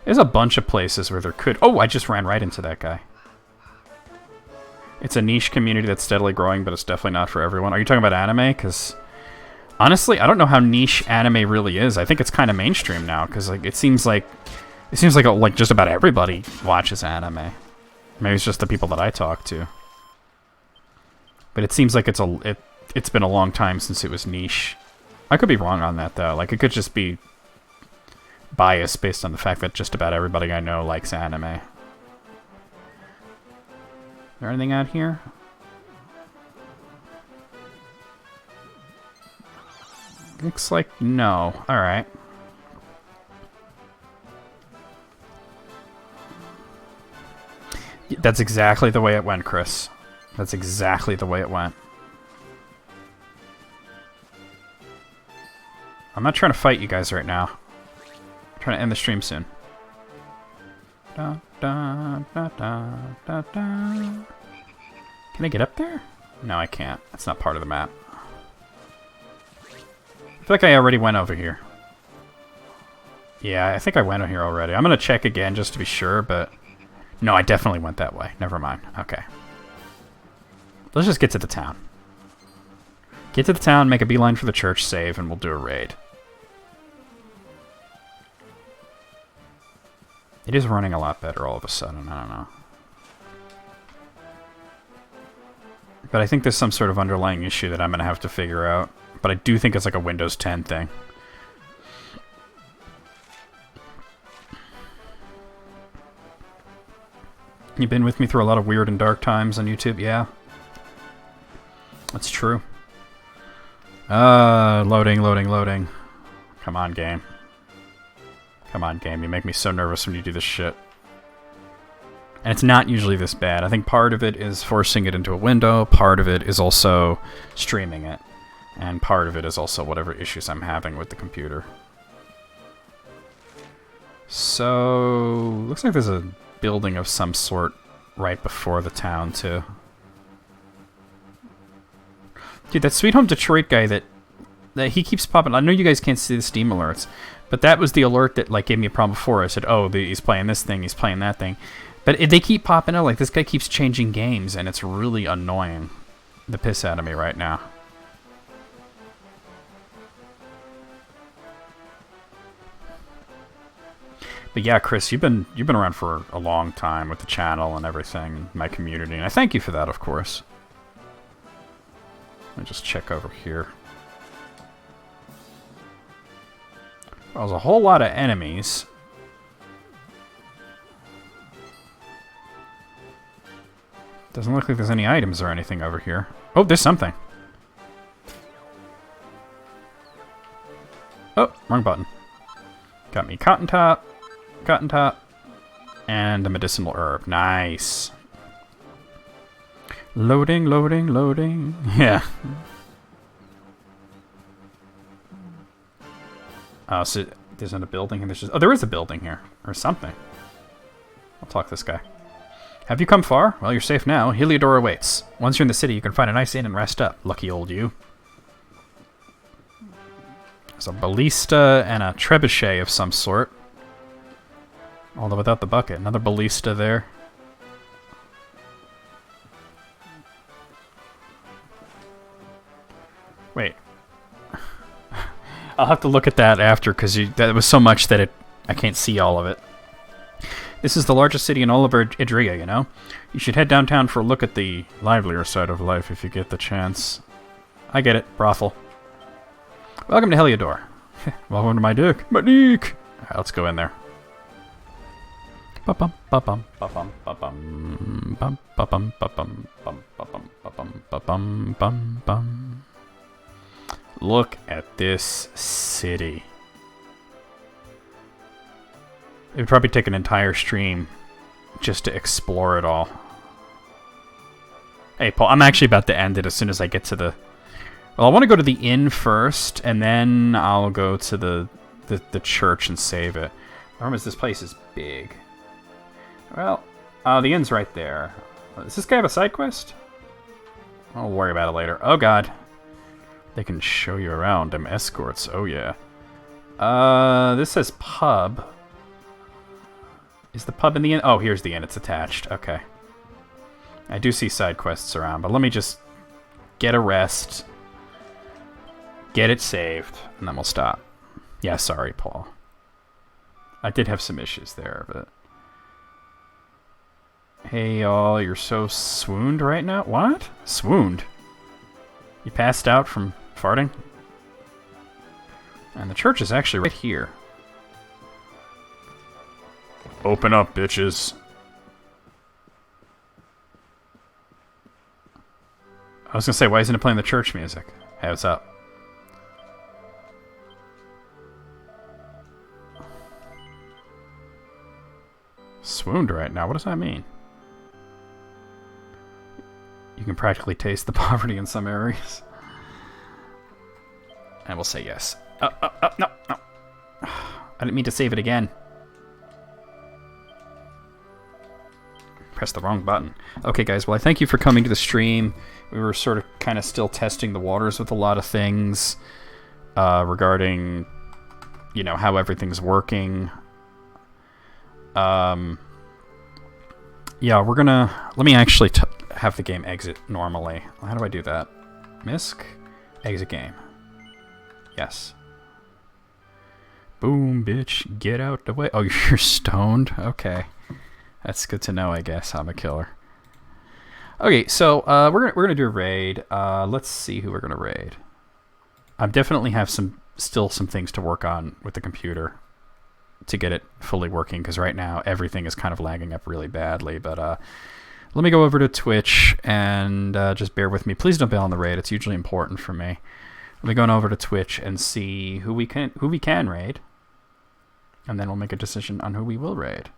There's a bunch of places where there could... Oh, I just ran right into that guy. It's a niche community that's steadily growing, but it's definitely not for everyone. Are you talking about anime? Because, honestly, I don't know how niche anime really is. I think it's kind of mainstream now, because like, it seems like just about everybody watches anime. Maybe it's just the people that I talk to. But it seems like it's been a long time since it was niche. I could be wrong on that, though. Like, it could just be biased based on the fact that just about everybody I know likes anime. Is there anything out here? Looks like no. Alright. That's exactly the way it went, Chris. That's exactly the way it went. I'm not trying to fight you guys right now. I'm trying to end the stream soon. Da, da, da, da, da, da. Can I get up there? No, I can't. That's not part of the map. I feel like I already went over here. Yeah, I think I went over here already. I'm going to check again just to be sure, but... No, I definitely went that way. Never mind. Okay. Let's just get to the town. Get to the town, make a beeline for the church, save, and we'll do a raid. It is running a lot better all of a sudden. I don't know. But I think there's some sort of underlying issue that I'm going to have to figure out. But I do think it's like a Windows 10 thing. You've been with me through a lot of weird and dark times on YouTube? Yeah. That's true. Loading, loading, loading. Come on, game. Come on, game. You make me so nervous when you do this shit. And it's not usually this bad. I think part of it is forcing it into a window. Part of it is also streaming it. And part of it is also whatever issues I'm having with the computer. So, looks like there's a building of some sort right before the town, too. Dude, that Sweet Home Detroit guy that he keeps popping... I know you guys can't see the Steam alerts, but that was the alert that like gave me a problem before. I said, oh, he's playing this thing, he's playing that thing. But they keep popping out, like this guy keeps changing games, and it's really annoying the piss out of me right now. But yeah, Chris, you've been around for a long time with the channel and everything, my community, and I thank you for that, of course. Let me just check over here. Well, there's a whole lot of enemies. Doesn't look like there's any items or anything over here. Oh, there's something. Oh, wrong button. Got me cotton top, and a medicinal herb. Nice. Loading, loading, loading. Yeah. Oh, so there's not a building here. There's just... Oh, there is a building here. Or something. I'll talk to this guy. Have you come far? Well, you're safe now. Heliodor awaits. Once you're in the city, you can find a nice inn and rest up. Lucky old you. There's a ballista and a trebuchet of some sort. Although without the bucket. Another ballista there. Wait. I'll have to look at that after, because that was so much that I can't see all of it. This is the largest city in all of Idria, you know? You should head downtown for a look at the livelier side of life if you get the chance. I get it. Brothel. Welcome to Heliodor. Welcome to my dick. My dick! Alright, let's go in there. Ba-bum, ba-bum, ba-bum, ba-bum, bum, ba-bum, ba-bum, bum, ba-bum, ba-bum, ba-bum, bum, bum. Look at this city. It would probably take an entire stream just to explore it all. Hey, Paul, I'm actually about to end it as soon as I get to the... Well, I want to go to the inn first, and then I'll go to the church and save it. The problem is this place is big. Well, the inn's right there. Does this guy have a side quest? I'll worry about it later. Oh, God. They can show you around. Them escorts. Oh, yeah. This says pub. Is the pub in the inn? Oh, here's the inn. It's attached. Okay. I do see side quests around, but let me just get a rest, get it saved, and then we'll stop. Yeah, sorry, Paul. I did have some issues there, but... Hey, y'all, you're so swooned right now? What? Swooned? You passed out from farting? And the church is actually right here. Open up, bitches. I was gonna say, why isn't it playing the church music? Hey, what's up? Swooned right now? What does that mean? You can practically taste the poverty in some areas. And we'll say yes. Oh, no. I didn't mean to save it again. Press the wrong button. Okay, guys, well, I thank you for coming to the stream. We were sort of kind of still testing the waters with a lot of things regarding, you know, how everything's working. Yeah, we're gonna... Let me actually have the game exit normally. How do I do that? Misc? Exit game. Yes. Boom, bitch. Get out the way. Oh, you're stoned? Okay. That's good to know, I guess. I'm a killer. Okay, so we're gonna do a raid. Let's see who we're gonna raid. I definitely have still some things to work on with the computer to get it fully working, because right now everything is kind of lagging up really badly. But let me go over to Twitch and just bear with me. Please don't bail on the raid. It's hugely important for me. Let me go on over to Twitch and see who we can raid, and then we'll make a decision on who we will raid.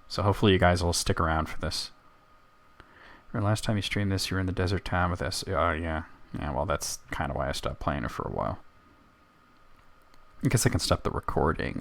So hopefully you guys will stick around for this. Last time you streamed this, you were in the desert town with us. Oh, yeah. Yeah, well, that's kind of why I stopped playing it for a while. I guess I can stop the recording.